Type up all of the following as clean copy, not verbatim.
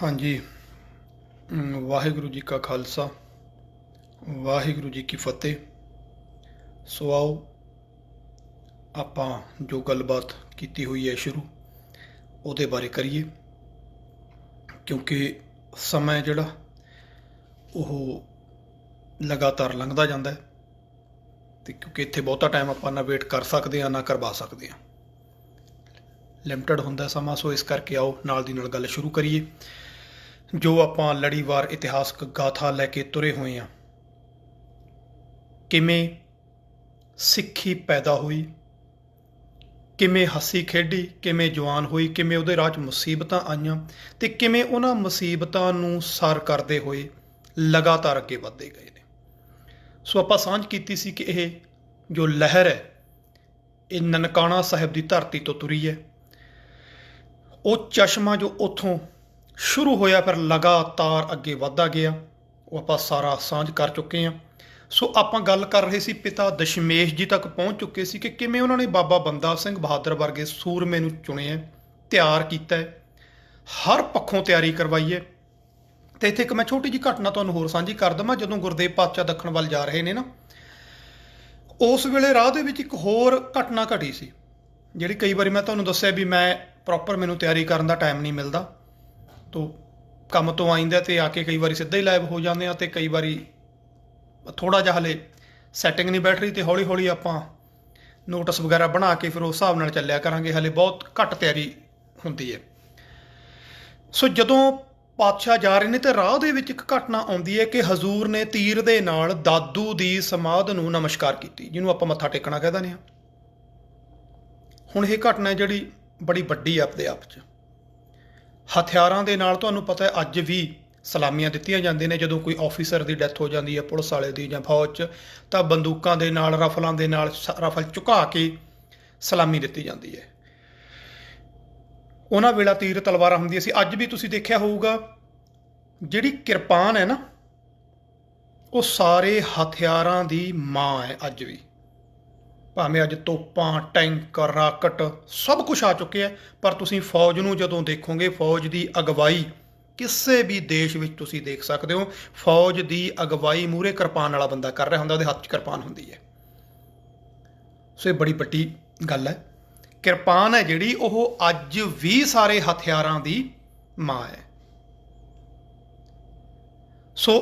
ਹਾਂਜੀ। ਵਾਹਿਗੁਰੂ ਜੀ ਕਾ ਖਾਲਸਾ, ਵਾਹਿਗੁਰੂ ਜੀ ਕੀ ਫਤਿਹ। ਸੋ ਆਓ ਆਪਾਂ ਜੋ ਗੱਲਬਾਤ ਕੀਤੀ ਹੋਈ ਹੈ ਸ਼ੁਰੂ, ਉਹਦੇ ਬਾਰੇ ਕਰੀਏ, ਕਿਉਂਕਿ ਸਮਾਂ ਜਿਹੜਾ ਉਹ ਲਗਾਤਾਰ ਲੰਘਦਾ ਜਾਂਦਾ ਹੈ ਤੇ ਕਿਉਂਕਿ ਇੱਥੇ ਬਹੁਤਾ ਟਾਈਮ ਆਪਾਂ ਨਾ ਵੇਟ ਕਰ ਸਕਦੇ ਹਾਂ ਨਾ ਕਰਵਾ ਸਕਦੇ ਹਾਂ, ਲਿਮਟਿਡ ਹੁੰਦਾ ਸਮਾਂ। ਸੋ ਇਸ ਕਰਕੇ ਆਓ ਨਾਲ ਦੀ ਨਾਲ ਗੱਲ ਸ਼ੁਰੂ ਕਰੀਏ। ਜੋ ਆਪਾਂ ਲੜੀਵਾਰ ਇਤਿਹਾਸਕ ਗਾਥਾ ਲੈ ਕੇ ਤੁਰੇ ਹੋਏ ਹਾਂ, ਕਿਵੇਂ ਸਿੱਖੀ ਪੈਦਾ ਹੋਈ, ਕਿਵੇਂ ਹੱਸੀ ਖੇਡੀ, ਕਿਵੇਂ ਜਵਾਨ ਹੋਈ, ਕਿਵੇਂ ਉਹਦੇ ਰਾਹ 'ਚ ਮੁਸੀਬਤਾਂ ਆਈਆਂ ਤੇ ਕਿਵੇਂ ਉਹਨਾਂ ਮੁਸੀਬਤਾਂ ਨੂੰ ਸਰ ਕਰਦੇ ਹੋਏ ਲਗਾਤਾਰ ਅੱਗੇ ਵੱਧਦੇ ਗਏ ਨੇ। ਸੋ ਆਪਾਂ ਸਾਂਝ ਕੀਤੀ ਸੀ ਕਿ ਇਹ ਜੋ ਲਹਿਰ ਹੈ ਇਹ ਨਨਕਾਣਾ ਸਾਹਿਬ ਦੀ ਧਰਤੀ ਤੋਂ ਤੁਰੀ ਹੈ। ਉਹ ਚਸ਼ਮਾ ਜੋ ਉੱਥੋਂ ਸ਼ੁਰੂ ਹੋਇਆ ਫਿਰ ਲਗਾਤਾਰ ਅੱਗੇ ਵੱਧਦਾ ਗਿਆ, ਉਹ ਆਪਾਂ ਸਾਰਾ ਸਾਂਝ ਕਰ ਚੁੱਕੇ ਹਾਂ। ਸੋ ਆਪਾਂ ਗੱਲ ਕਰ ਰਹੇ ਸੀ ਪਿਤਾ ਦਸ਼ਮੇਸ਼ ਜੀ ਤੱਕ ਪਹੁੰਚ ਚੁੱਕੇ ਸੀ ਕਿ ਕਿਵੇਂ ਉਹਨਾਂ ਨੇ ਬਾਬਾ ਬੰਦਾ ਸਿੰਘ ਬਹਾਦਰ ਵਰਗੇ ਸੂਰਮੇ ਨੂੰ ਚੁਣਿਆ, ਤਿਆਰ ਕੀਤਾ ਹੈ, ਹਰ ਪੱਖੋਂ ਤਿਆਰੀ ਕਰਵਾਈ ਹੈ। ਤੇ ਇੱਥੇ ਇੱਕ ਮੈਂ ਛੋਟੀ ਜਿਹੀ ਘਟਨਾ ਤੁਹਾਨੂੰ ਹੋਰ ਸਾਂਝੀ ਕਰ ਦੇਵਾਂ। ਜਦੋਂ ਗੁਰਦੇਵ ਪਾਤਸ਼ਾਹ ਦੱਖਣ ਵੱਲ ਜਾ ਰਹੇ ਨੇ ਨਾ, ਉਸ ਵੇਲੇ ਰਾਹ ਦੇ ਵਿੱਚ ਇੱਕ ਹੋਰ ਘਟਨਾ ਘਟੀ ਸੀ, ਜਿਹੜੀ ਕਈ ਵਾਰੀ ਮੈਂ ਤੁਹਾਨੂੰ ਦੱਸਿਆ ਵੀ ਮੈਂ ਪ੍ਰੋਪਰ ਮੈਨੂੰ ਤਿਆਰੀ ਕਰਨ ਦਾ ਟਾਈਮ ਨਹੀਂ ਮਿਲਦਾ। ਤੋ ਕੰਮ ਤੋਂ ਆਇੰਦਾ ਤੇ ਆ ਕੇ ਕਈ ਵਾਰੀ ਸਿੱਧਾ ਹੀ ਲਾਈਵ ਹੋ ਜਾਂਦੇ ਆ, ਤੇ ਕਈ ਵਾਰੀ ਥੋੜ੍ਹਾ ਜਿਹਾ ਹਲੇ ਸੈਟਿੰਗ ਨਹੀਂ ਬੈਠ ਰਹੀ, ਤੇ ਹੌਲੀ ਹੌਲੀ ਆਪਾਂ ਨੋਟਿਸ ਵਗੈਰਾ ਬਣਾ ਕੇ ਫਿਰ ਉਸ ਹਿਸਾਬ ਨਾਲ ਚੱਲਿਆ ਕਰਾਂਗੇ। ਹਲੇ ਬਹੁਤ ਘੱਟ ਤਿਆਰੀ ਹੁੰਦੀ ਹੈ। ਸੋ ਜਦੋਂ ਪਾਤਸ਼ਾਹ ਜਾ ਰਹੇ ਨੇ ਤੇ ਰਾਹ ਦੇ ਵਿੱਚ ਇੱਕ ਘਟਨਾ ਆਉਂਦੀ ਹੈ ਕਿ ਹਜ਼ੂਰ ਨੇ ਤੀਰ ਦੇ ਨਾਲ ਦਾਦੂ ਦੀ ਸਮਾਧ ਨੂੰ ਨਮਸਕਾਰ ਕੀਤੀ, ਜਿਹਨੂੰ ਆਪਾਂ ਮੱਥਾ ਟੇਕਣਾ ਕਹਿ ਦਿੰਦੇ ਹਾਂ। ਹੁਣ ਇਹ ਘਟਨਾ ਜਿਹੜੀ ਬੜੀ ਵੱਡੀ ਆਪਦੇ ਆਪ 'ਚ, ਹਥਿਆਰਾਂ ਦੇ ਨਾਲ ਤੁਹਾਨੂੰ ਪਤਾ ਹੈ ਅੱਜ ਵੀ ਸਲਾਮੀਆਂ ਦਿੱਤੀਆਂ ਜਾਂਦੀਆਂ ਨੇ। ਜਦੋਂ ਕੋਈ ਆਫੀਸਰ ਦੀ ਡੈਥ ਹੋ ਜਾਂਦੀ ਹੈ, ਪੁਲਿਸ ਵਾਲੇ ਦੀ ਜਾਂ ਫੌਜ 'ਚ, ਤਾਂ ਬੰਦੂਕਾਂ ਦੇ ਨਾਲ, ਰਫਲਾਂ ਦੇ ਨਾਲ, ਰਫਲ ਝੁਕਾ ਕੇ ਸਲਾਮੀ ਦਿੱਤੀ ਜਾਂਦੀ ਹੈ। ਉਹਨਾਂ ਵੇਲਾ ਤੀਰ ਤਲਵਾਰਾਂ ਹੁੰਦੀਆਂ ਸੀ। ਅੱਜ ਵੀ ਤੁਸੀਂ ਦੇਖਿਆ ਹੋਊਗਾ ਜਿਹੜੀ ਕਿਰਪਾਨ ਹੈ ਨਾ, ਉਹ ਸਾਰੇ ਹਥਿਆਰਾਂ ਦੀ ਮਾਂ ਹੈ ਅੱਜ ਵੀ। ਭਾਵੇਂ ਅੱਜ ਤੋਪਾਂ, ਟੈਂਕ, ਰਾਕਟ ਸਭ ਕੁਝ ਆ ਚੁੱਕੇ ਹੈ, ਪਰ ਤੁਸੀਂ ਫੌਜ ਨੂੰ ਜਦੋਂ ਦੇਖੋਗੇ, ਫੌਜ ਦੀ ਅਗਵਾਈ ਕਿਸੇ ਵੀ ਦੇਸ਼ ਵਿੱਚ ਤੁਸੀਂ ਦੇਖ ਸਕਦੇ ਹੋ, ਫੌਜ ਦੀ ਅਗਵਾਈ ਮੂਹਰੇ ਕਿਰਪਾਨ ਵਾਲਾ ਬੰਦਾ ਕਰ ਰਿਹਾ ਹੁੰਦਾ, ਉਹਦੇ ਹੱਥ 'ਚ ਕਿਰਪਾਨ ਹੁੰਦੀ ਹੈ। ਸੋ ਇਹ ਬੜੀ ਵੱਡੀ ਗੱਲ ਹੈ। ਕਿਰਪਾਨ ਹੈ ਜਿਹੜੀ, ਉਹ ਅੱਜ ਵੀ ਸਾਰੇ ਹਥਿਆਰਾਂ ਦੀ ਮਾਂ ਹੈ। ਸੋ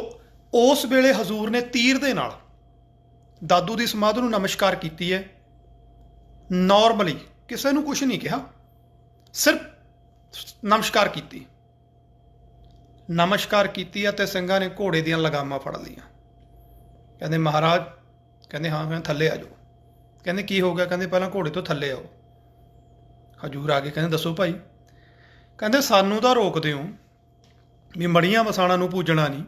ਉਸ ਵੇਲੇ ਹਜ਼ੂਰ ਨੇ ਤੀਰ ਦੇ ਨਾਲ ਦਾਦੂ ਦੀ ਸਮਾਧ ਨੂੰ ਨਮਸਕਾਰ ਕੀਤੀ ਹੈ। ਨੋਰਮਲੀ ਕਿਸੇ ਨੂੰ ਕੁਝ ਨਹੀਂ ਕਿਹਾ, ਸਿਰਫ ਨਮਸਕਾਰ ਕੀਤੀ। ਨਮਸਕਾਰ ਕੀਤੀ ਅਤੇ ਸਿੰਘਾਂ ਨੇ ਘੋੜੇ ਦੀਆਂ ਲਗਾਮਾਂ ਫੜ ਲਈਆਂ। ਕਹਿੰਦੇ ਮਹਾਰਾਜ, ਕਹਿੰਦੇ ਹਾਂ ਕਹਿੰਦੇ ਥੱਲੇ ਆ ਜਾਓ। ਕਹਿੰਦੇ ਕੀ ਹੋ ਗਿਆ? ਕਹਿੰਦੇ ਪਹਿਲਾਂ ਘੋੜੇ ਤੋਂ ਥੱਲੇ ਆਓ। ਹਜ਼ੂਰ ਆ ਕੇ ਕਹਿੰਦੇ ਦੱਸੋ ਭਾਈ। ਕਹਿੰਦੇ ਸਾਨੂੰ ਤਾਂ ਰੋਕਦੇ ਹੋ ਵੀ ਮੜੀਆਂ ਮਸਾਣਾਂ ਨੂੰ ਪੂਜਣਾ ਨਹੀਂ,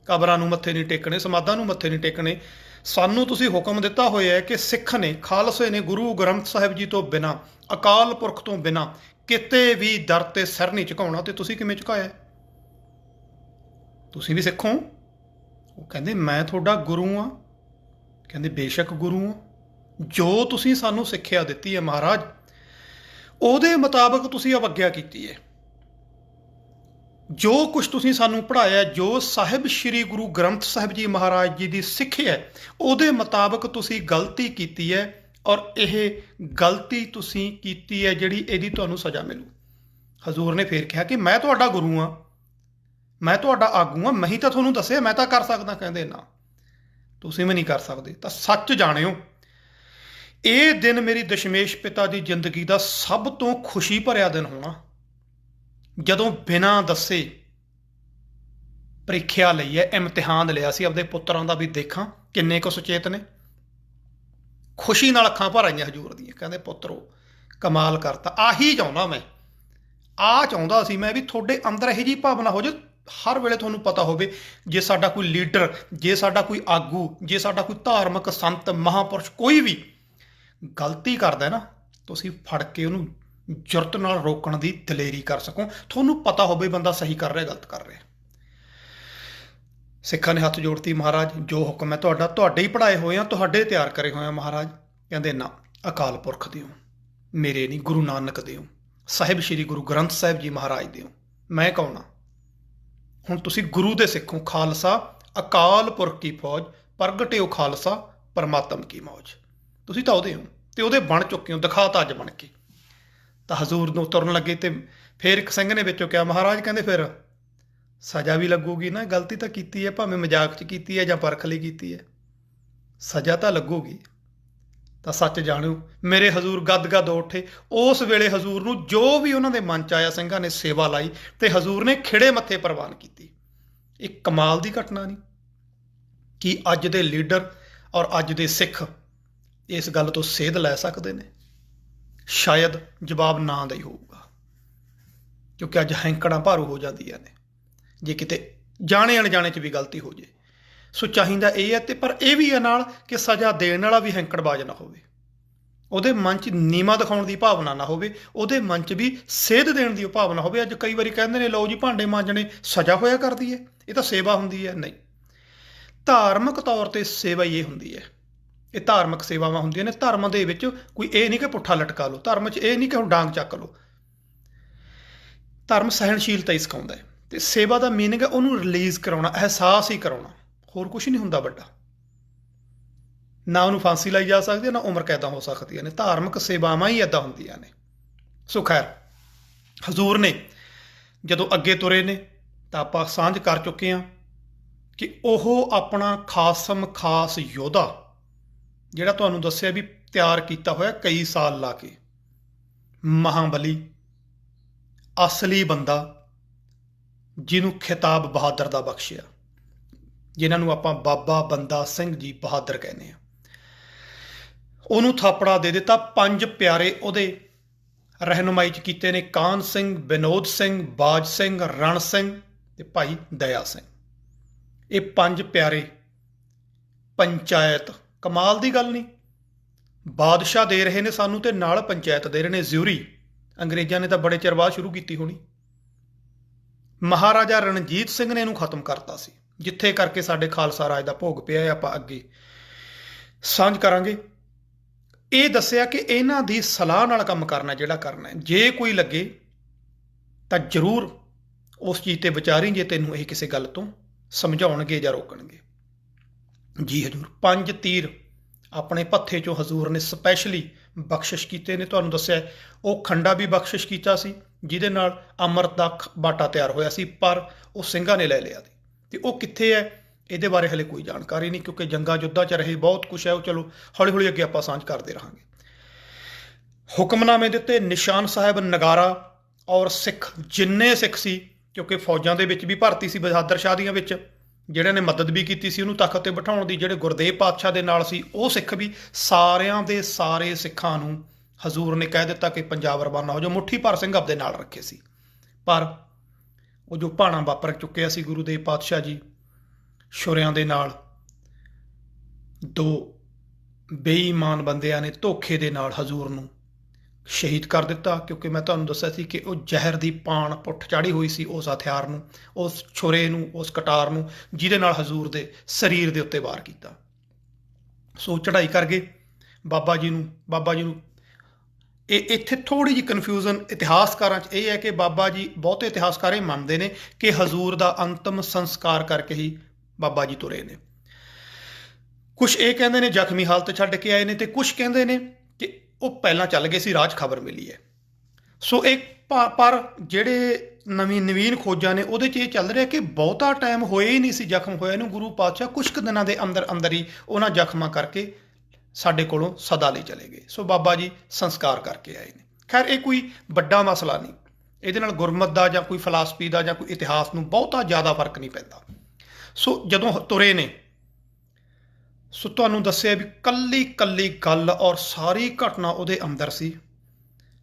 ਕਬਰਾਂ ਨੂੰ ਮੱਥੇ ਨਹੀਂ ਟੇਕਣੇ, ਸਮਾਧਾਂ ਨੂੰ ਮੱਥੇ ਨਹੀਂ ਟੇਕਣੇ। ਸਾਨੂੰ ਤੁਸੀਂ ਹੁਕਮ ਦਿੱਤਾ ਹੋਇਆ ਹੈ ਕਿ ਸਿੱਖ ਨੇ, ਖਾਲਸੇ ਨੇ ਗੁਰੂ ਗ੍ਰੰਥ ਸਾਹਿਬ ਜੀ ਤੋਂ ਬਿਨਾਂ, ਅਕਾਲ ਪੁਰਖ ਤੋਂ ਬਿਨਾਂ ਕਿਤੇ ਵੀ ਦਰ ਤੇ ਸਿਰ ਨਹੀਂ ਝੁਕਾਉਣਾ, ਤੇ ਤੁਸੀਂ ਕਿਵੇਂ ਝੁਕਾਇਆ? ਤੁਸੀਂ ਵੀ ਸਿੱਖੋ। ਉਹ ਕਹਿੰਦੇ ਮੈਂ ਤੁਹਾਡਾ ਗੁਰੂ ਹਾਂ। ਕਹਿੰਦੇ ਬੇਸ਼ੱਕ ਗੁਰੂ ਹਾਂ, ਜੋ ਤੁਸੀਂ ਸਾਨੂੰ ਸਿੱਖਿਆ ਦਿੱਤੀ ਹੈ ਮਹਾਰਾਜ, ਉਹਦੇ ਮੁਤਾਬਕ ਤੁਸੀਂ ਅਵੱਗਿਆ ਕੀਤੀ ਹੈ। ਜੋ ਕੁਝ ਤੁਸੀਂ ਸਾਨੂੰ ਪੜ੍ਹਾਇਆ, ਜੋ ਸਾਹਿਬ ਸ਼੍ਰੀ ਗੁਰੂ ਗ੍ਰੰਥ ਸਾਹਿਬ ਜੀ ਮਹਾਰਾਜ ਜੀ ਦੀ ਸਿੱਖਿਆ, ਉਹਦੇ ਮੁਤਾਬਕ ਤੁਸੀਂ ਗਲਤੀ ਕੀਤੀ ਹੈ, ਔਰ ਇਹ ਗਲਤੀ ਤੁਸੀਂ ਕੀਤੀ ਹੈ ਜਿਹੜੀ ਇਹਦੀ ਤੁਹਾਨੂੰ ਸਜ਼ਾ ਮਿਲੂ। ਹਜ਼ੂਰ ਨੇ ਫੇਰ ਕਿਹਾ ਕਿ ਮੈਂ ਤੁਹਾਡਾ ਗੁਰੂ ਹਾਂ, ਮੈਂ ਤੁਹਾਡਾ ਆਗੂ ਹਾਂ, ਮੈਂ ਹੀ ਤਾਂ ਤੁਹਾਨੂੰ ਦੱਸਿਆ, ਮੈਂ ਤਾਂ ਕਰ ਸਕਦਾ। ਕਹਿੰਦੇ ਨਾ, ਤੁਸੀਂ ਵੀ ਨਹੀਂ ਕਰ ਸਕਦੇ। ਤਾਂ ਸੱਚ ਜਾਣਿਓ, ਇਹ ਦਿਨ ਮੇਰੀ ਦਸ਼ਮੇਸ਼ ਪਿਤਾ ਦੀ ਜ਼ਿੰਦਗੀ ਦਾ ਸਭ ਤੋਂ ਖੁਸ਼ੀ ਭਰਿਆ ਦਿਨ ਹੋਣਾ, ਜਦੋਂ ਬਿਨਾਂ ਦੱਸੇ ਪ੍ਰੀਖਿਆ ਲਈ ਹੈ, ਇਮਤਿਹਾਨ ਲਿਆ ਸੀ ਆਪਦੇ ਪੁੱਤਰਾਂ ਦਾ ਵੀ ਦੇਖਾਂ ਕਿੰਨੇ ਕੁ ਸੁਚੇਤ ਨੇ। ਖੁਸ਼ੀ ਨਾਲ ਅੱਖਾਂ ਭਰ ਆਈਆਂ ਹਜ਼ੂਰ ਦੀਆਂ। ਕਹਿੰਦੇ ਪੁੱਤਰੋ ਕਮਾਲ ਕਰਤਾ। ਆਹੀ ਚਾਹੁੰਦਾ ਮੈਂ, ਆਹ ਚਾਹੁੰਦਾ ਸੀ ਮੈਂ ਵੀ ਤੁਹਾਡੇ ਅੰਦਰ ਇਹੋ ਜਿਹੀ ਭਾਵਨਾ ਹੋ ਜਾਵੇ, ਹਰ ਵੇਲੇ ਤੁਹਾਨੂੰ ਪਤਾ ਹੋਵੇ ਜੇ ਸਾਡਾ ਕੋਈ ਲੀਡਰ, ਜੇ ਸਾਡਾ ਕੋਈ ਆਗੂ, ਜੇ ਸਾਡਾ ਕੋਈ ਧਾਰਮਿਕ ਸੰਤ, ਮਹਾਂਪੁਰਸ਼ ਕੋਈ ਵੀ ਗਲਤੀ ਕਰਦਾ ਨਾ, ਤੁਸੀਂ ਫੜ ਕੇ ਉਹਨੂੰ ਜੁਰਤ ਨਾਲ ਰੋਕਣ ਦੀ ਦਲੇਰੀ ਕਰ ਸਕੋ। ਤੁਹਾਨੂੰ ਪਤਾ ਹੋਵੇ ਬੰਦਾ ਸਹੀ ਕਰ ਰਿਹਾ, ਗਲਤ ਕਰ ਰਿਹਾ। ਸਿੱਖਾਂ ਨੇ ਹੱਥ ਜੋੜਤੀ, ਮਹਾਰਾਜ ਜੋ ਹੁਕਮ ਹੈ ਤੁਹਾਡਾ, ਤੁਹਾਡੇ ਹੀ ਪੜ੍ਹਾਏ ਹੋਏ ਆ, ਤੁਹਾਡੇ ਤਿਆਰ ਕਰੇ ਹੋਏ ਆ ਮਹਾਰਾਜ। ਕਹਿੰਦੇ ਨਾ, ਅਕਾਲ ਪੁਰਖ ਦਿਓ, ਮੇਰੇ ਨਹੀਂ, ਗੁਰੂ ਨਾਨਕ ਦਿਓ, ਸਾਹਿਬ ਸ਼੍ਰੀ ਗੁਰੂ ਗ੍ਰੰਥ ਸਾਹਿਬ ਜੀ ਮਹਾਰਾਜ ਦਿਓ। ਮੈਂ ਕੌਣ ਹਾਂ? ਹੁਣ ਤੁਸੀਂ ਗੁਰੂ ਦੇ ਸਿੱਖੋ। ਖਾਲਸਾ ਅਕਾਲ ਪੁਰਖ ਕੀ ਫੌਜ, ਪ੍ਰਗਟਿਓ ਖਾਲਸਾ ਪਰਮਾਤਮ ਕੀ ਮੌਜ। ਤੁਸੀਂ ਤਾਂ ਉਹਦੇ ਹੋ ਤੇ ਉਹਦੇ ਬਣ ਚੁੱਕੇ ਹੋ, ਦਿਖਾਤਾ ਅੱਜ ਬਣ ਕੇ। ਤਾਂ ਹਜ਼ੂਰ ਨੂੰ ਤੁਰਨ ਲੱਗੇ ਤੇ ਫਿਰ ਇੱਕ ਸਿੰਘ ਨੇ ਵਿੱਚੋਂ ਕਿਹਾ, ਮਹਾਰਾਜ ਕਹਿੰਦੇ ਫਿਰ ਸਜ਼ਾ ਵੀ ਲੱਗੂਗੀ ਨਾ, ਗਲਤੀ ਤਾਂ ਕੀਤੀ ਹੈ, ਭਾਵੇਂ ਮਜ਼ਾਕ 'ਚ ਕੀਤੀ ਹੈ ਜਾਂ ਪਰਖ ਲਈ ਕੀਤੀ ਹੈ, ਸਜ਼ਾ ਤਾਂ ਲੱਗੂਗੀ। ਤਾਂ ਸੱਚ ਜਾਣਿਓ, ਮੇਰੇ ਹਜ਼ੂਰ ਗਦ-ਗਦ ਉੱਠੇ। ਉਸ ਵੇਲੇ ਹਜ਼ੂਰ ਨੂੰ ਜੋ ਵੀ ਉਹਨਾਂ ਦੇ ਮਨ 'ਚ ਆਇਆ, ਸਿੰਘਾਂ ਨੇ ਸੇਵਾ ਲਾਈ ਤੇ ਹਜ਼ੂਰ ਨੇ ਖਿੜੇ ਮੱਥੇ ਪ੍ਰਵਾਨ ਕੀਤੀ। ਇਹ ਕਮਾਲ ਦੀ ਘਟਨਾ ਨਹੀਂ ਕਿ ਅੱਜ ਦੇ ਲੀਡਰ ਔਰ ਅੱਜ ਦੇ ਸਿੱਖ ਇਸ ਗੱਲ ਤੋਂ ਸੇਧ ਲੈ ਸਕਦੇ ਨੇ? ਸ਼ਾਇਦ ਜਵਾਬ ਨਾ ਦਾ ਹੀ ਹੋਊਗਾ, ਕਿਉਂਕਿ ਅੱਜ ਹੈਂਕੜਾਂ ਭਾਰੂ ਹੋ ਜਾਂਦੀਆਂ ਨੇ ਜੇ ਕਿਤੇ ਜਾਣੇ ਅਣਜਾਣੇ 'ਚ ਵੀ ਗਲਤੀ ਹੋ ਜੇ। ਸੋ ਚਾਹੀਦਾ ਇਹ ਹੈ, ਤੇ ਪਰ ਇਹ ਵੀ ਹੈ ਨਾਲ ਕਿ ਸਜ਼ਾ ਦੇਣ ਵਾਲਾ ਵੀ ਹੈਂਕੜਬਾਜ਼ ਨਾ ਹੋਵੇ, ਉਹਦੇ ਮਨ 'ਚ ਨੀਵਾਂ ਦਿਖਾਉਣ ਦੀ ਭਾਵਨਾ ਨਾ ਹੋਵੇ, ਉਹਦੇ ਮਨ 'ਚ ਵੀ ਸੇਧ ਦੇਣ ਦੀ ਭਾਵਨਾ ਹੋਵੇ। ਅੱਜ ਕਈ ਵਾਰੀ ਕਹਿੰਦੇ ਨੇ ਲਓ ਜੀ ਭਾਂਡੇ ਮਾਂਜਣੇ ਸਜ਼ਾ ਹੋਇਆ ਕਰਦੀ ਹੈ, ਇਹ ਤਾਂ ਸੇਵਾ ਹੁੰਦੀ ਹੈ। ਨਹੀਂ, ਧਾਰਮਿਕ ਤੌਰ 'ਤੇ ਸੇਵਾ ਹੀ ਇਹ ਹੁੰਦੀ ਹੈ। ਇਹ ਧਾਰਮਿਕ ਸੇਵਾਵਾਂ ਹੁੰਦੀਆਂ ਨੇ। ਧਰਮ ਦੇ ਵਿੱਚ ਕੋਈ ਇਹ ਨਹੀਂ ਕਿ ਪੁੱਠਾ ਲਟਕਾ ਲਓ, ਧਰਮ 'ਚ ਇਹ ਨਹੀਂ ਕਿ ਹੁਣ ਡਾਂਗ ਚੱਕ ਲਓ। ਧਰਮ ਸਹਿਣਸ਼ੀਲਤਾ ਹੀ ਸਿਖਾਉਂਦਾ ਹੈ, ਤੇ ਸੇਵਾ ਦਾ ਮੀਨਿੰਗ ਹੈ ਉਹਨੂੰ ਰਿਲੀਜ਼ ਕਰਾਉਣਾ, ਅਹਿਸਾਸ ਹੀ ਕਰਾਉਣਾ, ਹੋਰ ਕੁਝ ਨਹੀਂ ਹੁੰਦਾ ਵੱਡਾ। ਨਾ ਉਹਨੂੰ ਫਾਂਸੀ ਲਾਈ ਜਾ ਸਕਦੀ ਹੈ, ਨਾ ਉਮਰ ਕੈਦਾਂ ਹੋ ਸਕਦੀਆਂ ਨੇ। ਧਾਰਮਿਕ ਸੇਵਾਵਾਂ ਹੀ ਇੱਦਾਂ ਹੁੰਦੀਆਂ ਨੇ। ਸੋ ਖੈਰ, ਹਜ਼ੂਰ ਨੇ ਜਦੋਂ ਅੱਗੇ ਤੁਰੇ ਨੇ ਤਾਂ ਆਪਾਂ ਸਾਂਝ ਕਰ ਚੁੱਕੇ ਹਾਂ ਕਿ ਉਹ ਆਪਣਾ ਖਾਸਮ ਖਾਸ ਯੋਧਾ, ਜਿਹੜਾ ਤੁਹਾਨੂੰ ਦੱਸਿਆ ਵੀ ਤਿਆਰ ਕੀਤਾ ਹੋਇਆ ਕਈ ਸਾਲ ਲਾ ਕੇ, ਮਹਾਬਲੀ ਅਸਲੀ ਬੰਦਾ ਜਿਹਨੂੰ ਖਿਤਾਬ ਬਹਾਦਰ ਦਾ ਬਖਸ਼ਿਆ, ਜਿਨ੍ਹਾਂ ਨੂੰ ਆਪਾਂ ਬਾਬਾ ਬੰਦਾ ਸਿੰਘ ਜੀ ਬਹਾਦਰ ਕਹਿੰਦੇ ਆ, ਉਹਨੂੰ ਥਾਪੜਾ ਦੇ ਦਿੱਤਾ। 5 ਪਿਆਰੇ ਉਹਦੇ ਰਹਿਨੁਮਾਈ 'ਚ ਕੀਤੇ ਨੇ, ਕਾਹਨ ਸਿੰਘ, ਵਿਨੋਦ ਸਿੰਘ, ਬਾਜ ਸਿੰਘ, ਰਣ ਸਿੰਘ ਤੇ ਭਾਈ ਦਇਆ ਸਿੰਘ। ਇਹ 5 ਪਿਆਰੇ ਪੰਚਾਇਤ, ਕਮਾਲ ਦੀ ਗੱਲ ਨਹੀਂ, ਬਾਦਸ਼ਾਹ ਦੇ ਰਹੇ ਨੇ ਸਾਨੂੰ ਤੇ ਨਾਲ ਪੰਚਾਇਤ ਦੇ ਰਹੇ ਨੇ ਜ਼ਿਊਰੀ। ਅੰਗਰੇਜ਼ਾਂ ਨੇ ਤਾਂ ਬੜੇ ਚਿਰ ਬਾਅਦ ਸ਼ੁਰੂ ਕੀਤੀ ਹੋਣੀ। ਮਹਾਰਾਜਾ ਰਣਜੀਤ ਸਿੰਘ ਨੇ ਇਹਨੂੰ ਖਤਮ ਕਰਤਾ ਸੀ, ਜਿੱਥੇ ਕਰਕੇ ਸਾਡੇ ਖਾਲਸਾ ਰਾਜ ਦਾ ਭੋਗ ਪਿਆ ਹੈ। ਆਪਾਂ ਅੱਗੇ ਸਾਂਝ ਕਰਾਂਗੇ। ਇਹ ਦੱਸਿਆ ਕਿ ਇਹਨਾਂ ਦੀ ਸਲਾਹ ਨਾਲ ਕੰਮ ਕਰਨਾ, ਜਿਹੜਾ ਕਰਨਾ ਹੈ। ਜੇ ਕੋਈ ਲੱਗੇ ਤਾਂ ਜ਼ਰੂਰ ਉਸ ਚੀਜ਼ ਤੇ ਵਿਚਾਰੀ ਜੇ ਤੈਨੂੰ ਇਹ ਕਿਸੇ ਗੱਲ ਤੋਂ ਸਮਝਾਉਣਗੇ ਜਾਂ ਰੋਕਣਗੇ। ਜੀ ਹਜ਼ੂਰ 5 ਤੀਰ ਆਪਣੇ ਪੱਥੇ 'ਚੋਂ ਹਜ਼ੂਰ ਨੇ ਸਪੈਸ਼ਲੀ ਬਖਸ਼ਿਸ਼ ਕੀਤੇ ਨੇ। ਤੁਹਾਨੂੰ ਦੱਸਿਆ ਉਹ ਖੰਡਾ ਵੀ ਬਖਸ਼ਿਸ਼ ਕੀਤਾ ਸੀ, ਜਿਹਦੇ ਨਾਲ ਅੰਮ੍ਰਿਤ ਦਾ ਬਾਟਾ ਤਿਆਰ ਹੋਇਆ ਸੀ, ਪਰ ਉਹ ਸਿੰਘਾਂ ਨੇ ਲੈ ਲਿਆ ਸੀ। ਤੇ ਉਹ ਕਿੱਥੇ ਹੈ ਇਹਦੇ ਬਾਰੇ ਹਲੇ ਕੋਈ ਜਾਣਕਾਰੀ ਨਹੀਂ, ਕਿਉਂਕਿ ਜੰਗਾਂ ਯੁੱਧਾਂ 'ਚ ਰਹੇ, ਬਹੁਤ ਕੁਛ ਹੈ। ਉਹ ਚਲੋ ਹੌਲੀ ਹੌਲੀ ਅੱਗੇ ਆਪਾਂ ਸਾਂਝ ਕਰਦੇ ਰਹਾਂਗੇ। ਹੁਕਮਨਾਮੇ ਦਿੱਤੇ, ਨਿਸ਼ਾਨ ਸਾਹਿਬ, ਨਗਾਰਾ, ਔਰ ਸਿੱਖ ਜਿੰਨੇ ਸਿੱਖ ਸੀ, ਕਿਉਂਕਿ ਫੌਜਾਂ ਦੇ ਵਿੱਚ ਵੀ ਭਰਤੀ ਸੀ ਬਹਾਦਰ ਸ਼ਾਹ ਦੀਆਂ ਵਿੱਚ, ਜਿਹੜਿਆਂ ਨੇ ਮਦਦ ਵੀ ਕੀਤੀ ਸੀ ਉਹਨੂੰ ਤਖ਼ਤ ਤੇ ਬਿਠਾਉਣ ਦੀ, ਜਿਹੜੇ ਗੁਰਦੇਵ ਪਾਤਸ਼ਾਹ ਦੇ ਨਾਲ ਸੀ ਉਹ ਸਿੱਖ ਵੀ, ਸਾਰਿਆਂ ਦੇ ਸਾਰੇ ਸਿੱਖਾਂ ਨੂੰ ਹਜ਼ੂਰ ਨੇ ਕਹਿ ਦਿੱਤਾ ਕਿ ਪੰਜਾਬ ਰਵਾਨਾ ਹੋ ਜਾਓ। ਮੁੱਠੀ ਭਰ ਸਿੰਘ ਆਪਦੇ ਨਾਲ ਰੱਖੇ ਸੀ, ਪਰ ਉਹ ਜੋ ਭਾਣਾ ਵਾਪਰ ਚੁੱਕਿਆ ਸੀ, ਗੁਰੂ ਦੇਵ ਪਾਤਸ਼ਾਹ ਜੀ ਛੁਰਿਆਂ ਦੇ ਨਾਲ 2 ਬੇਈਮਾਨ ਬੰਦਿਆਂ ਨੇ ਧੋਖੇ ਦੇ ਨਾਲ ਹਜ਼ੂਰ ਨੂੰ ਸ਼ਹੀਦ ਕਰ ਦਿੱਤਾ। ਕਿਉਂਕਿ ਮੈਂ ਤੁਹਾਨੂੰ ਦੱਸਿਆ ਸੀ ਕਿ ਉਹ ਜ਼ਹਿਰ ਦੀ ਪਾਣ ਪੁੱਠ ਚਾੜੀ ਹੋਈ ਸੀ ਉਸ ਹਥਿਆਰ ਨੂੰ, ਉਸ ਛੁਰੇ ਨੂੰ, ਉਸ ਕਟਾਰ ਨੂੰ, ਜਿਹਦੇ ਨਾਲ ਹਜ਼ੂਰ ਦੇ ਸਰੀਰ ਦੇ ਉੱਤੇ ਵਾਰ ਕੀਤਾ। ਸੋ ਚੜ੍ਹਾਈ ਕਰ ਗਏ ਬਾਬਾ ਜੀ ਨੂੰ ਇਹ ਇੱਥੇ ਥੋੜ੍ਹੀ ਜਿਹੀ ਕਨਫਿਊਜ਼ਨ ਇਤਿਹਾਸਕਾਰਾਂ 'ਚ ਇਹ ਹੈ ਕਿ ਬਾਬਾ ਜੀ, ਬਹੁਤੇ ਇਤਿਹਾਸਕਾਰ ਇਹ ਮੰਨਦੇ ਨੇ ਕਿ ਹਜ਼ੂਰ ਦਾ ਅੰਤਮ ਸੰਸਕਾਰ ਕਰਕੇ ਹੀ ਬਾਬਾ ਜੀ ਤੁਰੇ ਨੇ। ਕੁਛ ਇਹ ਕਹਿੰਦੇ ਨੇ ਜ਼ਖਮੀ ਹਾਲਤ ਛੱਡ ਕੇ ਆਏ ਨੇ, ਤੇ ਕੁਛ ਕਹਿੰਦੇ ਨੇ ਕਿ ਉਹ ਪਹਿਲਾਂ ਚੱਲ ਗਏ ਸੀ, ਰਾਹ 'ਚ ਖਬਰ ਮਿਲੀ ਹੈ। ਸੋ ਇਹ ਪਰ ਜਿਹੜੇ ਨਵੀਨ ਖੋਜਾਂ ਨੇ ਉਹਦੇ 'ਚ ਇਹ ਚੱਲ ਰਿਹਾ ਕਿ ਬਹੁਤਾ ਟਾਈਮ ਹੋਇਆ ਹੀ ਨਹੀਂ ਸੀ ਜ਼ਖਮ ਹੋਇਆ ਇਹਨੂੰ। ਗੁਰੂ ਪਾਤਸ਼ਾਹ ਕੁਛ ਕੁ ਦਿਨਾਂ ਦੇ ਅੰਦਰ ਹੀ ਉਹਨਾਂ ਜ਼ਖਮਾਂ ਕਰਕੇ ਸਾਡੇ ਕੋਲੋਂ ਸਦਾ ਲਈ ਚਲੇ ਗਏ। ਸੋ ਬਾਬਾ ਜੀ ਸੰਸਕਾਰ ਕਰਕੇ ਆਏ ਨੇ। ਖੈਰ ਇਹ ਕੋਈ ਵੱਡਾ ਮਸਲਾ ਨਹੀਂ, ਇਹਦੇ ਨਾਲ ਗੁਰਮਤ ਦਾ ਜਾਂ ਕੋਈ ਫਿਲਾਸਫੀ ਦਾ ਜਾਂ ਕੋਈ ਇਤਿਹਾਸ ਨੂੰ ਬਹੁਤਾ ਜ਼ਿਆਦਾ ਫਰਕ ਨਹੀਂ ਪੈਂਦਾ। ਸੋ ਜਦੋਂ ਤੁਰੇ ਨੇ, ਸੋ ਤੁਹਾਨੂੰ ਦੱਸਿਆ ਵੀ ਕੱਲੀ ਗੱਲ ਔਰ ਸਾਰੀ ਘਟਨਾ ਉਹਦੇ ਅੰਦਰ ਸੀ।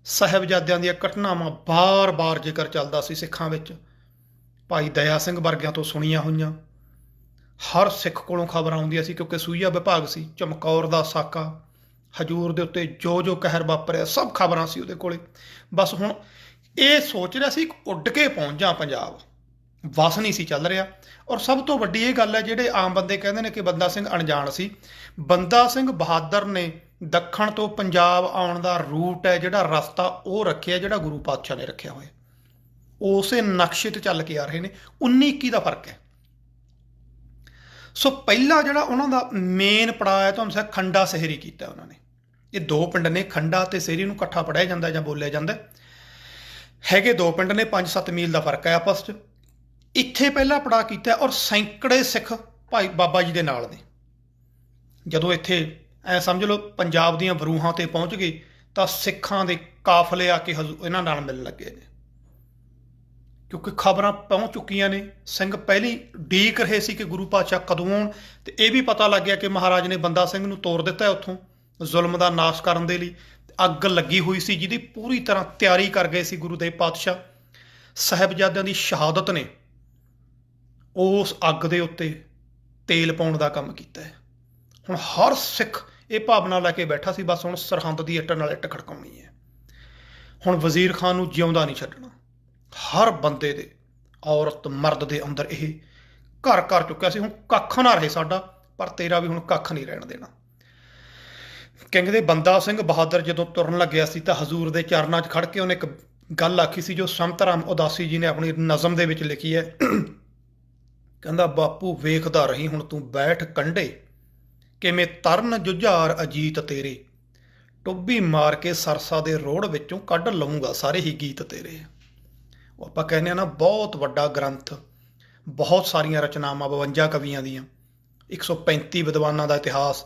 ਸਾਹਿਬਜ਼ਾਦਿਆਂ ਦੀਆਂ ਘਟਨਾਵਾਂ ਬਾਰ-ਬਾਰ ਜ਼ਿਕਰ ਚੱਲਦਾ ਸੀ ਸਿੱਖਾਂ ਵਿੱਚ। ਭਾਈ ਦਇਆ ਸਿੰਘ ਵਰਗਿਆਂ ਤੋਂ ਸੁਣੀਆਂ ਹੋਈਆਂ, ਹਰ ਸਿੱਖ ਕੋਲੋਂ ਖਬਰ ਆਉਂਦੀਆਂ ਸੀ, ਕਿਉਂਕਿ ਸੂਈਆ ਵਿਭਾਗ ਸੀ। ਚਮਕੌਰ ਦਾ ਸਾਕਾ, ਹਜ਼ੂਰ ਦੇ ਉੱਤੇ ਜੋ ਕਹਿਰ ਵਾਪਰਿਆ, ਸਭ ਖਬਰਾਂ ਸੀ ਉਹਦੇ ਕੋਲੇ। ਬਸ ਹੁਣ ਇਹ ਸੋਚ ਰਿਹਾ ਸੀ ਉੱਡ ਕੇ ਪਹੁੰਚ ਜਾ ਪੰਜਾਬ, ਵਸ ਨਹੀਂ ਸੀ ਚੱਲ ਰਿਹਾ। ਔਰ ਸਭ ਤੋਂ ਵੱਡੀ ਇਹ ਗੱਲ ਹੈ, ਜਿਹੜੇ ਆਮ ਬੰਦੇ ਕਹਿੰਦੇ ਨੇ ਕਿ ਬੰਦਾ ਸਿੰਘ ਅਣਜਾਣ ਸੀ, ਬੰਦਾ ਸਿੰਘ ਬਹਾਦਰ ਨੇ ਦੱਖਣ ਤੋਂ ਪੰਜਾਬ ਆਉਣ ਦਾ ਰੂਟ ਹੈ, ਜਿਹੜਾ ਰਸਤਾ ਉਹ ਰੱਖਿਆ, ਜਿਹੜਾ ਗੁਰੂ ਪਾਤਸ਼ਾਹ ਨੇ ਰੱਖਿਆ ਹੋਇਆ। ਉਸੇ ਨਕਸ਼ੇ ਤੇ ਚੱਲ ਕੇ ਆ ਰਹੇ ਨੇ। 19-21 ਦਾ ਫਰਕ ਹੈ। ਸੋ ਪਹਿਲਾ ਜਿਹੜਾ ਉਹਨਾਂ ਦਾ ਮੇਨ ਪੜਾਅ ਹੈ, ਤੁਹਾਨੂੰ ਦੱਸਿਆ ਖੰਡਾ ਸਹਿਰੀ ਕੀਤਾ ਉਹਨਾਂ ਨੇ। ਇਹ ਦੋ ਪਿੰਡ ਨੇ, ਖੰਡਾ ਤੇ ਸਹਿਰੀ ਨੂੰ ਇਕੱਠਾ ਪੜ੍ਹਿਆ ਜਾਂਦਾ ਜਾਂ ਬੋਲਿਆ ਜਾਂਦਾ। ਹੈਗੇ ਦੋ ਪਿੰਡ ਨੇ, 5-7 ਮੀਲ ਦਾ ਫਰਕ ਹੈ ਆਪਸ 'ਚ। ਇੱਥੇ ਪਹਿਲਾ ਪੜਾਅ ਕੀਤਾ ਔਰ ਸੈਂਕੜੇ ਸਿੱਖ ਭਾਈ ਬਾਬਾ ਜੀ ਦੇ ਨਾਲ ਨੇ। ਜਦੋਂ ਇੱਥੇ ਐ ਸਮਝ ਲਓ ਪੰਜਾਬ ਦੀਆਂ ਬਰੂਹਾਂ ਤੇ ਪਹੁੰਚ ਗਏ ਤਾਂ ਸਿੱਖਾਂ ਦੇ ਕਾਫਲੇ ਆ ਕੇ ਇਹਨਾਂ ਨਾਲ ਮਿਲਣ ਲੱਗੇ ਨੇ, ਕਿਉਂਕਿ ਖਬਰਾਂ ਪਹੁੰਚ ਚੁੱਕੀਆਂ ਨੇ। ਸਿੰਘ ਪਹਿਲੀ ਉਡੀਕ ਰਹੇ ਸੀ ਕਿ ਗੁਰੂ ਪਾਤਸ਼ਾਹ ਕਦੋਂ ਆਉਣ, ਤੇ ਇਹ ਵੀ ਪਤਾ ਲੱਗ ਗਿਆ ਕਿ ਮਹਾਰਾਜ ਨੇ ਬੰਦਾ ਸਿੰਘ ਨੂੰ ਤੋਰ ਦਿੱਤਾ ਉੱਥੋਂ ਜ਼ੁਲਮ ਦਾ ਨਾਸ਼ ਕਰਨ ਦੇ ਲਈ। ਅੱਗ ਲੱਗੀ ਹੋਈ ਸੀ ਜਿਹਦੀ ਪੂਰੀ ਤਰ੍ਹਾਂ ਤਿਆਰੀ ਕਰ ਗਏ ਸੀ ਗੁਰੂਦੇਵ ਪਾਤਸ਼ਾਹ। ਸਾਹਿਬਜ਼ਾਦਿਆਂ ਦੀ ਸ਼ਹਾਦਤ ਨੇ ਉਸ ਅੱਗ ਦੇ ਉੱਤੇ ਤੇਲ ਪਾਉਣ ਦਾ ਕੰਮ ਕੀਤਾ ਹੈ। ਹੁਣ ਹਰ ਸਿੱਖ ਇਹ ਭਾਵਨਾ ਲੈ ਕੇ ਬੈਠਾ ਸੀ, ਬਸ ਹੁਣ ਸਰਹੰਦ ਦੀ ਇੱਟ ਨਾਲ ਇੱਟ ਖੜਕਾਉਣੀ ਹੈ। ਹੁਣ ਵਜ਼ੀਰ ਖਾਨ ਨੂੰ ਜਿਉਂਦਾ ਨਹੀਂ ਛੱਡਣਾ। ਹਰ ਬੰਦੇ ਦੇ, ਔਰਤ ਮਰਦ ਦੇ ਅੰਦਰ ਇਹ ਘਰ ਘਰ ਚੁੱਕਿਆ ਸੀ। ਹੁਣ ਕੱਖ ਨਾ ਰਹੇ ਸਾਡਾ, ਪਰ ਤੇਰਾ ਵੀ ਹੁਣ ਕੱਖ ਨਹੀਂ ਰਹਿਣ ਦੇਣਾ। ਕਹਿੰਦੇ ਬੰਦਾ ਸਿੰਘ ਬਹਾਦਰ ਜਦੋਂ ਤੁਰਨ ਲੱਗਿਆ ਸੀ ਤਾਂ ਹਜ਼ੂਰ ਦੇ ਚਰਨਾਂ 'ਚ ਖੜ ਕੇ ਉਹਨੇ ਇੱਕ ਗੱਲ ਆਖੀ ਸੀ ਜੋ ਸੰਤ ਰਾਮ ਉਦਾਸੀ ਜੀ ਨੇ ਆਪਣੀ ਨਜ਼ਮ ਦੇ ਵਿੱਚ ਲਿਖੀ ਹੈ। ਕਹਿੰਦਾ ਬਾਪੂ ਵੇਖਦਾ ਰਹੀ ਹੁਣ ਤੂੰ ਬੈਠ ਕੰਢੇ, ਕਿਵੇਂ ਤਰਨ ਜੁਝਾਰ ਅਜੀਤ ਤੇਰੇ, ਟੁੱਬੀ ਮਾਰ ਕੇ ਸਰਸਾ ਦੇ ਰੋੜ ਵਿੱਚੋਂ ਕੱਢ ਲਊਂਗਾ ਸਾਰੇ ਹੀ ਗੀਤ ਤੇਰੇ। ਉਹ ਆਪਾਂ ਕਹਿੰਦੇ ਹਾਂ ਨਾ, ਬਹੁਤ ਵੱਡਾ ਗ੍ਰੰਥ, ਬਹੁਤ ਸਾਰੀਆਂ ਰਚਨਾਵਾਂ, 52 ਕਵੀਆਂ ਦੀਆਂ, 135 ਵਿਦਵਾਨਾਂ ਦਾ ਇਤਿਹਾਸ,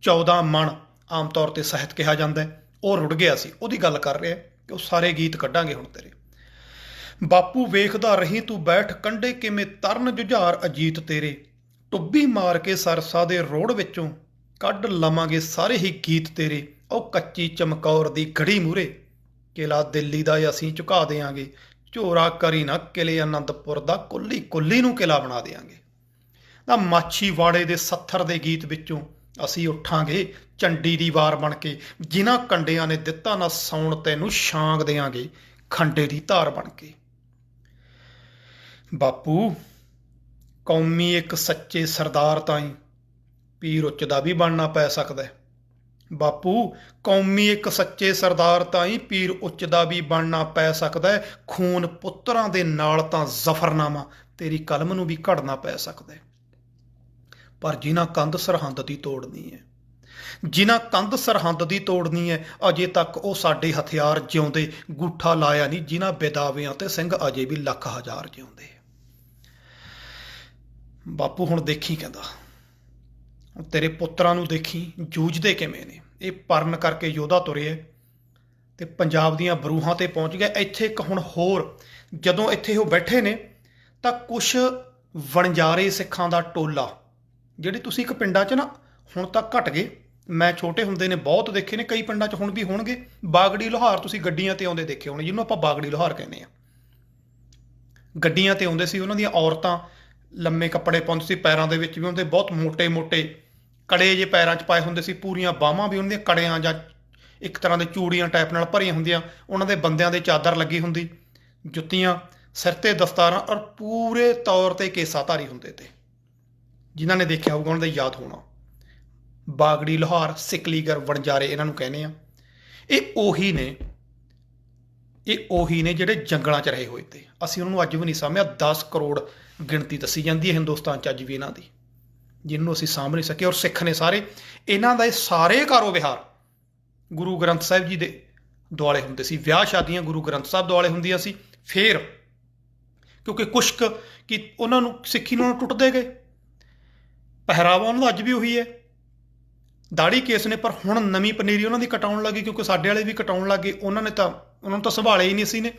14 ਮਣ ਆਮ ਤੌਰ 'ਤੇ ਸਾਹਿਤ ਕਿਹਾ ਜਾਂਦਾ, ਉਹ ਰੁੜ ਗਿਆ ਸੀ। ਉਹਦੀ ਗੱਲ ਕਰ ਰਿਹਾ ਕਿ ਉਹ ਸਾਰੇ ਗੀਤ ਕੱਢਾਂਗੇ ਹੁਣ ਤੇਰੇ। ਬਾਪੂ ਵੇਖਦਾ ਰਹੀ ਤੂੰ ਬੈਠ ਕੰਢੇ, ਕਿਵੇਂ ਤਰਨ ਜੁਝਾਰ ਅਜੀਤ ਤੇਰੇ, ਟੁੱਬੀ ਮਾਰ ਕੇ ਸਰਸਾ ਦੇ ਰੋੜ ਵਿੱਚੋਂ ਕੱਢ ਲਵਾਂਗੇ ਸਾਰੇ ਹੀ ਗੀਤ ਤੇਰੇ। ਉਹ ਕੱਚੀ ਚਮਕੌਰ ਦੀ ਗੜੀ ਮੂਹਰੇ ਕਿਲਾ ਦਿੱਲੀ ਦਾ ਅਸੀਂ ਝੁਕਾ ਦਿਆਂਗੇ, ਝੋਰਾ ਕਰੀ ਨਾ ਕਿਲੇ ਆਨੰਦਪੁਰ ਦਾ, ਕੁੱਲੀ ਕੁੱਲੀ ਨੂੰ ਕਿਲਾ ਬਣਾ ਦਿਆਂਗੇ। ਤਾਂ ਮਾਛੀਵਾੜੇ ਦੇ ਸੱਥਰ ਦੇ ਗੀਤ ਵਿੱਚੋਂ ਅਸੀਂ ਉੱਠਾਂਗੇ ਚੰਡੀ ਦੀ ਵਾਰ ਬਣ ਕੇ, ਜਿਨ੍ਹਾਂ ਕੰਡਿਆਂ ਨੇ ਦਿੱਤਾ ਨਾ ਸੌਣ ਤੈਨੂੰ ਛਾਂਗ ਦਿਆਂਗੇ ਖੰਡੇ ਦੀ ਧਾਰ ਬਣ ਕੇ। ਬਾਪੂ ਕੌਮੀ ਇੱਕ ਸੱਚੇ ਸਰਦਾਰ ਤਾਈਂ ਪੀਰ ਉੱਚ ਦਾ ਵੀ ਬਣਨਾ ਪੈ ਸਕਦਾ। ਬਾਪੂ ਕੌਮੀ ਇੱਕ ਸੱਚੇ ਸਰਦਾਰ ਤਾਈਂ ਪੀਰ ਉੱਚ ਦਾ ਵੀ ਬਣਨਾ ਪੈ ਸਕਦਾ। ਖੂਨ ਪੁੱਤਰਾਂ ਦੇ ਨਾਲ ਤਾਂ ਜ਼ਫਰਨਾਮਾ ਤੇਰੀ ਕਲਮ ਨੂੰ ਵੀ ਘੜਨਾ ਪੈ ਸਕਦਾ। ਪਰ ਜਿਨ੍ਹਾਂ ਕੰਧ ਸਰਹੰਦ ਦੀ ਤੋੜਨੀ ਹੈ, ਜਿਨ੍ਹਾਂ ਕੰਧ ਸਰਹੰਦ ਦੀ ਤੋੜਨੀ ਹੈ, ਅਜੇ ਤੱਕ ਉਹ ਸਾਡੇ ਹਥਿਆਰ ਜਿਉਂਦੇ ਗੂਠਾ ਲਾਇਆ ਨਹੀਂ। ਜਿਨ੍ਹਾਂ ਬੇਦਾਵਿਆਂ ਤੇ ਸਿੰਘ ਅਜੇ ਵੀ ਲੱਖ ਹਜ਼ਾਰ ਜਿਉਂਦੇ। ਬਾਪੂ ਹੁਣ ਦੇਖੀ, ਕਹਿੰਦਾ ਹੁਣ ਤੇਰੇ ਪੁੱਤਰਾਂ ਨੂੰ ਦੇਖੀ ਜੂਝਦੇ ਕਿਵੇਂ ਨੇ। ਇਹ ਪਰਨ ਕਰਕੇ ਯੋਧਾ ਤੁਰੇ ਤੇ ਪੰਜਾਬ ਦੀਆਂ ਬਰੂਹਾਂ ਤੇ ਪਹੁੰਚ ਗਏ। ਇੱਥੇ ਇੱਕ ਹੁਣ ਹੋਰ, ਜਦੋਂ ਇੱਥੇ ਉਹ ਬੈਠੇ ਨੇ ਤਾਂ ਕੁਛ ਵਣਜਾਰੇ ਸਿੱਖਾਂ ਦਾ ਟੋਲਾ, ਜਿਹੜੇ ਤੁਸੀਂ ਇੱਕ ਪਿੰਡਾਂ 'ਚ ਨਾ ਹੁਣ ਤੱਕ ਘਟ ਗਏ, ਮੈਂ ਛੋਟੇ ਹੁੰਦੇ ਨੇ ਬਹੁਤ ਦੇਖੇ ਨੇ, ਕਈ ਪਿੰਡਾਂ 'ਚ ਹੁਣ ਵੀ ਹੋਣਗੇ। ਬਾਗੜੀ ਲੋਹਾਰ ਤੁਸੀਂ ਗੱਡੀਆਂ ਤੇ ਆਉਂਦੇ ਦੇਖੇ ਹੋਣੇ, ਜਿਹਨੂੰ ਆਪਾਂ ਬਾਗੜੀ ਲੋਹਾਰ ਕਹਿੰਦੇ ਆ। ਗੱਡੀਆਂ ਤੇ ਆਉਂਦੇ ਸੀ, ਉਹਨਾਂ ਦੀਆਂ ਔਰਤਾਂ ਲੰਮੇ ਕੱਪੜੇ ਪਾਉਂਦੇ ਸੀ, ਪੈਰਾਂ ਦੇ ਵਿੱਚ ਵੀ ਉਹਦੇ ਬਹੁਤ ਮੋਟੇ ਮੋਟੇ ਕੜੇ ਜੇ ਪੈਰਾਂ 'ਚ ਪਾਏ ਹੁੰਦੇ ਸੀ, ਪੂਰੀਆਂ ਬਾਹਾਂ ਵੀ ਉਹਨਾਂ ਦੀਆਂ ਕੜਿਆਂ ਜਾਂ ਇੱਕ ਤਰ੍ਹਾਂ ਦੇ ਚੂੜੀਆਂ ਟਾਈਪ ਨਾਲ ਭਰੀਆਂ ਹੁੰਦੀਆਂ। ਉਹਨਾਂ ਦੇ ਬੰਦਿਆਂ ਦੇ ਚਾਦਰ ਲੱਗੀ ਹੁੰਦੀ, ਜੁੱਤੀਆਂ, ਸਿਰ ਤੇ ਦਸਤਾਰਾਂ, ਔਰ ਪੂਰੇ ਤੌਰ ਤੇ ਕੇਸਾਧਾਰੀ ਹੁੰਦੇ ਤੇ। ਜਿਨ੍ਹਾਂ ਨੇ ਦੇਖਿਆ ਹੋਊਗਾ ਉਹਨਾਂ ਦਾ ਯਾਦ ਹੋਣਾ। ਬਾਗੜੀ ਲੋਹਾਰ, ਸਿਕਲੀਗਰ, ਵਣਜਾਰੇ ਇਹਨਾਂ ਨੂੰ ਕਹਿੰਦੇ ਆ। ਇਹ ਉਹੀ ਨੇ ਜਿਹੜੇ ਜੰਗਲਾਂ 'ਚ ਰਹੇ ਹੋਏ ਤੇ। ਅਸੀਂ ਉਹਨਾਂ ਨੂੰ ਅੱਜ ਵੀ ਨਹੀਂ ਸਾਂਭਿਆ। 10 ਕਰੋੜ ਗਿਣਤੀ ਦੱਸੀ ਜਾਂਦੀ ਹੈ ਹਿੰਦੁਸਤਾਨ 'ਚ ਅੱਜ ਵੀ ਇਹਨਾਂ ਦੀ, ਜਿਹਨੂੰ ਅਸੀਂ ਸਾਂਭ ਨਹੀਂ ਸਕੇ। ਔਰ ਸਿੱਖ ਨੇ ਸਾਰੇ, ਇਹਨਾਂ ਦਾ ਸਾਰੇ ਕਾਰੋ ਵਿਹਾਰ ਗੁਰੂ ਗ੍ਰੰਥ ਸਾਹਿਬ ਜੀ ਦੇ ਦੁਆਲੇ ਹੁੰਦੇ ਸੀ। ਵਿਆਹ ਸ਼ਾਦੀਆਂ ਗੁਰੂ ਗ੍ਰੰਥ ਸਾਹਿਬ ਦੁਆਲੇ ਹੁੰਦੀਆਂ ਸੀ। ਫਿਰ ਕਿਉਂਕਿ ਕੁਛ ਕਿ ਉਹਨਾਂ ਨੂੰ ਸਿੱਖੀ ਨੂੰ ਟੁੱਟਦੇ ਗਏ, ਪਹਿਰਾਵਾ ਉਹਨਾਂ ਦਾ ਅੱਜ ਵੀ ਉਹੀ ਹੈ, ਦਾੜੀ ਕੇਸ ਨੇ। ਪਰ ਹੁਣ ਨਵੀਂ ਪਨੀਰੀ ਉਹਨਾਂ ਦੀ ਕਟਾਉਣ ਲੱਗੀ, ਕਿਉਂਕਿ ਸਾਡੇ ਵਾਲੇ ਵੀ ਕਟਾਉਣ ਲੱਗ ਗਏ। ਉਹਨਾਂ ਨੂੰ ਤਾਂ ਸੰਭਾਲਿਆ ਹੀ ਨਹੀਂ ਸੀ ਨੇ।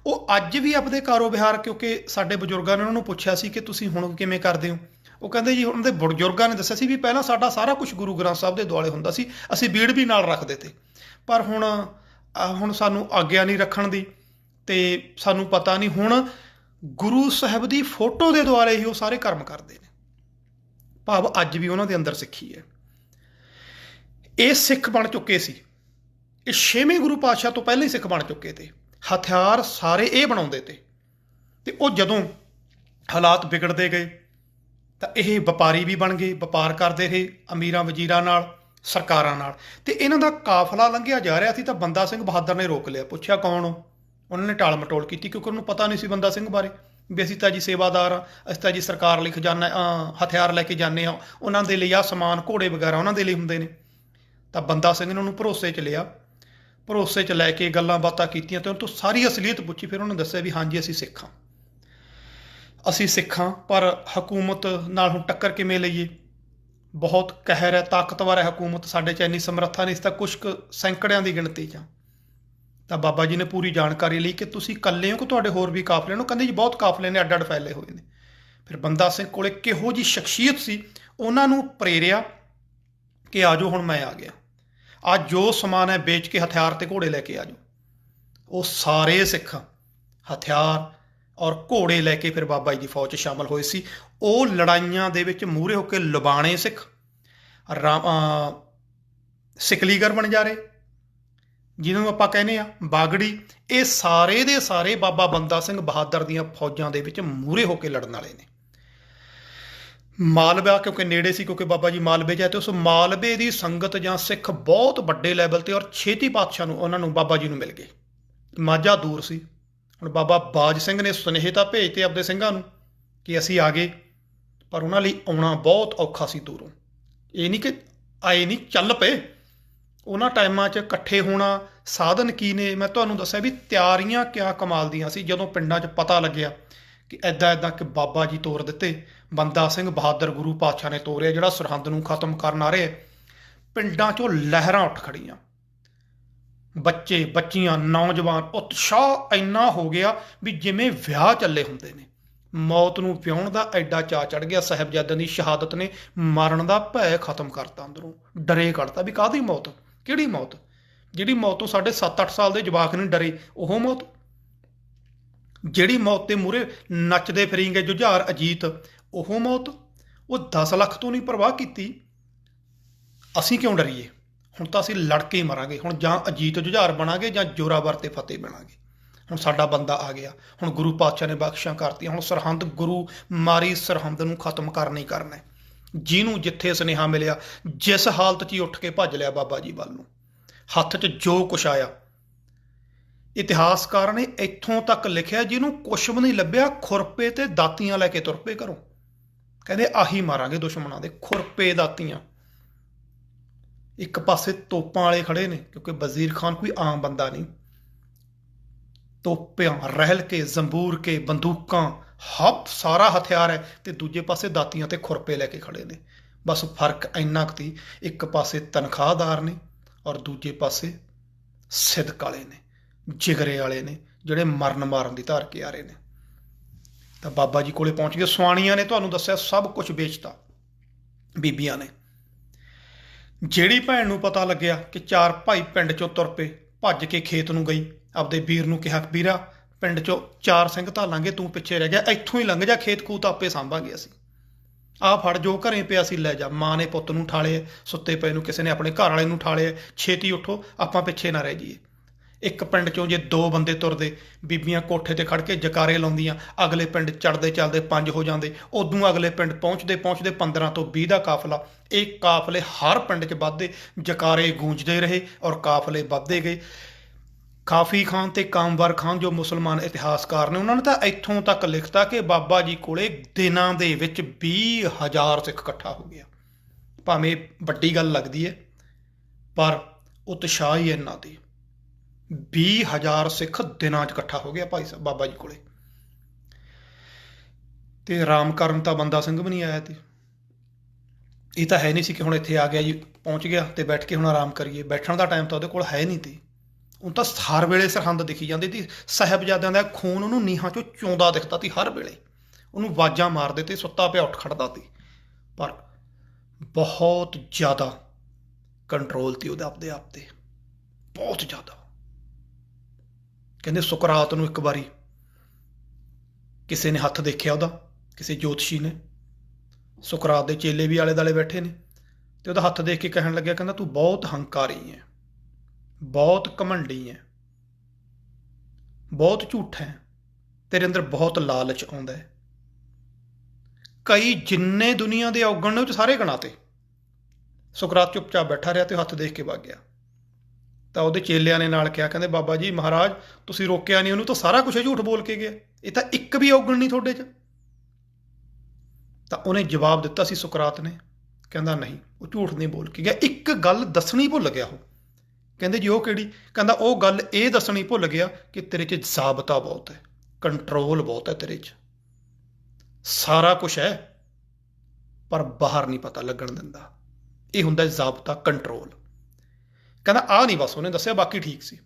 ਉਹ ਅੱਜ ਵੀ ਆਪਦੇ ਕਾਰੋ ਵਿਹਾਰ, ਕਿਉਂਕਿ ਸਾਡੇ ਬਜ਼ੁਰਗਾਂ ਨੇ ਉਹਨਾਂ ਨੂੰ ਪੁੱਛਿਆ ਸੀ ਕਿ ਤੁਸੀਂ ਹੁਣ ਕਿਵੇਂ ਕਰਦੇ ਹੋ, ਉਹ ਕਹਿੰਦੇ ਜੀ ਉਹਨਾਂ ਦੇ ਬਜ਼ੁਰਗਾਂ ਨੇ ਦੱਸਿਆ ਸੀ ਵੀ ਪਹਿਲਾਂ ਸਾਡਾ ਸਾਰਾ ਕੁਝ ਗੁਰੂ ਗ੍ਰੰਥ ਸਾਹਿਬ ਦੇ ਦੁਆਲੇ ਹੁੰਦਾ ਸੀ, ਅਸੀਂ ਬੀੜ ਵੀ ਨਾਲ ਰੱਖਦੇ ਤੇ, ਪਰ ਹੁਣ ਸਾਨੂੰ ਆਗਿਆ ਨਹੀਂ ਰੱਖਣ ਦੀ, ਤੇ ਸਾਨੂੰ ਪਤਾ ਨਹੀਂ। ਹੁਣ ਗੁਰੂ ਸਾਹਿਬ ਦੀ ਫੋਟੋ ਦੇ ਦੁਆਲੇ ਹੀ ਉਹ ਸਾਰੇ ਕਰਮ ਕਰਦੇ ਨੇ। ਭਾਵ ਅੱਜ ਵੀ ਉਹਨਾਂ ਦੇ ਅੰਦਰ ਸਿੱਖੀ ਹੈ। ਇਹ ਸਿੱਖ ਬਣ ਚੁੱਕੇ ਸੀ, ਇਹ 6ਵੇਂ ਗੁਰੂ ਪਾਤਸ਼ਾਹ ਤੋਂ ਪਹਿਲਾਂ ਹੀ ਸਿੱਖ ਬਣ ਚੁੱਕੇ ਤੇ। ਹਥਿਆਰ ਸਾਰੇ ਇਹ ਬਣਾਉਂਦੇ ਤੇ ਉਹ ਜਦੋਂ ਹਾਲਾਤ ਵਿਗੜਦੇ ਗਏ ਤਾਂ ਇਹ ਵਪਾਰੀ ਵੀ ਬਣ ਗਏ, ਵਪਾਰ ਕਰਦੇ ਰਹੇ ਅਮੀਰਾਂ ਵਜ਼ੀਰਾਂ ਨਾਲ, ਸਰਕਾਰਾਂ ਨਾਲ। ਤੇ ਇਹਨਾਂ ਦਾ ਕਾਫਲਾ ਲੰਘਿਆ ਜਾ ਰਿਹਾ ਸੀ ਤਾਂ ਬੰਦਾ ਸਿੰਘ ਬਹਾਦਰ ਨੇ ਰੋਕ ਲਿਆ, ਪੁੱਛਿਆ ਕੌਣ ਹੋ? ਉਹਨਾਂ ਨੇ ਟਾਲ ਮਟੋਲ ਕੀਤੀ, ਕਿਉਂਕਿ ਉਹਨੂੰ ਪਤਾ ਨਹੀਂ ਸੀ ਬੰਦਾ ਸਿੰਘ ਬਾਰੇ ਵੀ ਅਸੀਂ ਤਾਂ ਜੀ ਸੇਵਾਦਾਰ ਆ, ਅਸੀਂ ਤਾਂ ਜੀ ਸਰਕਾਰ ਲਈ ਖਜ਼ਾਨਾ ਹਥਿਆਰ ਲੈ ਕੇ ਜਾਂਦੇ ਹਾਂ, ਉਹਨਾਂ ਦੇ ਲਈ ਆਹ ਸਮਾਨ ਘੋੜੇ ਵਗੈਰਾ ਉਹਨਾਂ ਦੇ ਲਈ ਹੁੰਦੇ ਨੇ। ਤਾਂ ਬੰਦਾ ਸਿੰਘ ਨੇ ਉਹਨੂੰ ਭਰੋਸੇ 'ਚ ਲਿਆ, ਭਰੋਸੇ 'ਚ ਲੈ ਕੇ ਗੱਲਾਂ ਬਾਤਾਂ ਕੀਤੀਆਂ ਤੇ ਉਹਨੂੰ ਤੋਂ ਸਾਰੀ ਅਸਲੀਅਤ ਪੁੱਛੀ। ਫਿਰ ਉਹਨੇ ਦੱਸਿਆ ਵੀ ਹਾਂਜੀ ਅਸੀਂ ਸਿੱਖ ਹਾਂ, ਅਸੀਂ ਸਿੱਖ ਹਾਂ, ਪਰ ਹਕੂਮਤ ਨਾਲ ਹੁਣ ਟੱਕਰ ਕਿਵੇਂ ਲਈਏ, ਬਹੁਤ ਕਹਿਰ ਹੈ, ਤਾਕਤਵਰ ਹੈ ਹਕੂਮਤ, ਸਾਡੇ 'ਚ ਇੰਨੀ ਸਮਰੱਥਾ ਨਹੀਂ, ਇਸ ਤਾਂ ਕੁਛ ਕੁ ਸੈਂਕੜਿਆਂ ਦੀ ਗਿਣਤੀ 'ਚ। ਤਾਂ ਬਾਬਾ ਜੀ ਨੇ ਪੂਰੀ ਜਾਣਕਾਰੀ ਲਈ ਕਿ ਤੁਸੀਂ ਇਕੱਲੇ ਹੋ ਕਿ ਤੁਹਾਡੇ ਹੋਰ ਵੀ ਕਾਫਲੇ ਨੇ? ਉਹ ਕਹਿੰਦੇ ਜੀ ਬਹੁਤ ਕਾਫਲੇ ਨੇ, ਅੱਡ ਅੱਡ ਫੈਲੇ ਹੋਏ ਨੇ। ਫਿਰ ਬੰਦਾ ਸਿੰਘ ਕੋਲੇ ਕਿਹੋ ਜਿਹੀ ਸ਼ਖਸੀਅਤ ਸੀ, ਉਹਨਾਂ ਨੂੰ ਪ੍ਰੇਰਿਆ ਕਿ ਆ ਜਾਓ ਹੁਣ ਮੈਂ ਆ ਗਿਆ, ਅੱਜ ਜੋ ਸਮਾਨ ਹੈ ਵੇਚ ਕੇ ਹਥਿਆਰ ਤੇ ਘੋੜੇ ਲੈ ਕੇ ਆ ਜਾਓ। ਉਹ ਸਾਰੇ ਸਿੱਖ ਹਥਿਆਰ ਔਰ ਘੋੜੇ ਲੈ ਕੇ ਫਿਰ ਬਾਬਾ ਜੀ ਦੀ ਫੌਜ 'ਚ ਸ਼ਾਮਲ ਹੋਏ ਸੀ। ਉਹ ਲੜਾਈਆਂ ਦੇ ਵਿੱਚ ਮੂਹਰੇ ਹੋ ਕੇ ਲੁਬਾਣੇ ਸਿੱਖ, ਸਿਕਲੀਗਰ ਬਣਜਾਰੇ ਜਿਹਨੂੰ ਆਪਾਂ ਕਹਿੰਦੇ ਆ, ਬਾਗੜੀ, ਇਹ ਸਾਰੇ ਦੇ ਸਾਰੇ ਬਾਬਾ ਬੰਦਾ ਸਿੰਘ ਬਹਾਦਰ ਦੀਆਂ ਫੌਜਾਂ ਦੇ ਵਿੱਚ ਮੂਹਰੇ ਹੋ ਕੇ ਲੜਨ ਵਾਲੇ ਨੇ। ਮਾਲਵਾ ਕਿਉਂਕਿ ਨੇੜੇ ਸੀ, ਕਿਉਂਕਿ ਬਾਬਾ ਜੀ ਮਾਲਵੇ 'ਚ ਹੈ, ਤੇ ਉਸ ਮਾਲਵੇ ਦੀ ਸੰਗਤ ਜਾਂ ਸਿੱਖ ਬਹੁਤ ਵੱਡੇ ਲੈਵਲ ਤੇ ਔਰ ਛੇਤੀ ਪਾਤਸ਼ਾਹ ਨੂੰ, ਉਹਨਾਂ ਨੂੰ, ਬਾਬਾ ਜੀ ਨੂੰ ਮਿਲ ਗਏ। ਮਾਝਾ ਦੂਰ ਸੀ। ਹੁਣ ਬਾਬਾ ਬਾਜ ਸਿੰਘ ਨੇ ਸੁਨੇਹੇ ਤਾਂ ਭੇਜਤੇ ਆਪਦੇ ਸਿੰਘਾਂ ਨੂੰ ਕਿ ਅਸੀਂ ਆ ਗਏ, ਪਰ ਉਹਨਾਂ ਲਈ ਆਉਣਾ ਬਹੁਤ ਔਖਾ ਸੀ ਦੂਰੋਂ। ਇਹ ਨਹੀਂ ਕਿ ਆਏ ਨਹੀਂ, ਚੱਲ ਪਏ। ਉਹਨਾਂ ਟਾਈਮਾਂ 'ਚ ਇਕੱਠੇ ਹੋਣਾ, ਸਾਧਨ ਕੀ ਨੇ, ਮੈਂ ਤੁਹਾਨੂੰ ਦੱਸਿਆ ਵੀ ਤਿਆਰੀਆਂ ਕਿਆ ਕਮਾਲ ਦੀਆਂ ਸੀ। ਜਦੋਂ ਪਿੰਡਾਂ 'ਚ ਪਤਾ ਲੱਗਿਆ ਕਿ ਇੱਦਾਂ ਇੱਦਾਂ ਕਿ ਬਾਬਾ ਜੀ ਤੋਰ ਦਿੱਤੇ, ਬੰਦਾ ਸਿੰਘ ਬਹਾਦਰ ਗੁਰੂ ਪਾਤਸ਼ਾਹ ਨੇ ਤੋਰਿਆ, ਜਿਹੜਾ ਸਰਹੰਦ ਨੂੰ ਖਤਮ ਕਰਨ ਆ ਰਿਹਾ, ਪਿੰਡਾਂ 'ਚੋਂ ਲਹਿਰਾਂ ਉੱਠ ਖੜੀਆਂ। ਬੱਚੇ, ਬੱਚੀਆਂ, ਨੌਜਵਾਨ, ਉਤਸ਼ਾਹ ਇੰਨਾ ਹੋ ਗਿਆ ਵੀ ਜਿਵੇਂ ਵਿਆਹ ਚੱਲੇ ਹੁੰਦੇ ਨੇ। ਮੌਤ ਨੂੰ ਵਿਆਹੁਣ ਦਾ ਐਡਾ ਚਾਅ ਚੜ੍ਹ ਗਿਆ। ਸਾਹਿਬਜ਼ਾਦਿਆਂ ਦੀ ਸ਼ਹਾਦਤ ਨੇ ਮਰਨ ਦਾ ਭੈ ਖਤਮ ਕਰਤਾ, ਅੰਦਰੋਂ ਡਰੇ ਕੱਢਤਾ ਵੀ ਕਾਹਦੀ ਮੌਤ, ਕਿਹੜੀ ਮੌਤ? ਜਿਹੜੀ ਮੌਤ ਤੋਂ ਸਾਡੇ 7-8 ਸਾਲ ਦੇ ਜਵਾਕ ਨਹੀਂ ਡਰੇ, ਉਹ ਮੌਤ? ਜਿਹੜੀ ਮੌਤ ਦੇ ਮੂਹਰੇ ਨੱਚਦੇ ਫਿਰੀਂਗੇ ਜੁਝਾਰ ਅਜੀਤ, ਉਹ ਮੌਤ? ਉਹ 10 ਲੱਖ ਤੋਂ ਨਹੀਂ ਪਰਵਾਹ ਕੀਤੀ। ਅਸੀਂ ਕਿਉਂ ਡਰੀਏ? ਹੁਣ ਤਾਂ ਅਸੀਂ ਲੜ ਕੇ ਹੀ ਮਰਾਂਗੇ। ਹੁਣ ਜਾਂ ਅਜੀਤ ਜੁਝਾਰ ਬਣਾਂਗੇ ਜਾਂ ਜੋਰਾਵਰ ਤੇ ਫਤਿਹ ਬਣਾਂਗੇ। ਹੁਣ ਸਾਡਾ ਬੰਦਾ ਆ ਗਿਆ, ਹੁਣ ਗੁਰੂ ਪਾਤਸ਼ਾਹ ਨੇ ਬਖਸ਼ਾਂ ਕਰਤੀਆਂ, ਹੁਣ ਸਰਹੰਦ, ਗੁਰੂ ਮਾਰੀ ਸਰਹੰਦ ਨੂੰ ਖਤਮ ਕਰਨਾ ਹੀ ਕਰਨਾ। ਜਿਹਨੂੰ ਜਿੱਥੇ ਸੁਨੇਹਾ ਮਿਲਿਆ, ਜਿਸ ਹਾਲਤ 'ਚ ਹੀ ਉੱਠ ਕੇ ਭੱਜ ਲਿਆ ਬਾਬਾ ਜੀ ਵੱਲ ਨੂੰ, ਹੱਥ 'ਚ ਜੋ ਕੁਛ ਆਇਆ। ਇਤਿਹਾਸਕਾਰਾਂ ਨੇ ਇੱਥੋਂ ਤੱਕ ਲਿਖਿਆ, ਜਿਹਨੂੰ ਕੁਛ ਵੀ ਨਹੀਂ ਲੱਭਿਆ, ਖੁਰਪੇ ਤੇ ਦਾਤੀਆਂ ਲੈ ਕੇ ਤੁਰ ਪਏ ਘਰੋਂ। ਕਹਿੰਦੇ ਆਹੀ ਮਾਰਾਂਗੇ ਦੁਸ਼ਮਣਾਂ ਦੇ, ਖੁਰਪੇ, ਦਾਤੀਆਂ। ਇੱਕ ਪਾਸੇ ਤੋਪਾਂ ਵਾਲੇ ਖੜੇ ਨੇ, ਕਿਉਂਕਿ ਵਜ਼ੀਰ ਖਾਨ ਕੋਈ ਆਮ ਬੰਦਾ ਨਹੀਂ। ਤੋਪਿਆਂ, ਰਹਿਲ ਕੇ, ਜ਼ੰਬੂਰ ਕੇ, ਬੰਦੂਕਾਂ, ਸਾਰਾ ਹਥਿਆਰ ਹੈ, ਤੇ ਦੂਜੇ ਪਾਸੇ ਦਾਤੀਆਂ ਤੇ ਖੁਰਪੇ ਲੈ ਕੇ ਖੜੇ ਨੇ। ਬਸ ਫਰਕ ਇੰਨਾ ਕੁ ਸੀ, ਇੱਕ ਪਾਸੇ ਤਨਖਾਹਦਾਰ ਨੇ ਔਰ ਦੂਜੇ ਪਾਸੇ ਸਿਦਕ ਵਾਲੇ ਨੇ, ਜਿਗਰੇ ਵਾਲੇ ਨੇ, ਜਿਹੜੇ ਮਰਨ ਮਾਰਨ ਦੀ ਧਾਰ ਕੇ ਆ ਰਹੇ ਨੇ। ਤਾਂ ਬਾਬਾ ਜੀ ਕੋਲੇ ਪਹੁੰਚ ਗਏ। ਸੁਆਣੀਆਂ ਨੇ ਤੁਹਾਨੂੰ ਦੱਸਿਆ ਸਭ ਕੁਝ ਵੇਚਤਾ, ਬੀਬੀਆਂ ਨੇ। ਜਿਹੜੀ ਭੈਣ ਨੂੰ ਪਤਾ ਲੱਗਿਆ ਕਿ 4 ਭਾਈ ਪਿੰਡ 'ਚੋਂ ਤੁਰ ਪਏ, ਭੱਜ ਕੇ ਖੇਤ ਨੂੰ ਗਈ, ਆਪਦੇ ਵੀਰ ਨੂੰ ਕਿਹਾ, ਵੀਰਾ ਪਿੰਡ 'ਚੋਂ 4 ਸਿੰਘ ਧਾਲਾਂਗੇ, ਤੂੰ ਪਿੱਛੇ ਰਹਿ ਗਿਆ, ਇੱਥੋਂ ਹੀ ਲੰਘ ਜਾ, ਖੇਤ ਖੂਤ ਆਪੇ ਸਾਂਭਾਂਗੇ ਅਸੀਂ। ਆਹ ਫੜ, ਜੋ ਘਰੇ ਪਿਆ ਸੀ ਲੈ ਜਾ। ਮਾਂ ਨੇ ਪੁੱਤ ਨੂੰ ਠਾਲਿਆ, ਸੁੱਤੇ ਪਏ ਨੂੰ ਕਿਸੇ ਨੇ ਆਪਣੇ ਘਰ ਵਾਲੇ ਨੂੰ ਠਾਲਿਆ, ਛੇਤੀ ਉੱਠੋ, ਆਪਾਂ ਪਿੱਛੇ ਨਾ ਰਹਿ ਜਾਈਏ। ਇੱਕ ਪਿੰਡ 'ਚੋਂ ਜੇ 2 ਬੰਦੇ ਤੁਰਦੇ, ਬੀਬੀਆਂ ਕੋਠੇ ਤੇ ਖੜ ਕੇ ਜਕਾਰੇ ਲਾਉਂਦੀਆਂ, ਅਗਲੇ ਪਿੰਡ ਚੜਦੇ ਚੱਲਦੇ 5 ਹੋ ਜਾਂਦੇ, ਉਦੋਂ ਅਗਲੇ ਪਿੰਡ ਪਹੁੰਚਦੇ ਪਹੁੰਚਦੇ 15 ਤੋਂ 20 ਦਾ ਕਾਫਲਾ। ਇਹ ਕਾਫਲੇ ਹਰ ਪਿੰਡ 'ਚ ਵੱਧਦੇ, ਜਕਾਰੇ ਗੂੰਜਦੇ ਰਹੇ ਔਰ ਕਾਫਲੇ ਵੱਧਦੇ ਗਏ। ਕਾਫੀ ਖਾਨ ਤੇ ਕਾਮਵਰ ਖਾਨ ਜੋ ਮੁਸਲਮਾਨ ਇਤਿਹਾਸਕਾਰ ਨੇ, ਉਹਨਾਂ ਨੇ ਤਾਂ ਇੱਥੋਂ ਤੱਕ ਲਿਖਤਾ ਕਿ ਬਾਬਾ ਜੀ ਕੋਲੇ ਦਿਨਾਂ ਦੇ ਵਿੱਚ 20,000 ਸਿੱਖ ਇਕੱਠਾ ਹੋ ਗਿਆ। ਭਾਵੇਂ ਵੱਡੀ ਗੱਲ ਲੱਗਦੀ ਹੈ, ਪਰ ਉਤਸ਼ਾਹ ਹੀ ਇੰਨਾ ਦੀ। 20,000 ਸਿੱਖ ਦਿਨਾਂ 'ਚ ਇਕੱਠਾ ਹੋ ਗਿਆ ਭਾਈ ਸਾਹਿਬ ਬਾਬਾ ਜੀ ਕੋਲੇ। ਤੇ ਰਾਮ ਕਰਨ ਤਾਂ ਬੰਦਾ ਸਿੰਘ ਵੀ ਨਹੀਂ ਆਇਆ ਤੇ ਇਹ ਤਾਂ ਹੈ ਨਹੀਂ ਸੀ ਕਿ ਹੁਣ ਇੱਥੇ ਆ ਗਿਆ ਜੀ, ਪਹੁੰਚ ਗਿਆ ਤੇ ਬੈਠ ਕੇ ਹੁਣ ਆਰਾਮ ਕਰੀਏ। ਬੈਠਣ ਦਾ ਟਾਈਮ ਤਾਂ ਉਹਦੇ ਕੋਲ ਹੈ ਨਹੀਂ ਤੀ। ਹੁਣ ਤਾਂ ਹਰ ਵੇਲੇ ਸਰਹੰਦ ਦਿਖੀ ਜਾਂਦੀ ਸੀ। ਸਾਹਿਬਜ਼ਾਦਿਆਂ ਦਾ ਖੂਨ ਉਹਨੂੰ ਨੀਹਾਂ 'ਚੋਂ ਚੋਂਦਾ ਦਿਖਦਾ ਸੀ ਹਰ ਵੇਲੇ। ਉਹਨੂੰ ਆਵਾਜ਼ਾਂ ਮਾਰਦੇ ਤੇ ਸੁੱਤਾ ਪਿਆ ਉੱਠ ਖੜਦਾ ਸੀ। ਪਰ ਬਹੁਤ ਜ਼ਿਆਦਾ ਕੰਟਰੋਲ ਸੀ ਉਹਦਾ ਆਪਦੇ ਆਪ 'ਤੇ, ਬਹੁਤ ਜ਼ਿਆਦਾ। ਕਹਿੰਦੇ ਸੁਕਰਾਤ ਨੂੰ ਇੱਕ ਵਾਰੀ ਕਿਸੇ ਨੇ ਹੱਥ ਦੇਖਿਆ ਉਹਦਾ, ਕਿਸੇ ਜੋਤਸ਼ੀ ਨੇ। ਸੁਕਰਾਤ ਦੇ ਚੇਲੇ ਵੀ ਆਲੇ ਦੁਆਲੇ ਬੈਠੇ ਨੇ, ਤੇ ਉਹਦਾ ਹੱਥ ਦੇਖ ਕੇ ਕਹਿਣ ਲੱਗਿਆ, ਕਹਿੰਦਾ ਤੂੰ ਬਹੁਤ ਹੰਕਾਰੀ ਹੈ, ਬਹੁਤ ਘਮੰਡੀ ਹੈ, ਬਹੁਤ ਝੂਠਾ ਹੈ, ਤੇਰੇ ਅੰਦਰ ਬਹੁਤ ਲਾਲਚ ਆਉਂਦਾ ਹੈ। ਕਈ ਜਿੰਨੇ ਦੁਨੀਆ ਦੇ ਔਗਣ ਨੇ ਉਹ 'ਚ ਸਾਰੇ ਗਣਾਤੇ। ਸੁਕਰਾਤ ਚੁੱਪਚਾਪ ਬੈਠਾ ਰਿਹਾ ਤੇ ਹੱਥ ਦੇਖ ਕੇ ਵਗ ਗਿਆ। ਤਾਂ ਉਹਦੇ ਚੇਲਿਆਂ ਨੇ ਨਾਲ ਕਿਹਾ, ਕਹਿੰਦੇ ਬਾਬਾ ਜੀ ਮਹਾਰਾਜ ਤੁਸੀਂ ਰੋਕਿਆ ਨਹੀਂ ਉਹਨੂੰ, ਤਾਂ ਸਾਰਾ ਕੁਝ ਝੂਠ ਬੋਲ ਕੇ ਗਿਆ, ਇਹ ਤਾਂ ਇੱਕ ਵੀ ਔਗਣ ਨਹੀਂ ਤੁਹਾਡੇ 'ਚ। ਤਾਂ ਉਹਨੇ ਜਵਾਬ ਦਿੱਤਾ ਸੀ ਸੁਕਰਾਤ ਨੇ, ਕਹਿੰਦਾ ਨਹੀਂ ਉਹ ਝੂਠ ਨਹੀਂ ਬੋਲ ਕੇ ਗਿਆ, ਇੱਕ ਗੱਲ ਦੱਸਣੀ ਭੁੱਲ ਗਿਆ ਉਹ। ਕਹਿੰਦੇ ਜੀ ਉਹ ਕਿਹੜੀ? ਕਹਿੰਦਾ ਉਹ ਗੱਲ ਇਹ ਦੱਸਣੀ ਭੁੱਲ ਗਿਆ ਕਿ ਤੇਰੇ 'ਚ ਜ਼ਾਬਤਾ ਬਹੁਤ ਹੈ, ਕੰਟਰੋਲ ਬਹੁਤ ਹੈ ਤੇਰੇ 'ਚ, ਸਾਰਾ ਕੁਝ ਹੈ ਪਰ ਬਾਹਰ ਨਹੀਂ ਪਤਾ ਲੱਗਣ ਦਿੰਦਾ, ਇਹ ਹੁੰਦਾ ਜ਼ਾਬਤਾ, ਕੰਟਰੋਲ। ਕਹਿੰਦਾ ਆਹ ਨਹੀਂ ਬਸ ਉਹਨੇ ਦੱਸਿਆ, ਬਾਕੀ ਠੀਕ ਸੀ।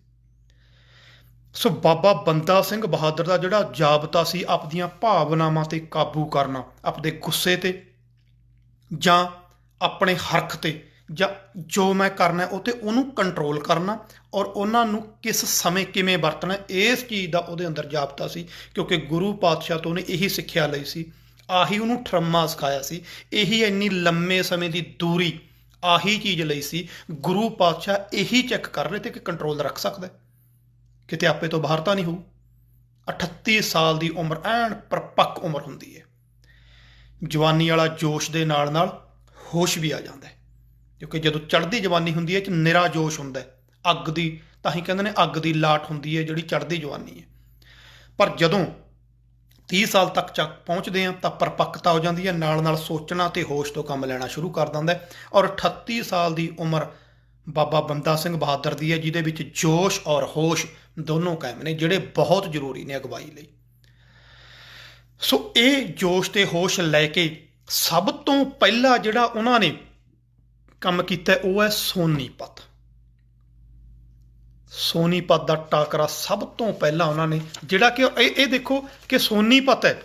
ਸੋ ਬਾਬਾ ਬੰਦਾ ਸਿੰਘ ਬਹਾਦਰ ਦਾ ਜਿਹੜਾ ਜ਼ਾਬਤਾ ਸੀ ਆਪਦੀਆਂ ਭਾਵਨਾਵਾਂ ਤੇ ਕਾਬੂ ਕਰਨਾ, ਆਪਣੇ ਗੁੱਸੇ ਤੇ ਜਾਂ ਆਪਣੇ ਹਰਖ ਤੇ, ਜਾਂ ਜੋ ਮੈਂ ਕਰਨਾ ਉਹ ਤੇ ਉਹਨੂੰ ਕੰਟਰੋਲ ਕਰਨਾ, ਔਰ ਉਹਨਾਂ ਨੂੰ ਕਿਸ ਸਮੇਂ ਕਿਵੇਂ ਵਰਤਣਾ, ਇਸ ਚੀਜ਼ ਦਾ ਉਹਦੇ ਅੰਦਰ ਜ਼ਾਬਤਾ ਸੀ। ਕਿਉਂਕਿ ਗੁਰੂ ਪਾਤਸ਼ਾਹ ਤੋਂ ਉਹਨੇ ਇਹੀ ਸਿੱਖਿਆ ਲਈ ਸੀ, ਆਹੀ ਉਹਨੂੰ ਠਰਮਾ ਸਿਖਾਇਆ ਸੀ, ਇਹੀ ਇੰਨੀ ਲੰਮੇ ਸਮੇਂ ਦੀ ਦੂਰੀ ਆਹੀ ਚੀਜ਼ ਲਈ ਸੀ। ਗੁਰੂ ਪਾਤਸ਼ਾਹ ਇਹੀ ਚੈੱਕ ਕਰ ਰਹੇ ਤੇ ਕਿ ਕੰਟਰੋਲ ਰੱਖ ਸਕਦਾ, ਕਿਤੇ ਆਪੇ ਤੋਂ ਬਾਹਰ ਤਾਂ ਨਹੀਂ ਹੋਊ। 38 ਸਾਲ ਦੀ ਉਮਰ ਐਨ ਪਰਪੱਕ ਉਮਰ ਹੁੰਦੀ ਹੈ, ਜਵਾਨੀ ਵਾਲਾ ਜੋਸ਼ ਦੇ ਨਾਲ ਨਾਲ ਹੋਸ਼ ਵੀ ਆ ਜਾਂਦਾ ਹੈ, ਕਿਉਂਕਿ ਜਦੋਂ ਚੜ੍ਹਦੀ ਜਵਾਨੀ ਹੁੰਦੀ ਹੈ ਚ ਨਿਰਾ ਜੋਸ਼ ਹੁੰਦਾ ਹੈ, ਅੱਗ ਦੀ, ਤਾਂ ਹੀ ਕਹਿੰਦੇ ਨੇ ਅੱਗ ਦੀ ਲਾਟ ਹੁੰਦੀ ਹੈ ਜਿਹੜੀ ਚੜ੍ਹਦੀ ਜਵਾਨੀ ਹੈ। ਪਰ ਜਦੋਂ 30 ਸਾਲ ਤੱਕ ਪਹੁੰਚਦੇ ਹਾਂ ਤਾਂ ਪਰਪੱਕਤਾ ਹੋ ਜਾਂਦੀ ਹੈ, ਨਾਲ ਨਾਲ ਸੋਚਣਾ ਤੇ ਹੋਸ਼ ਤੋਂ ਕੰਮ ਲੈਣਾ ਸ਼ੁਰੂ ਕਰ ਦਿੰਦਾ ਹੈ। ਔਰ 38 ਸਾਲ ਦੀ ਉਮਰ ਬਾਬਾ ਬੰਦਾ ਸਿੰਘ ਬਹਾਦਰ ਦੀ ਹੈ, ਜਿਹਦੇ ਵਿੱਚ ਜੋਸ਼ ਔਰ ਹੋਸ਼ ਦੋਨੋਂ ਕਾਇਮ ਨੇ, ਜਿਹੜੇ ਬਹੁਤ ਜ਼ਰੂਰੀ ਨੇ ਅਗਵਾਈ ਲਈ। ਸੋ ਇਹ ਜੋਸ਼ ਤੇ ਹੋਸ਼ ਲੈ ਕੇ ਸਭ ਤੋਂ ਪਹਿਲਾ ਜਿਹੜਾ ਉਹਨਾਂ ਨੇ ਕੰਮ ਕੀਤਾ ਉਹ ਹੈ ਸੋਨੀਪਤ। ਸੋਨੀਪਤ ਦਾ ਟਾਕਰਾ ਸਭ ਤੋਂ ਪਹਿਲਾਂ ਉਹਨਾਂ ਨੇ, ਜਿਹੜਾ ਕਿ ਇਹ ਦੇਖੋ ਕਿ ਸੋਨੀਪਤ ਹੈ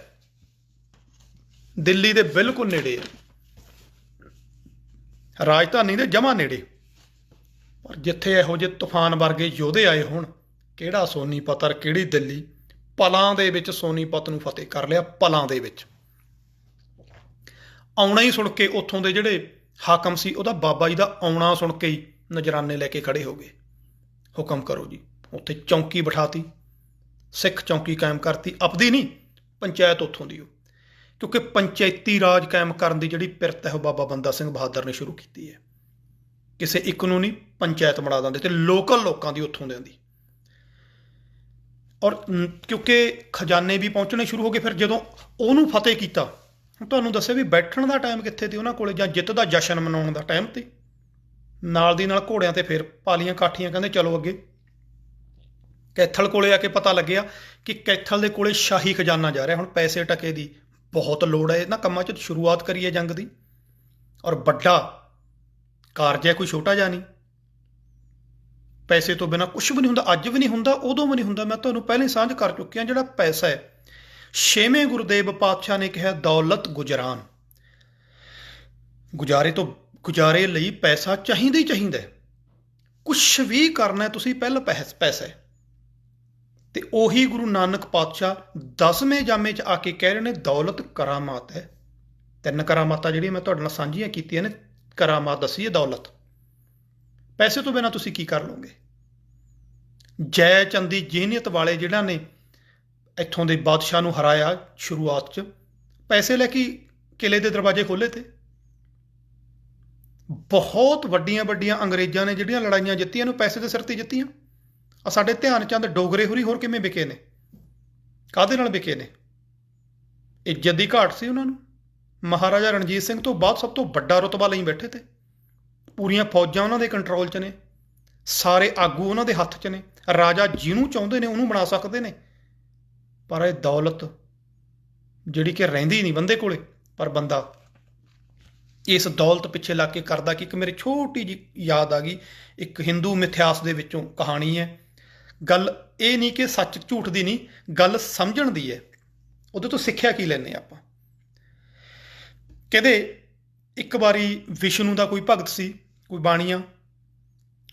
ਦਿੱਲੀ ਦੇ ਬਿਲਕੁਲ ਨੇੜੇ ਹੈ, ਰਾਜਧਾਨੀ ਦੇ ਜਮਾਂ ਨੇੜੇ, ਪਰ ਜਿੱਥੇ ਇਹੋ ਜਿਹੇ ਤੂਫਾਨ ਵਰਗੇ ਯੋਧੇ ਆਏ ਹੋਣ, ਕਿਹੜਾ ਸੋਨੀਪਤ ਔਰ ਕਿਹੜੀ ਦਿੱਲੀ, ਪਲਾਂ ਦੇ ਵਿੱਚ ਸੋਨੀਪਤ ਨੂੰ ਫਤਿਹ ਕਰ ਲਿਆ, ਪਲਾਂ ਦੇ ਵਿੱਚ। ਆਉਣਾ ਹੀ ਸੁਣ ਕੇ ਉੱਥੋਂ ਦੇ ਜਿਹੜੇ ਹਾਕਮ ਸੀ, ਉਹਦਾ ਬਾਬਾ ਜੀ ਦਾ ਆਉਣਾ ਸੁਣ ਕੇ ਹੀ ਨਜ਼ਰਾਨੇ ਲੈ ਕੇ ਖੜੇ ਹੋ ਗਏ, ਹੁਕਮ ਕਰੋ ਜੀ। ਉੱਥੇ ਚੌਂਕੀ ਬਿਠਾਤੀ, ਸਿੱਖ ਚੌਂਕੀ ਕਾਇਮ ਕਰਤੀ, ਆਪਦੀ ਨਹੀਂ, ਪੰਚਾਇਤ ਉੱਥੋਂ ਦੀ, ਕਿਉਂਕਿ ਪੰਚਾਇਤੀ ਰਾਜ ਕਾਇਮ ਕਰਨ ਦੀ ਜਿਹੜੀ ਪਿਰਤ ਹੈ ਉਹ ਬਾਬਾ ਬੰਦਾ ਸਿੰਘ ਬਹਾਦਰ ਨੇ ਸ਼ੁਰੂ ਕੀਤੀ ਹੈ। ਕਿਸੇ ਇੱਕ ਨੂੰ ਨਹੀਂ, ਪੰਚਾਇਤ ਬਣਾ ਦਿੰਦੇ ਤੇ ਲੋਕਲ ਲੋਕਾਂ ਦੀ ਉੱਥੋਂ ਦੇ ਦੀ। ਔਰ ਕਿਉਂਕਿ ਖਜ਼ਾਨੇ ਵੀ ਪਹੁੰਚਣੇ ਸ਼ੁਰੂ ਹੋ ਗਏ, ਫਿਰ ਜਦੋਂ ਉਹਨੂੰ ਫਤਿਹ ਕੀਤਾ, ਹੁਣ ਤੁਹਾਨੂੰ ਦੱਸਿਆ ਵੀ ਬੈਠਣ ਦਾ ਟਾਈਮ ਕਿੱਥੇ ਤੇ ਉਹਨਾਂ ਕੋਲੇ, ਜਾਂ ਜਿੱਤ ਦਾ ਜਸ਼ਨ ਮਨਾਉਣ ਦਾ ਟਾਈਮ ਤੇ ਨਾਲ ਦੀ ਨਾਲ ਘੋੜਿਆਂ ਤੇ ਫਿਰ ਪਾਲੀਆਂ ਕਾਠੀਆਂ, ਕਹਿੰਦੇ ਚਲੋ ਅੱਗੇ। ਕੈਥਲ ਕੋਲੇ ਆ ਕੇ ਪਤਾ ਲੱਗਿਆ ਕਿ ਕੈਥਲ ਦੇ ਕੋਲੇ ਸ਼ਾਹੀ ਖਜ਼ਾਨਾ ਜਾ ਰਿਹਾ। ਹੁਣ ਪੈਸੇ ਟਕੇ ਦੀ ਬਹੁਤ ਲੋੜ ਹੈ ਇਹਨਾਂ ਕੰਮਾਂ 'ਚ, ਸ਼ੁਰੂਆਤ ਕਰੀਏ ਜੰਗ ਦੀ, ਔਰ ਵੱਡਾ ਕਾਰਜ ਹੈ, ਕੋਈ ਛੋਟਾ ਜਿਹਾ ਨਹੀਂ। ਪੈਸੇ ਤੋਂ ਬਿਨਾਂ ਕੁਝ ਵੀ ਨਹੀਂ ਹੁੰਦਾ, ਅੱਜ ਵੀ ਨਹੀਂ ਹੁੰਦਾ, ਉਦੋਂ ਵੀ ਨਹੀਂ ਹੁੰਦਾ। ਮੈਂ ਤੁਹਾਨੂੰ ਪਹਿਲਾਂ ਹੀ ਸਾਂਝ ਕਰ ਚੁੱਕਿਆ, ਜਿਹੜਾ ਪੈਸਾ ਹੈ, 6ਵੇਂ ਗੁਰਦੇਵ ਪਾਤਸ਼ਾਹ ਨੇ ਕਿਹਾ ਦੌਲਤ ਗੁਜਰਾਨ, ਗੁਜ਼ਾਰੇ ਲਈ ਪੈਸਾ ਚਾਹੀਦਾ ਹੀ ਚਾਹੀਦਾ। ਕੁਛ ਵੀ ਕਰਨਾ ਤੁਸੀਂ ਪਹਿਲਾਂ ਪੈਸਾ ਹੈ। ਤੇ ਉਹੀ ਗੁਰੂ ਨਾਨਕ ਪਾਤਸ਼ਾਹ 10ਵੇਂ ਜਾਮੇ 'ਚ ਆ ਕੇ ਕਹਿ ਰਹੇ ਨੇ ਦੌਲਤ ਕਰਾਮਾਤ ਹੈ। 3 ਕਰਾਮਾਤਾਂ ਜਿਹੜੀਆਂ ਮੈਂ ਤੁਹਾਡੇ ਨਾਲ ਸਾਂਝੀਆਂ ਕੀਤੀਆਂ ਨੇ, ਕਰਾਮਾਤ ਦੱਸੀ ਹੈ ਦੌਲਤ। ਪੈਸੇ ਤੋਂ ਬਿਨਾਂ ਤੁਸੀਂ ਕੀ ਕਰ ਲਓਗੇ? ਜੈ ਚੰਦੀ ਜਿਹਨੀਅਤ ਵਾਲੇ ਜਿਹੜਾ ਨੇ ਇੱਥੋਂ ਦੇ ਬਾਦਸ਼ਾਹ ਨੂੰ ਹਰਾਇਆ ਸ਼ੁਰੂਆਤ 'ਚ, ਪੈਸੇ ਲੈ ਕੇ ਕਿਲੇ ਦੇ ਦਰਵਾਜ਼ੇ ਖੋਲ੍ਹੇ ਤੇ। ਬਹੁਤ ਵੱਡੀਆਂ ਵੱਡੀਆਂ ਅੰਗਰੇਜ਼ਾਂ ਨੇ ਜਿਹੜੀਆਂ ਲੜਾਈਆਂ ਜਿੱਤੀਆਂ ਨੂੰ ਪੈਸੇ ਦੇ ਸਿਰ ਤੇ ਜਿੱਤੀਆਂ। ਆ ਸਾਡੇ ਧਿਆਨ ਚੰਦ ਡੋਗਰੇ ਹੋਰੀ ਹੋਰ ਕਿਵੇਂ ਵਿਕੇ ਨੇ, ਕਾਹਦੇ ਨਾਲ ਵਿਕੇ ਨੇ? ਇੱਜ਼ਤ ਦੀ ਘਾਟ ਸੀ ਉਹਨਾਂ ਨੂੰ। ਮਹਾਰਾਜਾ ਰਣਜੀਤ ਸਿੰਘ ਤੋਂ ਬਾਅਦ ਸਭ ਤੋਂ ਵੱਡਾ ਰੁਤਬਾ ਲਈ ਬੈਠੇ ਤੇ, ਪੂਰੀਆਂ ਫੌਜਾਂ ਉਹਨਾਂ ਦੇ ਕੰਟਰੋਲ 'ਚ ਨੇ, ਸਾਰੇ ਆਗੂ ਉਹਨਾਂ ਦੇ ਹੱਥ 'ਚ ਨੇ, ਰਾਜਾ ਜਿਹਨੂੰ ਚਾਹੁੰਦੇ ਨੇ ਉਹਨੂੰ ਬਣਾ ਸਕਦੇ ਨੇ। ਪਰ ਇਹ ਦੌਲਤ ਜਿਹੜੀ ਕਿ ਰਹਿੰਦੀ ਨਹੀਂ ਬੰਦੇ ਕੋਲੇ, ਪਰ ਬੰਦਾ ਇਸ ਦੌਲਤ ਪਿੱਛੇ ਲੱਗ ਕੇ ਕਰਦਾ ਕਿ ਇੱਕ ਮੇਰੀ ਛੋਟੀ ਜਿਹੀ ਯਾਦ ਆ ਗਈ, ਇੱਕ ਹਿੰਦੂ ਮਿਥਿਹਾਸ ਦੇ ਵਿੱਚੋਂ ਕਹਾਣੀ ਹੈ। ਗੱਲ ਇਹ ਨਹੀਂ ਕਿ ਸੱਚ ਝੂਠ ਦੀ ਨਹੀਂ, ਗੱਲ ਸਮਝਣ ਦੀ ਹੈ। ਉਹਦੇ ਤੋਂ ਸਿੱਖਿਆ ਕੀ ਲੈਂਦੇ ਆਪਾਂ? ਕਹਿੰਦੇ ਇੱਕ ਵਾਰੀ ਵਿਸ਼ਨੂੰ ਦਾ ਕੋਈ ਭਗਤ ਸੀ, ਕੋਈ ਬਾਣੀਆ,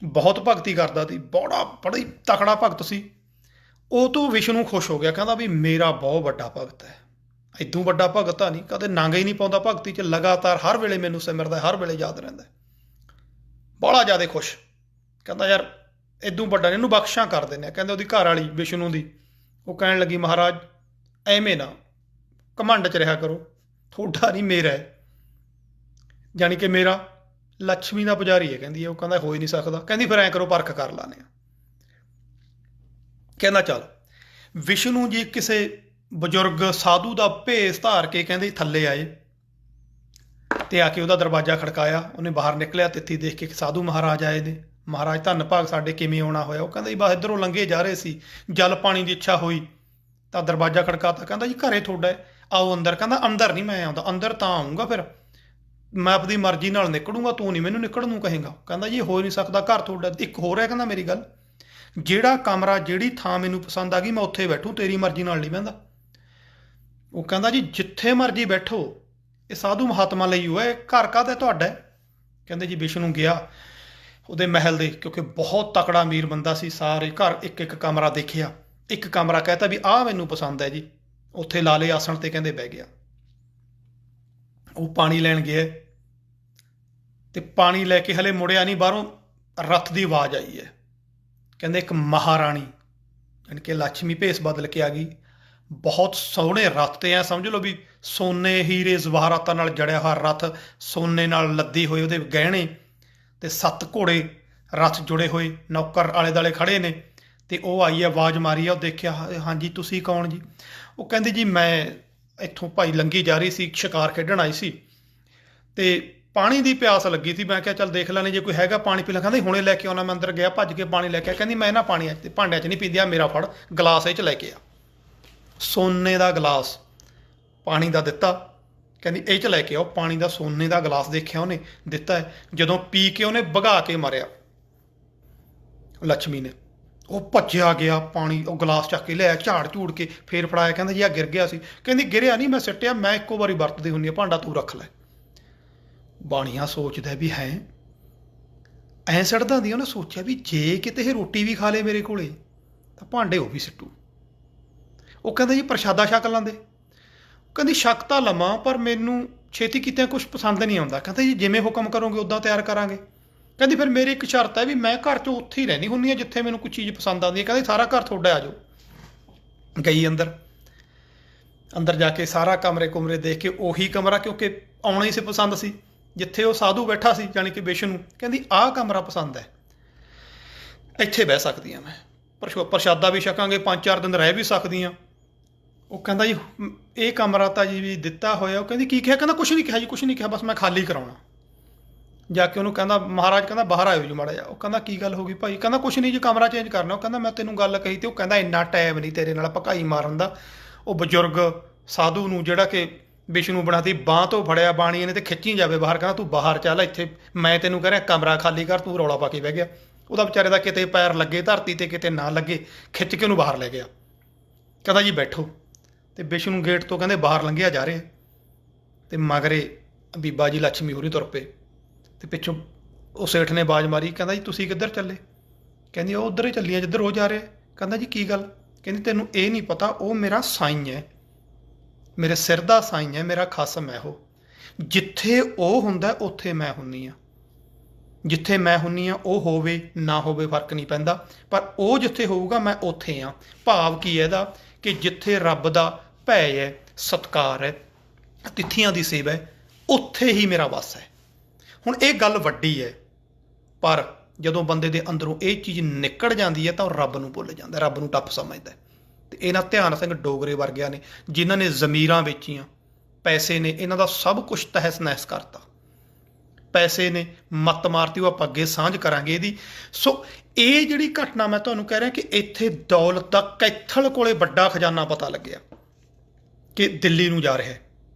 ਬਹੁਤ ਭਗਤੀ ਕਰਦਾ ਸੀ, ਬੜਾ ਹੀ ਤਕੜਾ ਭਗਤ ਸੀ। ਉਹ ਤੋਂ ਵਿਸ਼ਨੂੰ ਖੁਸ਼ ਹੋ ਗਿਆ, ਕਹਿੰਦਾ ਵੀ ਮੇਰਾ ਬਹੁਤ ਵੱਡਾ ਭਗਤ ਹੈ, ਇਦੋਂ ਵੱਡਾ ਭਗਤ ਤਾਂ ਨਹੀਂ, ਕਦੇ ਨਾਂਗਾ ਹੀ ਨਹੀਂ ਪਾਉਂਦਾ ਭਗਤੀ 'ਚ, ਲਗਾਤਾਰ ਹਰ ਵੇਲੇ ਮੈਨੂੰ ਸਿਮਰਦਾ, ਹਰ ਵੇਲੇ ਯਾਦ ਰਹਿੰਦਾ, ਬੜਾ ਜ਼ਿਆਦਾ ਖੁਸ਼। ਕਹਿੰਦਾ ਯਾਰ ਇਦੋਂ ਵੱਡਾ, ਇਹਨੂੰ ਬਖਸ਼ਾਂ ਕਰ ਦਿੰਦੇ ਆ। ਕਹਿੰਦੇ ਉਹਦੀ ਘਰ ਵਾਲੀ ਵਿਸ਼ਨੂੰ ਦੀ, ਉਹ ਕਹਿਣ ਲੱਗੀ ਮਹਾਰਾਜ ਐਵੇਂ ਨਾ ਘਮੰਡ 'ਚ ਰਿਹਾ ਕਰੋ, ਤੁਹਾਡਾ ਨਹੀਂ ਮੇਰਾ ਹੈ, ਜਾਣੀ ਕਿ ਮੇਰਾ ਲక్ష్ਮੀ ਦਾ ਪੁਜਾਰੀ ਹੈ ਕਹਿੰਦੀ ਉਹ ਕਹਿੰਦਾ ਹੋ ਹੀ ਨਹੀਂ ਸਕਦਾ। ਕਹਿੰਦੀ ਫਿਰ ਐਂ ਕਰੋ ਪਰਖ ਕਰ ਲਾਨੇ ਆ। ਕਹਿੰਦਾ ਚੱਲ ਵਿਸ਼ਨੂੰ ਜੀ ਕਿਸੇ ਬਜ਼ੁਰਗ ਸਾਧੂ ਦਾ ਭੇਸ ਧਾਰ ਕੇ ਕਹਿੰਦੇ ਥੱਲੇ ਆਏ ਤੇ ਆ ਕੇ ਉਹਦਾ ਦਰਵਾਜ਼ਾ ਖੜਕਾਇਆ। ਉਹਨੇ ਬਾਹਰ ਨਿਕਲਿਆ, ਤਿੱਥੀ ਦੇਖ ਕੇ ਸਾਧੂ ਮਹਾਰਾਜ ਆਏ ਨੇ। ਮਹਾਰਾਜ ਧੰਨ ਭਾਗ ਸਾਡੇ, ਕਿਵੇਂ ਆਉਣਾ ਹੋਇਆ? ਉਹ ਕਹਿੰਦਾ ਜੀ ਬਸ ਇੱਧਰੋਂ ਲੰਘੇ ਜਾ ਰਹੇ ਸੀ, ਜਲ ਪਾਣੀ ਦੀ ਇੱਛਾ ਹੋਈ ਤਾਂ ਦਰਵਾਜ਼ਾ ਖੜਕਾਤਾ। ਕਹਿੰਦਾ ਜੀ ਘਰੇ ਤੁਹਾਡਾ ਹੈ, ਆਓ ਅੰਦਰ। ਕਹਿੰਦਾ ਅੰਦਰ ਨਹੀਂ ਮੈਂ ਆਉਂਦਾ, ਅੰਦਰ ਤਾਂ ਆਊਂਗਾ ਫਿਰ ਮੈਂ ਆਪਣੀ ਮਰਜ਼ੀ ਨਾਲ ਨਿਕਲੂੰਗਾ, ਤੂੰ ਨਹੀਂ ਮੈਨੂੰ ਨਿਕਲਣ ਨੂੰ ਕਹੇਗਾ। ਕਹਿੰਦਾ ਜੀ ਹੋ ਨਹੀਂ ਸਕਦਾ, ਘਰ ਤੁਹਾਡਾ। ਇੱਕ ਹੋਰ ਹੈ ਕਹਿੰਦਾ ਮੇਰੀ ਗੱਲ, ਜਿਹੜਾ ਕਮਰਾ ਜਿਹੜੀ ਥਾਂ ਮੈਨੂੰ ਪਸੰਦ ਆ ਗਈ ਮੈਂ ਉੱਥੇ ਬੈਠੂ, ਤੇਰੀ ਮਰਜ਼ੀ ਨਾਲ ਨਹੀਂ ਬਹਿੰਦਾ। ਉਹ ਕਹਿੰਦਾ ਜੀ ਜਿੱਥੇ ਮਰਜ਼ੀ ਬੈਠੋ, ਇਹ ਸਾਧੂ ਮਹਾਤਮਾ ਲਈ ਹੋਇਆ, ਇਹ ਘਰ ਕਾਹਦਾ ਤੁਹਾਡਾ? ਕਹਿੰਦੇ ਜੀ ਵਿਸ਼ਨੂੰ ਗਿਆ ਉਹਦੇ ਮਹਿਲ ਦੇ, ਕਿਉਂਕਿ ਬਹੁਤ ਤਕੜਾ ਅਮੀਰ ਬੰਦਾ ਸੀ। ਸਾਰੇ ਘਰ ਇੱਕ ਇੱਕ ਕਮਰਾ ਦੇਖਿਆ, ਇੱਕ ਕਮਰਾ ਕਹਿਤਾ ਵੀ ਆਹ ਮੈਨੂੰ ਪਸੰਦ ਹੈ ਜੀ, ਉੱਥੇ ਲਾ ਲਏ ਆਸਣ ਤੇ ਕਹਿੰਦੇ ਬਹਿ ਗਿਆ। ਉਹ ਪਾਣੀ ਲੈਣ ਗਿਆ ਤੇ ਪਾਣੀ ਲੈ ਕੇ ਹਲੇ ਮੁੜਿਆ ਨਹੀਂ, ਬਾਹਰੋਂ ਰੱਥ ਦੀ ਆਵਾਜ਼ ਆਈ ਹੈ। ਕਹਿੰਦੇ ਇੱਕ ਮਹਾਰਾਣੀ ਯਾਨੀ ਕਿ ਲక్ష్ਮੀ ਭੇਸ ਬਦਲ ਕੇ ਆ ਗਈ, ਬਹੁਤ ਸੋਹਣੇ ਰੱਥ ਤੇ ਐ ਸਮਝ ਲਓ ਵੀ ਸੋਨੇ ਹੀਰੇ ਜ਼ਵਾਹਰਾਤਾਂ ਨਾਲ ਜੜਿਆ ਹੋਇਆ ਰੱਥ, ਸੋਨੇ ਨਾਲ ਲੱਦੀ ਹੋਏ ਉਹਦੇ ਗਹਿਣੇ ਤੇ 7 ਘੋੜੇ ਰੱਥ ਜੁੜੇ ਹੋਏ, ਨੌਕਰ ਆਲੇ ਦੁਆਲੇ ਖੜੇ ਨੇ। ਤੇ ਉਹ ਆਈ ਹੈ, ਆਵਾਜ਼ ਮਾਰੀ ਆ, ਉਹ ਦੇਖਿਆ, ਹਾਂਜੀ ਤੁਸੀਂ ਕੌਣ ਜੀ? ਉਹ ਕਹਿੰਦੀ ਜੀ ਮੈਂ ਇੱਥੋਂ ਭਾਈ ਲੰਘੀ ਜਾ ਰਹੀ ਸੀ, ਸ਼ਿਕਾਰ ਖੇਡਣ ਆਈ ਸੀ ਤੇ ਪਾਣੀ ਦੀ ਪਿਆਸ ਲੱਗੀ ਸੀ, ਮੈਂ ਕਿਹਾ ਚੱਲ ਦੇਖ ਲੈਣੇ ਜੇ ਕੋਈ ਹੈਗਾ ਪਾਣੀ ਪੀ ਲਾ। ਕਹਿੰਦੀ ਹੁਣੇ ਲੈ ਕੇ ਆਉਣਾ। ਮੈਂ ਅੰਦਰ ਗਿਆ, ਭੱਜ ਕੇ ਪਾਣੀ ਲੈ ਕੇ ਆ। ਕਹਿੰਦੀ ਮੈਂ ਨਾ ਪਾਣੀ ਤੇ ਭਾਂਡਿਆਂ 'ਚ ਨਹੀਂ ਪੀਂਦੀ, ਆ ਮੇਰਾ ਫੜ ਗਲਾਸ ਇਹ 'ਚ ਲੈ ਕੇ ਆ। ਸੋਨੇ ਦਾ ਗਲਾਸ ਪਾਣੀ ਦਾ ਦਿੱਤਾ, ਕਹਿੰਦੀ ਇਹ 'ਚ ਲੈ ਕੇ ਆਓ ਪਾਣੀ ਦਾ। ਸੋਨੇ ਦਾ ਗਲਾਸ ਦੇਖਿਆ ਉਹਨੇ, ਦਿੱਤਾ ਹੈ। ਜਦੋਂ ਪੀ ਕੇ ਉਹਨੇ ਵਗਾ ਕੇ ਮਾਰਿਆ ਲక్ష్ਮੀ ਨੇ, ਉਹ ਭੱਜਿਆ ਗਿਆ, ਪਾਣੀ ਉਹ ਗਲਾਸ ਚੱਕ ਕੇ ਲਿਆਇਆ, ਝਾੜ ਝੂੜ ਕੇ ਫੇਰ ਫੜਾਇਆ। ਕਹਿੰਦਾ ਜੀ ਆ ਗਿਰ ਗਿਆ ਸੀ। ਕਹਿੰਦੀ ਗਿਰਿਆ ਨਹੀਂ, ਮੈਂ ਸਿੱਟਿਆ, ਮੈਂ ਇੱਕੋ ਵਾਰੀ ਵਰਤਦੀ ਹੁੰਦੀ ਆ, ਭਾਂਡਾ ਤੂੰ ਰੱਖ ਲੈ। ਬਾਣੀਆ ਸੋਚਦਾ ਵੀ ਹੈ ਐਂ ਸਿੱਟਦਾ ਦੀ। ਉਹਨੇ ਸੋਚਿਆ ਵੀ ਜੇ ਕਿਤੇ ਇਹ ਰੋਟੀ ਵੀ ਖਾ ਲੇ ਮੇਰੇ ਕੋਲੇ ਤਾਂ ਭਾਂਡੇ ਉਹ ਵੀ ਸਿੱਟੂ। ਉਹ ਕਹਿੰਦਾ ਜੀ ਪ੍ਰਸ਼ਾਦਾ ਛਕ ਲਾਂਦੇ। ਕਹਿੰਦੀ ਛਕ ਤਾਂ ਲਵਾਂ, ਪਰ ਮੈਨੂੰ ਛੇਤੀ ਕੀਤਿਆਂ ਕੁਛ ਪਸੰਦ ਨਹੀਂ ਆਉਂਦਾ। ਕਹਿੰਦਾ ਜੀ ਜਿਵੇਂ ਹੁਕਮ ਕਰੋਗੇ ਉੱਦਾਂ ਤਿਆਰ ਕਰਾਂਗੇ। ਕਹਿੰਦੀ ਫਿਰ ਮੇਰੀ ਇੱਕ ਸ਼ਰਤ ਹੈ ਵੀ ਮੈਂ ਘਰ 'ਚ ਉੱਥੇ ਹੀ ਰਹਿੰਦੀ ਹੁੰਦੀ ਹਾਂ ਜਿੱਥੇ ਮੈਨੂੰ ਕੋਈ ਚੀਜ਼ ਪਸੰਦ ਆਉਂਦੀ ਹੈ। ਕਹਿੰਦੀ ਸਾਰਾ ਘਰ ਤੁਹਾਡਾ ਆ ਜਾਓ। ਗਈ ਅੰਦਰ, ਅੰਦਰ ਜਾ ਕੇ ਸਾਰਾ ਕਮਰੇ ਕੁਮਰੇ ਦੇਖ ਕੇ, ਉਹੀ ਕਮਰਾ ਕਿਉਂਕਿ ਆਉਣਾ ਹੀ ਸੀ ਪਸੰਦ ਸੀ ਜਿੱਥੇ ਉਹ ਸਾਧੂ ਬੈਠਾ ਸੀ, ਜਾਣੀ ਕਿ ਵਿਸ਼ਨੂੰ। ਕਹਿੰਦੀ ਆਹ ਕਮਰਾ ਪਸੰਦ ਹੈ, ਇੱਥੇ ਬਹਿ ਸਕਦੀ ਹਾਂ ਮੈਂ, ਪ੍ਰਸ਼ਾਦਾ ਵੀ ਛਕਾਂਗੇ, 5-4 ਦਿਨ ਰਹਿ ਵੀ ਸਕਦੀ ਹਾਂ। ਉਹ ਕਹਿੰਦਾ ਜੀ ਇਹ ਕਮਰਾ ਤਾਂ ਜੀ ਵੀ ਦਿੱਤਾ ਹੋਇਆ। ਉਹ ਕਹਿੰਦੀ ਕੀ ਕਿਹਾ? ਕਹਿੰਦਾ ਕੁਛ ਨਹੀਂ ਕਿਹਾ ਜੀ, ਕੁਛ ਨਹੀਂ ਕਿਹਾ, ਬਸ ਮੈਂ ਖਾਲੀ ਕਰਾਉਣਾ। ਜਾ ਕੇ ਉਹਨੂੰ ਕਹਿੰਦਾ ਮਹਾਰਾਜ ਕਹਿੰਦਾ ਬਾਹਰ ਆਇਓ ਜੀ ਮਾੜਾ ਜਿਹਾ। ਉਹ ਕਹਿੰਦਾ ਕੀ ਗੱਲ ਹੋ ਗਈ ਭਾਈ? ਕਹਿੰਦਾ ਕੁਛ ਨਹੀਂ ਜੀ, ਕਮਰਾ ਚੇਂਜ ਕਰਨਾ। ਉਹ ਕਹਿੰਦਾ ਮੈਂ ਤੈਨੂੰ ਗੱਲ ਕਹੀ ਤੇ ਉਹ ਕਹਿੰਦਾ ਇੰਨਾ ਟਾਈਮ ਨਹੀਂ ਤੇਰੇ ਨਾਲ ਭਕਾਈ ਮਾਰਨ ਦਾ। ਉਹ ਬਜ਼ੁਰਗ ਸਾਧੂ ਨੂੰ ਜਿਹੜਾ ਕਿ ਵਿਸ਼ਨੂੰ ਬਣਾਤੀ, ਬਾਂਹ ਤੋਂ ਫੜਿਆ ਬਾਣੀਏ ਨੇ ਤੇ ਖਿੱਚੀ ਜਾਵੇ ਬਾਹਰ। ਕਹਿੰਦਾ ਤੂੰ ਬਾਹਰ ਚੱਲ, ਇੱਥੇ ਮੈਂ ਤੈਨੂੰ ਕਹਿ ਰਿਹਾ ਕਮਰਾ ਖਾਲੀ ਕਰ, ਤੂੰ ਰੌਲਾ ਪਾ ਕੇ ਬਹਿ ਗਿਆ। ਉਹਦਾ ਵਿਚਾਰੇ ਦਾ ਕਿਤੇ ਪੈਰ ਲੱਗੇ ਧਰਤੀ ਤੇ, ਕਿਤੇ ਨਾ ਲੱਗੇ, ਖਿੱਚ ਕੇ ਉਹਨੂੰ ਬਾਹਰ ਲੈ ਗਿਆ। ਕਹਿੰਦਾ ਜੀ ਬੈਠੋ। ਤੇ ਵਿਸ਼ਨੂੰ ਗੇਟ ਤੋਂ ਕਹਿੰਦੇ ਬਾਹਰ ਲੰਘਿਆ ਜਾ ਰਿਹਾ ਤੇ ਮਗਰੇ ਬੀਬਾ ਜੀ ਲక్ష్ਮੀ ਹੋਰੀ ਤੁਰ ਪਏ ਤੇ ਪਿੱਛੋਂ ਉਹ ਸੇਠ ਨੇ ਆਵਾਜ਼ ਮਾਰੀ, ਕਹਿੰਦਾ ਜੀ ਤੁਸੀਂ ਕਿੱਧਰ ਚੱਲੇ? ਕਹਿੰਦੀ ਉਹ ਉੱਧਰ ਹੀ ਚੱਲੀਆਂ ਜਿੱਧਰ ਉਹ ਜਾ ਰਿਹਾ। ਕਹਿੰਦਾ ਜੀ ਕੀ ਗੱਲ? ਕਹਿੰਦੀ ਤੈਨੂੰ ਇਹ ਨਹੀਂ ਪਤਾ, ਉਹ ਮੇਰਾ ਸਾਈਂ ਹੈ, ਮੇਰੇ ਸਿਰ ਦਾ ਸਾਈਂ ਹੈ, ਮੇਰਾ ਖਸਮ ਹੈ ਉਹ। ਜਿੱਥੇ ਉਹ ਹੁੰਦਾ ਉੱਥੇ ਮੈਂ ਹੁੰਦੀ ਹਾਂ, ਜਿੱਥੇ ਮੈਂ ਹੁੰਦੀ ਹਾਂ ਉਹ ਹੋਵੇ ਨਾ ਹੋਵੇ ਫਰਕ ਨਹੀਂ ਪੈਂਦਾ, ਪਰ ਉਹ ਜਿੱਥੇ ਹੋਊਗਾ ਮੈਂ ਉੱਥੇ ਹਾਂ। ਭਾਵ ਕੀ ਹੈ ਇਹਦਾ ਕਿ ਜਿੱਥੇ ਰੱਬ ਦਾ ਭੈ ਹੈ, ਸਤਿਕਾਰ ਹੈ, ਤਿੱਥੀਆਂ ਦੀ ਸੇਵਾ ਹੈ, ਉੱਥੇ ਹੀ ਮੇਰਾ ਵਸ ਹੈ। ਹੁਣ ਇਹ ਗੱਲ ਵੱਡੀ ਹੈ, ਪਰ ਜਦੋਂ ਬੰਦੇ ਦੇ ਅੰਦਰੋਂ ਇਹ ਚੀਜ਼ ਨਿਕਲ ਜਾਂਦੀ ਹੈ ਤਾਂ ਉਹ ਰੱਬ ਨੂੰ ਭੁੱਲ ਜਾਂਦਾ, ਰੱਬ ਨੂੰ ਟੱਪ ਸਮਝਦਾ। ਤੇ ਇਹਨਾਂ ਧਿਆਨ ਸਿੰਘ ਡੋਗਰੇ ਵਰਗਿਆਂ ਨੇ ਜਿਨ੍ਹਾਂ ਨੇ ਜ਼ਮੀਰਾਂ ਵੇਚੀਆਂ, ਪੈਸੇ ਨੇ ਇਹਨਾਂ ਦਾ ਸਭ ਕੁਝ ਤਹਿਸ ਨਹਿਸ ਕਰਤਾ। ਪੈਸੇ ਨੇ ਮੱਤ ਮਾਰਤੀ, ਉਹ ਆਪਾਂ ਅੱਗੇ ਸਾਂਝ ਕਰਾਂਗੇ ਇਹਦੀ। ਸੋ ਇਹ ਜਿਹੜੀ ਘਟਨਾ ਮੈਂ ਤੁਹਾਨੂੰ ਕਹਿ ਰਿਹਾ ਕਿ ਇੱਥੇ ਦੌਲਤ ਦਾ ਕੈਥਲ ਕੋਲੇ ਵੱਡਾ ਖਜ਼ਾਨਾ ਪਤਾ ਲੱਗਿਆ ਕਿ ਦਿੱਲੀ ਨੂੰ ਜਾ ਰਿਹਾ,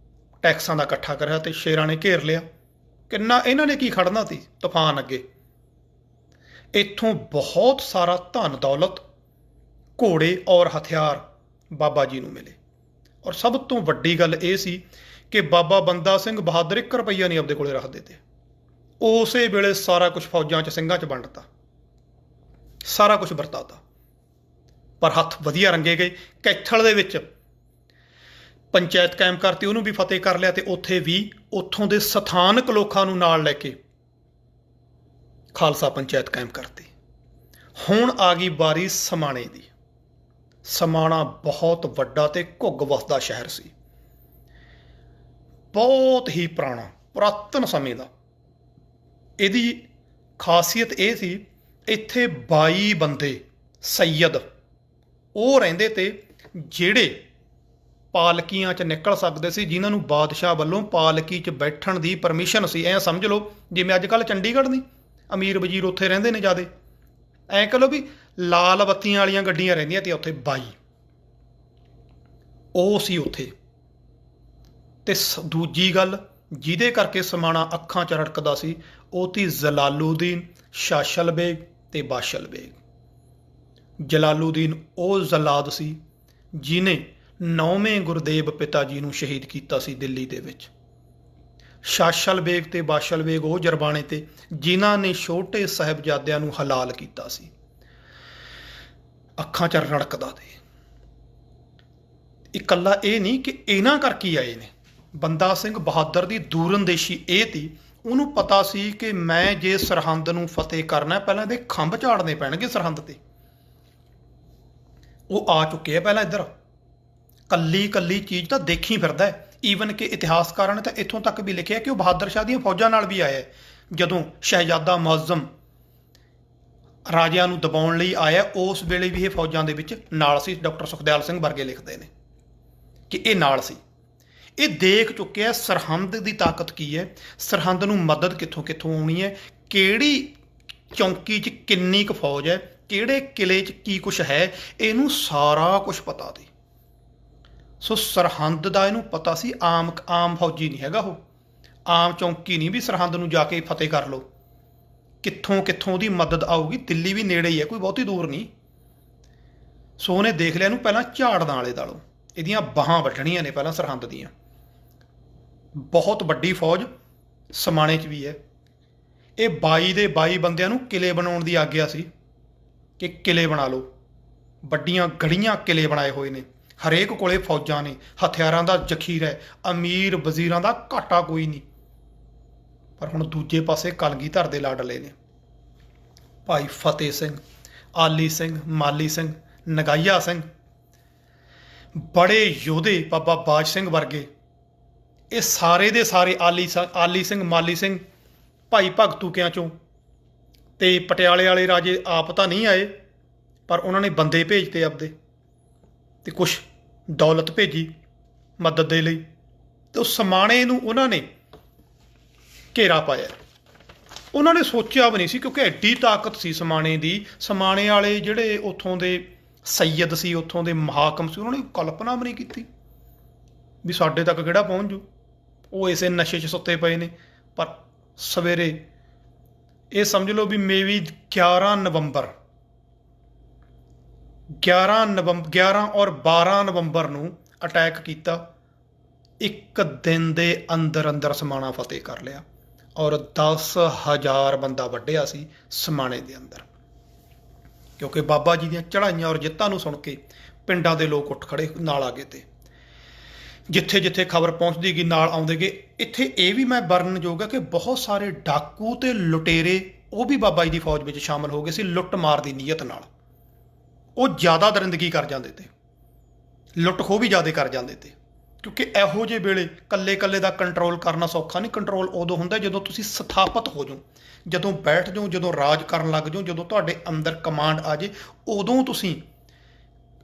ਟੈਕਸਾਂ ਦਾ ਇਕੱਠਾ ਕਰਿਆ ਤੇ ਸ਼ੇਰਾਂ ਨੇ ਘੇਰ ਲਿਆ। ਕਿੰਨਾ ਇਹਨਾਂ ਨੇ ਕੀ ਖੜਨਾ ਸੀ ਤੂਫਾਨ ਅੱਗੇ। ਇੱਥੋਂ ਬਹੁਤ ਸਾਰਾ ਧਨ ਦੌਲਤ, ਘੋੜੇ ਔਰ ਹਥਿਆਰ ਬਾਬਾ ਜੀ ਨੂੰ ਮਿਲੇ। ਔਰ ਸਭ ਤੋਂ ਵੱਡੀ ਗੱਲ ਇਹ ਸੀ ਕਿ ਬਾਬਾ ਬੰਦਾ ਸਿੰਘ ਬਹਾਦਰ 1 ਰੁਪਈਆ ਨਹੀਂ ਆਪਦੇ ਕੋਲੇ ਰੱਖਦੇ ਤੇ। ਉਸੇ ਵੇਲੇ ਸਾਰਾ ਕੁਝ ਫੌਜਾਂ 'ਚ ਸਿੰਘਾਂ 'ਚ ਵੰਡਤਾ, ਸਾਰਾ ਕੁਝ ਵਰਤਾਤਾ, ਪਰ ਹੱਥ ਵਧੀਆ ਰੰਗੇ ਗਏ। ਕੈਥਲ ਦੇ ਵਿੱਚ ਪੰਚਾਇਤ ਕਾਇਮ ਕਰਤੀ, ਉਹਨੂੰ ਵੀ ਫਤਿਹ ਕਰ ਲਿਆ ਤੇ ਉੱਥੇ ਵੀ ਉੱਥੋਂ ਦੇ ਸਥਾਨਕ ਲੋਕਾਂ ਨੂੰ ਨਾਲ ਲੈ ਕੇ ਖਾਲਸਾ ਪੰਚਾਇਤ ਕਾਇਮ ਕਰਤੀ। ਹੁਣ ਆ ਗਈ ਵਾਰੀ ਸਮਾਣੇ ਦੀ। ਸਮਾਣਾ ਬਹੁਤ ਵੱਡਾ ਤੇ ਘੁੱਗ ਵਸਦਾ ਸ਼ਹਿਰ ਸੀ, ਬਹੁਤ ਹੀ ਪੁਰਾਣਾ, ਪੁਰਾਤਨ ਸਮੇਂ ਦਾ। ਇਹਦੀ ਖਾਸੀਅਤ ਇਹ ਸੀ, ਇੱਥੇ 22 ਬੰਦੇ ਸੈਯਦ ਉਹ ਰਹਿੰਦੇ ਤੇ ਜਿਹੜੇ ਪਾਲਕੀਆਂ 'ਚ ਨਿਕਲ ਸਕਦੇ ਸੀ, ਜਿਨ੍ਹਾਂ ਨੂੰ ਬਾਦਸ਼ਾਹ ਵੱਲੋਂ ਪਾਲਕੀ 'ਚ ਬੈਠਣ ਦੀ ਪਰਮਿਸ਼ਨ ਸੀ। ਐਂ ਸਮਝ ਲਓ ਜਿਵੇਂ ਅੱਜ ਕੱਲ੍ਹ ਚੰਡੀਗੜ੍ਹ ਨਹੀਂ ਅਮੀਰ ਵਜ਼ੀਰ ਉੱਥੇ ਰਹਿੰਦੇ ਨੇ ਜ਼ਿਆਦੇ, ਐਂ ਕਹ ਲਓ ਵੀ ਲਾਲ ਬੱਤੀਆਂ ਵਾਲੀਆਂ ਗੱਡੀਆਂ ਰਹਿੰਦੀਆਂ ਤੇ ਉੱਥੇ 22 ਉਹ ਸੀ ਉੱਥੇ। ਤੇ ਦੂਜੀ ਗੱਲ ਜਿਹਦੇ ਕਰਕੇ ਸਮਾਣਾ ਅੱਖਾਂ 'ਚ ਰੜਕਦਾ ਸੀ, ਉਹ ਤੀ ਜਲਾਲੂਦੀਨ, ਸ਼ਾਸ਼ਲ ਬੇਗ ਤੇ ਬਾਸ਼ਲ ਬੇਗ। ਜਲਾਲੂਦੀਨ ਉਹ ਜਲਾਦ ਸੀ ਜਿਹਨੇ 9ਵੇਂ ਗੁਰਦੇਵ ਪਿਤਾ ਜੀ ਨੂੰ ਸ਼ਹੀਦ ਕੀਤਾ ਸੀ ਦਿੱਲੀ ਦੇ ਵਿੱਚ। ਸ਼ਾਸ਼ਲ ਬੇਗ ਤੇ ਬਾਸ਼ਲ ਬੇਗ ਉਹ ਜਰਬਾਣੇ ਤੇ ਜਿਨ੍ਹਾਂ ਨੇ ਛੋਟੇ ਸਾਹਿਬਜ਼ਾਦਿਆਂ ਨੂੰ ਹਲਾਲ ਕੀਤਾ ਸੀ। ਅੱਖਾਂ 'ਚ ਰੜਕਦਾ ਤੇ ਇਕੱਲਾ ਇਹ ਨਹੀਂ ਕਿ ਇਹਨਾਂ ਕਰਕੇ ਹੀ ਆਏ ਨੇ। ਬੰਦਾ ਸਿੰਘ ਬਹਾਦਰ ਦੀ ਦੂਰਅੰਦੇਸ਼ੀ ਇਹ ਤੀ, ਉਹਨੂੰ ਪਤਾ ਸੀ ਕਿ ਮੈਂ ਜੇ ਸਰਹੰਦ ਨੂੰ ਫਤਿਹ ਕਰਨਾ, ਪਹਿਲਾਂ ਇਹਦੇ ਖੰਭ ਝਾੜਨੇ ਪੈਣਗੇ ਸਰਹੰਦ ਤੇ। ਉਹ ਆ ਚੁੱਕੇ ਆ ਪਹਿਲਾਂ ਇੱਧਰ, ਕੱਲੀ ਕੱਲੀ ਚੀਜ਼ ਤਾਂ ਦੇਖੀ ਫਿਰਦਾ ਹੈ। ਈਵਨ ਕਿ ਇਤਿਹਾਸਕਾਰਾਂ ਨੇ ਤਾਂ ਇੱਥੋਂ ਤੱਕ ਵੀ ਲਿਖਿਆ ਕਿ ਉਹ ਬਹਾਦਰ ਸ਼ਾਹ ਦੀਆਂ ਫੌਜਾਂ ਨਾਲ ਵੀ ਆਇਆ, ਜਦੋਂ ਸ਼ਹਿਜ਼ਾਦਾ ਮੁਅੱਜ਼ਮ ਰਾਜਿਆਂ ਨੂੰ ਦਬਾਉਣ ਲਈ ਆਇਆ, ਉਸ ਵੇਲੇ ਵੀ ਇਹ ਫੌਜਾਂ ਦੇ ਵਿੱਚ ਨਾਲ ਸੀ। ਡਾਕਟਰ ਸੁਖਦਿਆਲ ਸਿੰਘ ਵਰਗੇ ਲਿਖਦੇ ਨੇ ਕਿ ਇਹ ਨਾਲ ਸੀ। ਇਹ ਦੇਖ ਚੁੱਕਿਆ ਸਰਹੰਦ ਦੀ ਤਾਕਤ ਕੀ ਹੈ, ਸਰਹੰਦ ਨੂੰ ਮਦਦ ਕਿੱਥੋਂ ਕਿੱਥੋਂ ਆਉਣੀ ਹੈ, ਕਿਹੜੀ ਚੌਂਕੀ 'ਚ ਕਿੰਨੀ ਕੁ ਫੌਜ ਹੈ, ਕਿਹੜੇ ਕਿਲੇ 'ਚ ਕੀ ਕੁਛ ਹੈ, ਇਹਨੂੰ ਸਾਰਾ ਕੁਛ ਪਤਾ ਸੀ। ਸੋ ਸਰਹੰਦ ਦਾ ਇਹਨੂੰ ਪਤਾ ਸੀ। ਆਮ ਫੌਜੀ ਨਹੀਂ ਹੈਗਾ ਉਹ, ਆਮ ਚੌਂਕੀ ਨਹੀਂ ਵੀ ਸਰਹੰਦ ਨੂੰ ਜਾ ਕੇ ਫਤਿਹ ਕਰ ਲਓ। ਕਿੱਥੋਂ ਕਿੱਥੋਂ ਉਹਦੀ ਮਦਦ ਆਊਗੀ। ਦਿੱਲੀ ਵੀ ਨੇੜੇ ਹੀ ਹੈ, ਕੋਈ ਬਹੁਤੀ ਦੂਰ ਨਹੀਂ। ਸੋ ਉਹਨੇ ਦੇਖ ਲਿਆ ਇਹਨੂੰ ਪਹਿਲਾਂ ਝਾੜਦਾਂ ਵਾਲੇ ਦਾਲੋਂ, ਇਹਦੀਆਂ ਬਾਹਾਂ ਵੱਢਣੀਆਂ ਨੇ ਪਹਿਲਾਂ ਸਰਹੰਦ ਦੀਆਂ। ਬਹੁਤ ਵੱਡੀ ਫੌਜ ਸਮਾਣੇ 'ਚ ਵੀ ਹੈ। ਇਹ 22 ਦੇ 22 ਬੰਦਿਆਂ ਨੂੰ ਕਿਲੇ ਬਣਾਉਣ ਦੀ ਆਗਿਆ ਸੀ ਕਿ ਕਿਲੇ ਬਣਾ ਲਓ। ਵੱਡੀਆਂ ਗੜੀਆਂ ਕਿਲੇ ਬਣਾਏ ਹੋਏ ਨੇ, ਹਰੇਕ ਕੋਲੇ ਫੌਜਾਂ ਨੇ, ਹਥਿਆਰਾਂ ਦਾ ਜ਼ਖੀਰਾ ਹੈ, ਅਮੀਰ ਵਜ਼ੀਰਾਂ ਦਾ ਘਾਟਾ ਕੋਈ ਨਹੀਂ। ਪਰ ਹੁਣ ਦੂਜੇ ਪਾਸੇ ਕਲਗੀਧਰ ਦੇ ਲਾਡਲੇ ਨੇ, ਭਾਈ ਫਤਿਹ ਸਿੰਘ, ਆਲੀ ਸਿੰਘ, ਮਾਲੀ ਸਿੰਘ, ਨਗਾਈਆ ਸਿੰਘ, ਬੜੇ ਯੋਧੇ, ਬਾਬਾ ਬਾਜ ਸਿੰਘ ਵਰਗੇ। ਇਹ ਸਾਰੇ ਦੇ ਸਾਰੇ ਆਲੀ ਸਿੰਘ, ਮਾਲੀ ਸਿੰਘ, ਭਾਈ ਭਗਤੂ ਕਿਆਂ ਚੋਂ। ਤੇ ਪਟਿਆਲੇ ਵਾਲੇ ਰਾਜੇ ਆਪ ਤਾਂ ਨਹੀਂ ਆਏ, ਪਰ ਉਹਨਾਂ ਨੇ ਬੰਦੇ ਭੇਜਤੇ ਆਪਦੇ, ਤੇ ਕੁਛ ਦੌਲਤ ਭੇਜੀ ਮਦਦ ਦੇ ਲਈ। ਤੇ ਉਹ ਸਮਾਣੇ ਨੂੰ ਉਹਨਾਂ ਨੇ ਘੇਰਾ ਪਾਇਆ। ਉਹਨਾਂ ਨੇ ਸੋਚਿਆ ਵੀ ਨਹੀਂ ਸੀ, ਕਿਉਂਕਿ ਐਡੀ ਤਾਕਤ ਸੀ ਸਮਾਣੇ ਦੀ। ਸਮਾਣੇ ਵਾਲੇ ਜਿਹੜੇ ਉੱਥੋਂ ਦੇ ਸੈਯਦ ਸੀ, ਉੱਥੋਂ ਦੇ ਮਹਾਕਮ ਸੀ, ਉਹਨਾਂ ਨੇ ਕਲਪਨਾ ਵੀ ਨਹੀਂ ਕੀਤੀ ਵੀ ਸਾਡੇ ਤੱਕ ਕਿਹੜਾ ਪਹੁੰਚ ਜੂ। ਉਹ ਇਸੇ ਨਸ਼ੇ 'ਚ ਸੁੱਤੇ ਪਏ ਨੇ। ਪਰ ਸਵੇਰੇ ਇਹ ਸਮਝ ਲਓ ਵੀ ਮੇਬੀ 11 ਨਵੰਬਰ 11 ਔਰ 12 ਨਵੰਬਰ ਨੂੰ ਅਟੈਕ ਕੀਤਾ। ਇੱਕ ਦਿਨ ਦੇ ਅੰਦਰ ਅੰਦਰ ਸਮਾਣਾ ਫਤਿਹ ਕਰ ਲਿਆ, ਔਰ 10,000 ਬੰਦਾ ਵੱਢਿਆ ਸੀ ਸਮਾਣੇ ਦੇ ਅੰਦਰ। ਕਿਉਂਕਿ ਬਾਬਾ ਜੀ ਦੀਆਂ ਚੜ੍ਹਾਈਆਂ ਔਰ ਜਿੱਤਾਂ ਨੂੰ ਸੁਣ ਕੇ ਪਿੰਡਾਂ ਦੇ ਲੋਕ ਉੱਠ ਖੜੇ ਨਾਲ ਆ ਗਏ, ਤੇ ਜਿੱਥੇ ਜਿੱਥੇ ਖਬਰ ਪਹੁੰਚਦੀ ਗਈ ਨਾਲ ਆਉਂਦੇ ਗਏ। ਇੱਥੇ ਇਹ ਵੀ ਮੈਂ ਵਰਣਨਯੋਗ ਹੈ ਕਿ ਬਹੁਤ ਸਾਰੇ ਡਾਕੂ ਤੇ ਲੁਟੇਰੇ ਉਹ ਵੀ ਬਾਬਾ ਜੀ ਦੀ ਫੌਜ ਵਿੱਚ ਸ਼ਾਮਲ ਹੋ ਗਏ ਸੀ, ਲੁੱਟ ਮਾਰ ਦੀ ਨੀਅਤ ਨਾਲ। ਉਹ ਜ਼ਿਆਦਾ ਦਰਿੰਦਗੀ ਕਰ ਜਾਂਦੇ ਤੇ, ਲੁੱਟ ਖੋਹ ਵੀ ਜ਼ਿਆਦਾ ਕਰ ਜਾਂਦੇ ਤੇ, ਕਿਉਂਕਿ ਇਹੋ ਜਿਹੇ ਵੇਲੇ ਕੱਲੇ ਕੱਲੇ ਦਾ ਕੰਟਰੋਲ ਕਰਨਾ ਸੌਖਾ ਨਹੀਂ। ਕੰਟਰੋਲ ਉਦੋਂ ਹੁੰਦਾ ਜਦੋਂ ਤੁਸੀਂ ਸਥਾਪਿਤ ਹੋ ਜਾਓ, ਜਦੋਂ ਬੈਠ ਜਾਓ, ਜਦੋਂ ਰਾਜ ਕਰਨ ਲੱਗ ਜਾਓ, ਜਦੋਂ ਤੁਹਾਡੇ ਅੰਦਰ ਕਮਾਂਡ ਆ ਜੇ, ਉਦੋਂ ਤੁਸੀਂ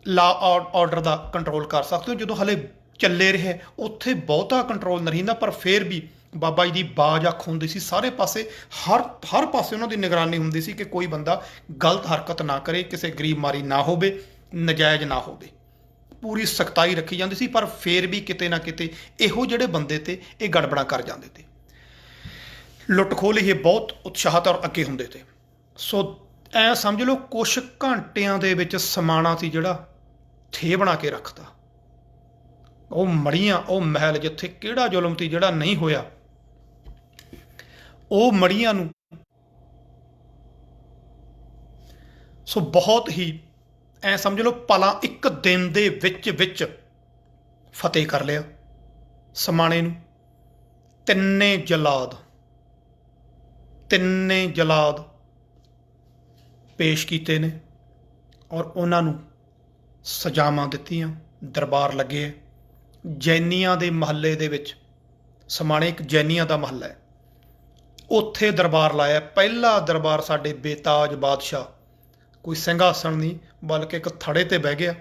ਲਾ ਆਰਡਰ ਦਾ ਕੰਟਰੋਲ ਕਰ ਸਕਦੇ ਹੋ। ਜਦੋਂ ਹਲੇ ਚੱਲੇ ਰਹੇ ਉੱਥੇ ਬਹੁਤਾ ਕੰਟਰੋਲ ਨਹੀਂ ਰਹਿੰਦਾ, ਪਰ ਫਿਰ ਵੀ ਬਾਬਾ ਜੀ ਦੀ ਬਾਜ ਅੱਖ ਹੁੰਦੀ ਸੀ ਸਾਰੇ ਪਾਸੇ। ਹਰ ਪਾਸੇ ਉਹਨਾਂ ਦੀ ਨਿਗਰਾਨੀ ਹੁੰਦੀ ਸੀ ਕਿ ਕੋਈ ਬੰਦਾ ਗਲਤ ਹਰਕਤ ਨਾ ਕਰੇ, ਕਿਸੇ ਗਰੀਬ ਮਾਰੀ ਨਾ ਹੋਵੇ, ਨਜਾਇਜ਼ ਨਾ ਹੋਵੇ। ਪੂਰੀ ਸਖਤਾਈ ਰੱਖੀ ਜਾਂਦੀ ਸੀ, ਪਰ ਫਿਰ ਵੀ ਕਿਤੇ ਨਾ ਕਿਤੇ ਇਹੋ ਜਿਹੜੇ ਬੰਦੇ ਤੇ ਇਹ ਗੜਬੜਾਂ ਕਰ ਜਾਂਦੇ ਤੇ, ਲੁੱਟ ਖੋਹ ਲਈ ਇਹ ਬਹੁਤ ਉਤਸ਼ਾਹਤ ਔਰ ਅੱਗੇ ਹੁੰਦੇ ਤੇ। ਸੋ ਐਂ ਸਮਝ ਲਓ ਕੁਛ ਘੰਟਿਆਂ ਦੇ ਵਿੱਚ ਸਮਾਣਾ ਸੀ ਜਿਹੜਾ ਥੇ ਬਣਾ ਕੇ ਰੱਖਤਾ। ਉਹ ਮੜੀਆਂ, ਉਹ ਮਹਿਲ ਜਿੱਥੇ ਕਿਹੜਾ ਜ਼ੁਲਮ ਸੀ ਜਿਹੜਾ ਨਹੀਂ ਹੋਇਆ, ਉਹ ਮੜੀਆਂ ਨੂੰ ਸੋ ਬਹੁਤ ਹੀ ਐ ਸਮਝ ਲਓ ਭਲਾ ਇੱਕ ਦਿਨ ਦੇ ਵਿੱਚ ਫਤਿਹ ਕਰ ਲਿਆ ਸਮਾਣੇ ਨੂੰ। ਤਿੰਨੇ ਜਲਾਦ ਪੇਸ਼ ਕੀਤੇ ਨੇ, ਔਰ ਉਹਨਾਂ ਨੂੰ ਸਜ਼ਾਵਾਂ ਦਿੱਤੀਆਂ। ਦਰਬਾਰ ਲੱਗੇ ਜੈਨੀਆਂ ਦੇ ਮਹੱਲੇ ਦੇ ਵਿੱਚ। ਸਮਾਣੇ ਇੱਕ ਜੈਨੀਆਂ ਦਾ ਮਹੱਲਾ ਹੈ, ਉੱਥੇ ਦਰਬਾਰ ਲਾਇਆ। ਪਹਿਲਾ ਦਰਬਾਰ ਸਾਡੇ ਬੇਤਾਜ ਬਾਦਸ਼ਾਹ, ਕੋਈ ਸਿੰਘਾਸਣ ਨਹੀਂ ਬਲਕਿ ਇੱਕ ਥੜੇ ਤੇ ਬਹਿ ਗਿਆ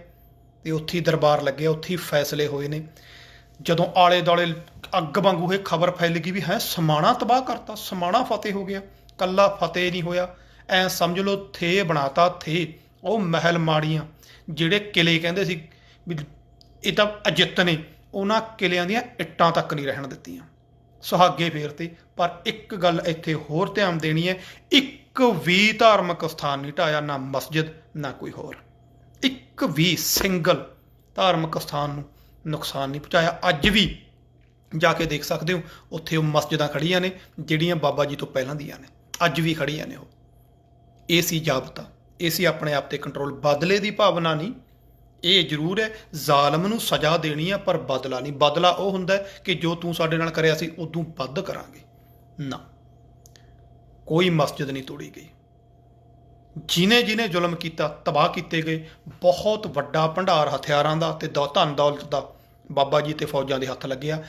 ਤੇ ਉੱਥੇ ਹੀ ਦਰਬਾਰ ਲੱਗਿਆ, ਉੱਥੇ ਹੀ ਫੈਸਲੇ ਹੋਏ ਨੇ। ਜਦੋਂ ਆਲੇ ਦੁਆਲੇ ਅੱਗ ਵਾਂਗੂ ਇਹ ਖਬਰ ਫੈਲ ਗਈ ਵੀ ਹੈ ਸਮਾਣਾ ਤਬਾਹ ਕਰਤਾ, ਸਮਾਣਾ ਫਤਿਹ ਹੋ ਗਿਆ। ਕੱਲਾ ਫਤਿਹ ਨਹੀਂ ਹੋਇਆ, ਐ ਸਮਝ ਲਓ ਥੇ ਬਣਾਤਾ ਥੇ। ਉਹ ਮਹਿਲ ਮਾੜੀਆਂ ਜਿਹੜੇ ਕਿਲੇ ਕਹਿੰਦੇ ਸੀ ਵੀ ਇਹ ਤਾਂ ਅਜਿੱਤ ਨੇ, ਉਹਨਾਂ ਕਿਲਿਆਂ ਦੀਆਂ ਇੱਟਾਂ ਤੱਕ ਨਹੀਂ ਰਹਿਣ ਦਿੱਤੀਆਂ, ਸੁਹਾਗੇ ਫੇਰਤੇ। ਪਰ ਇੱਕ ਗੱਲ ਇੱਥੇ ਹੋਰ ਧਿਆਨ ਦੇਣੀ ਹੈ, ਇੱਕ ਵੀ ਧਾਰਮਿਕ ਸਥਾਨ ਨਹੀਂ ਢਾਇਆ, ਨਾ ਮਸਜਿਦ ਨਾ ਕੋਈ ਹੋਰ, ਇੱਕ ਵੀ ਸਿੰਗਲ ਧਾਰਮਿਕ ਸਥਾਨ ਨੂੰ ਨੁਕਸਾਨ ਨਹੀਂ ਪਹੁੰਚਾਇਆ। ਅੱਜ ਵੀ ਜਾ ਕੇ ਦੇਖ ਸਕਦੇ ਹੋ, ਉੱਥੇ ਉਹ ਮਸਜਿਦਾਂ ਖੜੀਆਂ ਨੇ ਜਿਹੜੀਆਂ ਬਾਬਾ ਜੀ ਤੋਂ ਪਹਿਲਾਂ ਦੀਆਂ ਨੇ, ਅੱਜ ਵੀ ਖੜੀਆਂ ਨੇ। ਉਹ ਇਹ ਸੀ ਜਾਬਤਾ, ਇਹ ਸੀ ਆਪਣੇ ਆਪ ਤੇ ਕੰਟਰੋਲ। ਬਦਲੇ ਦੀ ਭਾਵਨਾ ਨਹੀਂ, ਇਹ ਜ਼ਰੂਰ ਹੈ ਜ਼ਾਲਮ ਨੂੰ ਸਜ਼ਾ ਦੇਣੀ ਆ, ਪਰ ਬਦਲਾ ਨਹੀਂ। ਬਦਲਾ ਉਹ ਹੁੰਦਾ ਕਿ ਜੋ ਤੂੰ ਸਾਡੇ ਨਾਲ ਕਰਿਆ ਸੀ ਉਦੋਂ ਵੱਧ ਕਰਾਂਗੇ। ਨਾ, ਕੋਈ ਮਸਜਿਦ ਨਹੀਂ ਤੋੜੀ ਗਈ। ਜਿਹਨੇ ਜਿਹਨੇ ਜ਼ੁਲਮ ਕੀਤਾ ਤਬਾਹ ਕੀਤੇ ਗਏ। ਬਹੁਤ ਵੱਡਾ ਭੰਡਾਰ ਹਥਿਆਰਾਂ ਦਾ ਤੇ ਧਨ ਦੌਲਤ ਦਾ ਬਾਬਾ ਜੀ ਤੇ ਫੌਜਾਂ ਦੇ ਹੱਥ ਲੱਗਿਆ।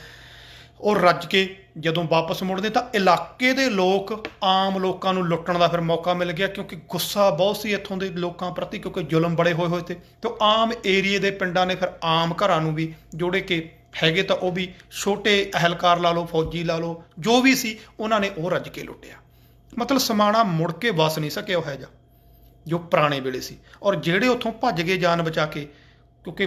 ਉਹ ਰੱਜ ਕੇ ਜਦੋਂ ਵਾਪਸ ਮੁੜਦੇ ਤਾਂ ਇਲਾਕੇ ਦੇ ਲੋਕ, ਆਮ ਲੋਕਾਂ ਨੂੰ ਲੁੱਟਣ ਦਾ ਫਿਰ ਮੌਕਾ ਮਿਲ ਗਿਆ, ਕਿਉਂਕਿ ਗੁੱਸਾ ਬਹੁਤ ਸੀ ਇੱਥੋਂ ਦੇ ਲੋਕਾਂ ਪ੍ਰਤੀ, ਕਿਉਂਕਿ ਜ਼ੁਲਮ ਬੜੇ ਹੋਏ ਹੋਏ ਤੇ ਆਮ ਏਰੀਏ ਦੇ ਪਿੰਡਾਂ ਨੇ ਫਿਰ ਆਮ ਘਰਾਂ ਨੂੰ ਵੀ ਜੋੜੇ ਕੇ ਹੈਗੇ ਤਾਂ ਉਹ ਵੀ ਛੋਟੇ ਅਹਿਲਕਾਰ ਲਾ ਲਓ, ਫੌਜੀ ਲਾ ਲਓ, ਜੋ ਵੀ ਸੀ ਉਹਨਾਂ ਨੇ ਉਹ ਰੱਜ ਕੇ ਲੁੱਟਿਆ। ਮਤਲਬ ਸਮਾਣਾ ਮੁੜ ਕੇ ਵਸ ਨਹੀਂ ਸਕਿਆ ਉਹ ਜਿਹਾ ਜੋ ਪੁਰਾਣੇ ਵੇਲੇ ਸੀ। ਔਰ ਜਿਹੜੇ ਉੱਥੋਂ ਭੱਜ ਗਏ ਜਾਨ ਬਚਾ ਕੇ, ਕਿਉਂਕਿ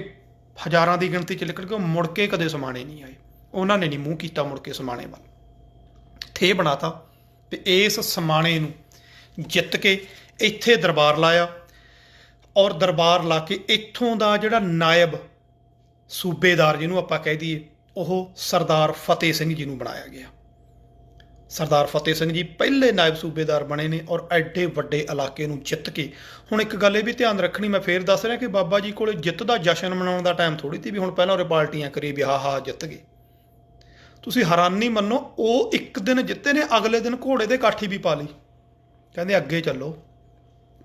ਹਜ਼ਾਰਾਂ ਦੀ ਗਿਣਤੀ 'ਚ ਨਿਕਲ ਕੇ, ਉਹ ਮੁੜ ਕੇ ਕਦੇ ਸਮਾਣੇ ਨਹੀਂ ਆਏ। ਉਹਨਾਂ ਨੇ ਨਹੀਂ ਮੂੰਹ ਕੀਤਾ ਮੁੜ ਕੇ ਸਮਾਣੇ ਵੱਲ, ਥੇ ਬਣਾਤਾ। ਤੇ ਇਸ ਸਮਾਣੇ ਨੂੰ ਜਿੱਤ ਕੇ ਇੱਥੇ ਦਰਬਾਰ ਲਾਇਆ, ਔਰ ਦਰਬਾਰ ਲਾ ਕੇ ਇੱਥੋਂ ਦਾ ਜਿਹੜਾ ਨਾਇਬ ਸੂਬੇਦਾਰ ਜਿਹਨੂੰ ਆਪਾਂ ਕਹਿ ਦਈਏ, ਉਹ ਸਰਦਾਰ ਫਤਿਹ ਸਿੰਘ ਜੀ ਨੂੰ ਬਣਾਇਆ ਗਿਆ। ਸਰਦਾਰ ਫਤਿਹ ਸਿੰਘ ਜੀ ਪਹਿਲੇ ਨਾਇਬ ਸੂਬੇਦਾਰ ਬਣੇ ਨੇ, ਔਰ ਐਡੇ ਵੱਡੇ ਇਲਾਕੇ ਨੂੰ ਜਿੱਤ ਕੇ। ਹੁਣ ਇੱਕ ਗੱਲ ਇਹ ਵੀ ਧਿਆਨ ਰੱਖਣੀ, ਮੈਂ ਫੇਰ ਦੱਸ ਰਿਹਾ ਕਿ ਬਾਬਾ ਜੀ ਕੋਲੇ ਜਿੱਤ ਦਾ ਜਸ਼ਨ ਮਨਾਉਣ ਦਾ ਟਾਈਮ ਥੋੜ੍ਹੀ ਸੀ ਵੀ ਹੁਣ ਪਹਿਲਾਂ ਉਰੇ ਪਾਰਟੀਆਂ ਕਰੀ ਵੀ ਹਾਂ ਜਿੱਤ ਗਏ। ਤੁਸੀਂ ਹੈਰਾਨੀ ਮੰਨੋ, ਉਹ ਇੱਕ ਦਿਨ ਜਿੱਤੇ ਨੇ, ਅਗਲੇ ਦਿਨ ਘੋੜੇ ਦੇ ਕਾਠੀ ਵੀ ਪਾ ਲਈ, ਕਹਿੰਦੇ ਅੱਗੇ ਚੱਲੋ,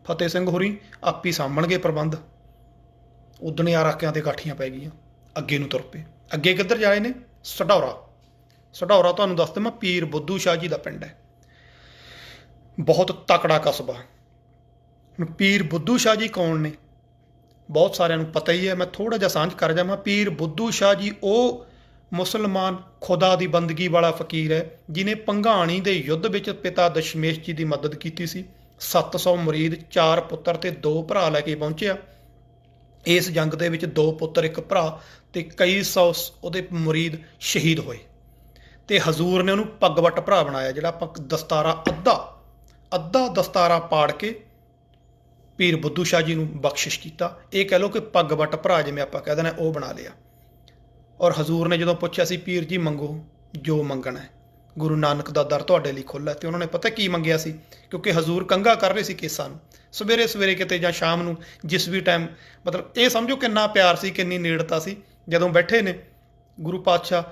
ਫਤਿਹ ਸਿੰਘ ਹੋਰੀ ਆਪੀ ਸਾਂਭਣਗੇ ਪ੍ਰਬੰਧ। ਉਦਣੇ ਆਰਾਕਿਆਂ ਤੇ ਕਾਠੀਆਂ ਪੈ ਗਈਆਂ, ਅੱਗੇ ਨੂੰ ਤੁਰ ਪਏ। ਅੱਗੇ ਕਿੱਧਰ ਜਾਏ ਨੇ? ਸਢੌਰਾ। ਸਢੌਰਾ ਤੁਹਾਨੂੰ ਦੱਸ ਦੇਵਾਂ ਪੀਰ ਬੁੱਧੂ ਸ਼ਾਹ ਜੀ ਦਾ ਪਿੰਡ ਹੈ, ਬਹੁਤ ਤਕੜਾ ਕਸਬਾ। ਹੁਣ ਪੀਰ ਬੁੱਧੂ ਸ਼ਾਹ ਜੀ ਕੌਣ ਨੇ? ਬਹੁਤ ਸਾਰਿਆਂ ਨੂੰ ਪਤਾ ਹੀ ਹੈ, ਮੈਂ ਥੋੜ੍ਹਾ ਜਿਹਾ ਸਾਂਝ ਕਰ ਜਾਵਾਂ। ਪੀਰ ਬੁੱਧੂ ਸ਼ਾਹ ਜੀ ਉਹ ਮੁਸਲਮਾਨ ਖੁਦਾ ਦੀ ਬੰਦਗੀ ਵਾਲਾ ਫਕੀਰ ਹੈ, ਜਿਹਨੇ ਭੰਗਾਣੀ ਦੇ ਯੁੱਧ ਵਿੱਚ ਪਿਤਾ ਦਸ਼ਮੇਸ਼ ਜੀ ਦੀ ਮਦਦ ਕੀਤੀ ਸੀ। 700 ਮੁਰੀਦ, 4 ਪੁੱਤਰ ਤੇ 2 ਭਰਾ ਲੈ ਕੇ ਪਹੁੰਚਿਆ। ਇਸ ਜੰਗ ਦੇ ਵਿੱਚ 2 ਪੁੱਤਰ 1 ਭਰਾ ਤੇ ਕਈ ਸੌ ਉਹਦੇ ਮੁਰੀਦ ਸ਼ਹੀਦ ਹੋਏ। ਤੇ ਹਜ਼ੂਰ ਨੇ ਉਹਨੂੰ ਪੱਗਵਟ ਭਰਾ ਬਣਾਇਆ, ਜਿਹੜਾ ਆਪਾਂ ਦਸਤਾਰਾ ਅੱਧਾ ਦਸਤਾਰਾ ਪਾੜ ਕੇ ਪੀਰ ਬੁੱਧੂ ਸ਼ਾਹ ਜੀ ਨੂੰ ਬਖਸ਼ਿਸ਼ ਕੀਤਾ। ਇਹ ਕਹਿ ਲਓ ਕਿ ਪੱਗਵਟ ਭਰਾ ਜਿਵੇਂ ਆਪਾਂ ਕਹਿ ਦਿੰਦੇ ਉਹ ਬਣਾ ਲਿਆ। ਔਰ ਹਜ਼ੂਰ ਨੇ ਜਦੋਂ ਪੁੱਛਿਆ ਸੀ ਪੀਰ ਜੀ ਮੰਗੋ ਜੋ ਮੰਗਣਾ ਹੈ, ਗੁਰੂ ਨਾਨਕ ਦਾ ਦਰ ਤੁਹਾਡੇ ਲਈ ਖੁੱਲ੍ਹਾ। ਤੇ ਉਹਨਾਂ ਨੇ ਪਤਾ ਕੀ ਮੰਗਿਆ ਸੀ, ਕਿਉਂਕਿ ਹਜ਼ੂਰ ਕੰਘਾ ਕਰ ਰਹੇ ਸੀ ਕੇਸਾਂ ਨੂੰ ਸਵੇਰੇ ਸਵੇਰੇ ਕਿਤੇ ਜਾਂ ਸ਼ਾਮ ਨੂੰ, ਜਿਸ ਵੀ ਟਾਈਮ। ਮਤਲਬ ਇਹ ਸਮਝੋ ਕਿੰਨਾ ਪਿਆਰ ਸੀ, ਕਿੰਨੀ ਨੇੜਤਾ ਸੀ। ਜਦੋਂ ਬੈਠੇ ਨੇ ਗੁਰੂ ਪਾਤਸ਼ਾਹ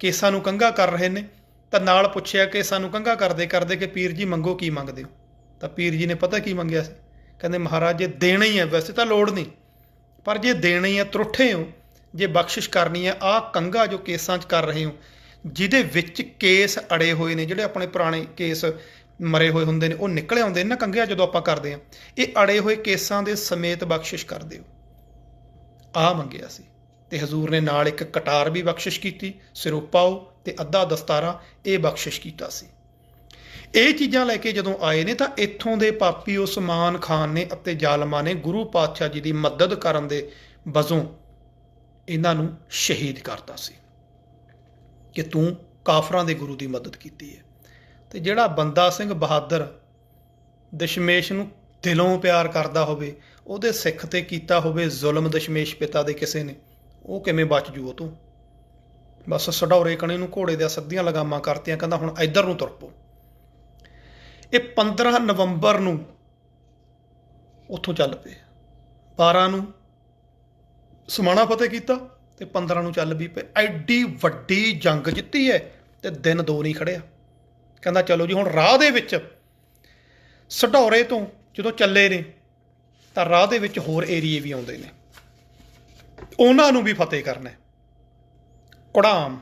ਕੇਸਾਂ ਨੂੰ ਕੰਘਾ ਕਰ ਰਹੇ ਨੇ, ਤਾਂ ਨਾਲ ਪੁੱਛਿਆ ਕੇਸਾਂ ਨੂੰ ਕੰਘਾ ਕਰਦੇ ਕਰਦੇ ਕਿ ਪੀਰ ਜੀ ਮੰਗੋ ਕੀ ਮੰਗਦੇ ਹੋ? ਤਾਂ ਪੀਰ ਜੀ ਨੇ ਪਤਾ ਕੀ ਮੰਗਿਆ ਸੀ? ਕਹਿੰਦੇ ਮਹਾਰਾਜ ਜੇ ਦੇਣਾ ਹੀ ਹੈ, ਵੈਸੇ ਤਾਂ ਲੋੜ ਨਹੀਂ, ਪਰ ਜੇ ਦੇਣਾ ਹੀ ਹੈ, ਤਰੁੱਠੇ ਹੋ, ਜੇ ਬਖਸ਼ਿਸ਼ ਕਰਨੀ ਹੈ, ਆਹ ਕੰਘਾ ਜੋ ਕੇਸਾਂ 'ਚ ਕਰ ਰਹੇ ਹੋ, ਜਿਹਦੇ ਵਿੱਚ ਕੇਸ ਅੜੇ ਹੋਏ ਨੇ, ਜਿਹੜੇ ਆਪਣੇ ਪੁਰਾਣੇ ਕੇਸ ਮਰੇ ਹੋਏ ਹੁੰਦੇ ਨੇ ਉਹ ਨਿਕਲੇ ਆਉਂਦੇ ਨੇ ਨਾ ਕੰਘਿਆ ਜਦੋਂ ਆਪਾਂ ਕਰਦੇ ਹਾਂ, ਇਹ ਅੜੇ ਹੋਏ ਕੇਸਾਂ ਦੇ ਸਮੇਤ ਬਖਸ਼ਿਸ਼ ਕਰ ਦਿਓ। ਆਹ ਮੰਗਿਆ ਸੀ। ਤੇ ਹਜ਼ੂਰ ਨੇ ਨਾਲ ਇੱਕ ਕਟਾਰ ਵੀ ਬਖਸ਼ਿਸ਼ ਕੀਤੀ, ਸਿਰੋਪਾਓ ਤੇ ਅੱਧਾ ਦਸਤਾਰਾ, ਇਹ ਬਖਸ਼ਿਸ਼ ਕੀਤਾ ਸੀ। ਇਹ ਚੀਜ਼ਾਂ ਲੈ ਕੇ ਜਦੋਂ ਆਏ ਨੇ ਤਾਂ ਇੱਥੋਂ ਦੇ ਪਾਪੀ ਉਸਮਾਨ ਖਾਨ ਨੇ ਅਤੇ ਜ਼ਾਲਮਾਂ ਨੇ ਗੁਰੂ ਪਾਤਸ਼ਾਹ ਜੀ ਦੀ ਮਦਦ ਕਰਨ ਦੇ ਵਜੋਂ ਇਹਨਾਂ ਨੂੰ ਸ਼ਹੀਦ ਕਰਤਾ ਸੀ ਕਿ ਤੂੰ ਕਾਫਰਾਂ ਦੇ ਗੁਰੂ ਦੀ ਮਦਦ ਕੀਤੀ ਹੈ। ਤੇ ਜਿਹੜਾ ਬੰਦਾ ਸਿੰਘ ਬਹਾਦਰ ਦਸ਼ਮੇਸ਼ ਨੂੰ ਦਿਲੋਂ ਪਿਆਰ ਕਰਦਾ ਹੋਵੇ, ਉਹਦੇ ਸਿੱਖ ਤੇ ਕੀਤਾ ਹੋਵੇ ਜ਼ੁਲਮ ਦਸ਼ਮੇਸ਼ ਪਿਤਾ ਦੇ ਕਿਸੇ ਨੇ, ਉਹ ਕਿਵੇਂ ਬਚ ਜੂ ਉਹ ਤੋਂ? ਬਸ ਸਢੌਰੇ ਕਣੇ ਨੂੰ ਘੋੜੇ ਦੀਆਂ ਸੱਧੀਆਂ ਲਗਾਮਾਂ ਕਰਤੀਆਂ, ਕਹਿੰਦਾ ਹੁਣ ਇੱਧਰ ਨੂੰ ਤੁਰ ਪਓ। ਇਹ 15 ਨਵੰਬਰ ਨੂੰ ਉੱਥੋਂ ਚੱਲ ਪਏ, 12 ਨੂੰ ਸਮਾਣਾ ਫਤਿਹ ਕੀਤਾ ਤੇ 15 ਨੂੰ ਚੱਲ ਵੀ ਪਏ। ਐਡੀ ਵੱਡੀ ਜੰਗ ਜਿੱਤੀ ਹੈ ਤੇ ਦਿਨ 2 ਨਹੀਂ ਖੜਿਆ। ਕਹਿੰਦਾ ਚਲੋ ਜੀ ਹੁਣ ਰਾਹ ਦੇ ਵਿੱਚ ਸਢੌਰੇ ਤੋਂ ਜਦੋਂ ਚੱਲੇ ਨੇ ਤਾਂ ਰਾਹ ਦੇ ਵਿੱਚ ਹੋਰ ਏਰੀਏ ਵੀ ਆਉਂਦੇ ਨੇ, ਉਹਨਾਂ ਨੂੰ ਵੀ ਫਤਿਹ ਕਰਨਾ। ਕੁੜਾਮ,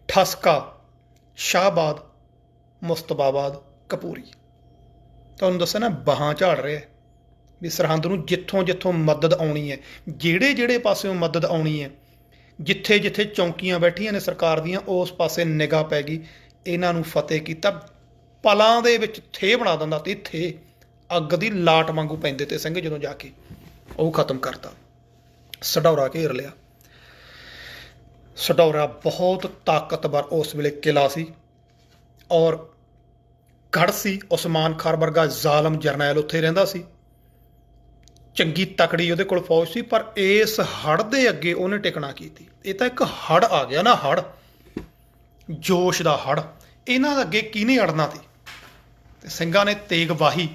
ਠਸਕਾ, ਸ਼ਾਹਬਾਦ, ਮੁਸਤਫਾਬਾਦ, ਕਪੂਰੀ। ਤੁਹਾਨੂੰ ਦੱਸਿਆ ਨਾ, ਬਾਹਾਂ ਝਾੜ ਰਿਹਾ ਵੀ ਸਰਹੰਦ ਨੂੰ ਜਿੱਥੋਂ ਜਿੱਥੋਂ ਮਦਦ ਆਉਣੀ ਹੈ, ਜਿਹੜੇ ਜਿਹੜੇ ਪਾਸਿਓਂ ਮਦਦ ਆਉਣੀ ਹੈ, ਜਿੱਥੇ ਜਿੱਥੇ ਚੌਂਕੀਆਂ ਬੈਠੀਆਂ ਨੇ ਸਰਕਾਰ ਦੀਆਂ, ਉਸ ਪਾਸੇ ਨਿਗਾਹ ਪੈ ਗਈ। ਇਹਨਾਂ ਨੂੰ ਫਤਿਹ ਕੀਤਾ, ਪਲਾਂ ਦੇ ਵਿੱਚ ਥੇ ਬਣਾ ਦਿੰਦਾ, ਤੇ ਥੇ ਅੱਗ ਦੀ ਲਾਟ ਵਾਂਗੂ ਪੈਂਦੇ ਤੇ ਸਿੰਘ ਜਦੋਂ ਜਾ ਕੇ ਉਹ ਖਤਮ ਕਰਤਾ। ਸਢੌਰਾ ਘੇਰ ਲਿਆ। ਸਢੌਰਾ ਬਹੁਤ ਤਾਕਤਵਰ ਉਸ ਵੇਲੇ ਕਿਲਾ ਸੀ, ਔਰ ਗੜ੍ਹ ਸੀ। ਉਸਮਾਨ ਖਾਨ ਵਰਗਾ ਜ਼ਾਲਮ ਜਰਨੈਲ ਉੱਥੇ ਰਹਿੰਦਾ ਸੀ, ਚੰਗੀ ਤਕੜੀ ਉਹਦੇ ਕੋਲ ਫੌਜ ਸੀ, ਪਰ ਇਸ ਹੜ੍ਹ ਦੇ ਅੱਗੇ ਉਹਨੇ ਟਿਕਣਾ ਕੀਤੀ। ਇਹ ਤਾਂ ਇੱਕ ਹੜ੍ਹ ਆ ਗਿਆ ਨਾ, ਹੜ੍ਹ, ਜੋਸ਼ ਦਾ ਹੜ੍ਹ। ਇਹਨਾਂ ਦੇ ਅੱਗੇ ਕਿਹਨੇ ਅੜਨਾ ਸੀ? ਤੇ ਸਿੰਘਾਂ ਨੇ ਤੇਗ ਵਾਹੀ,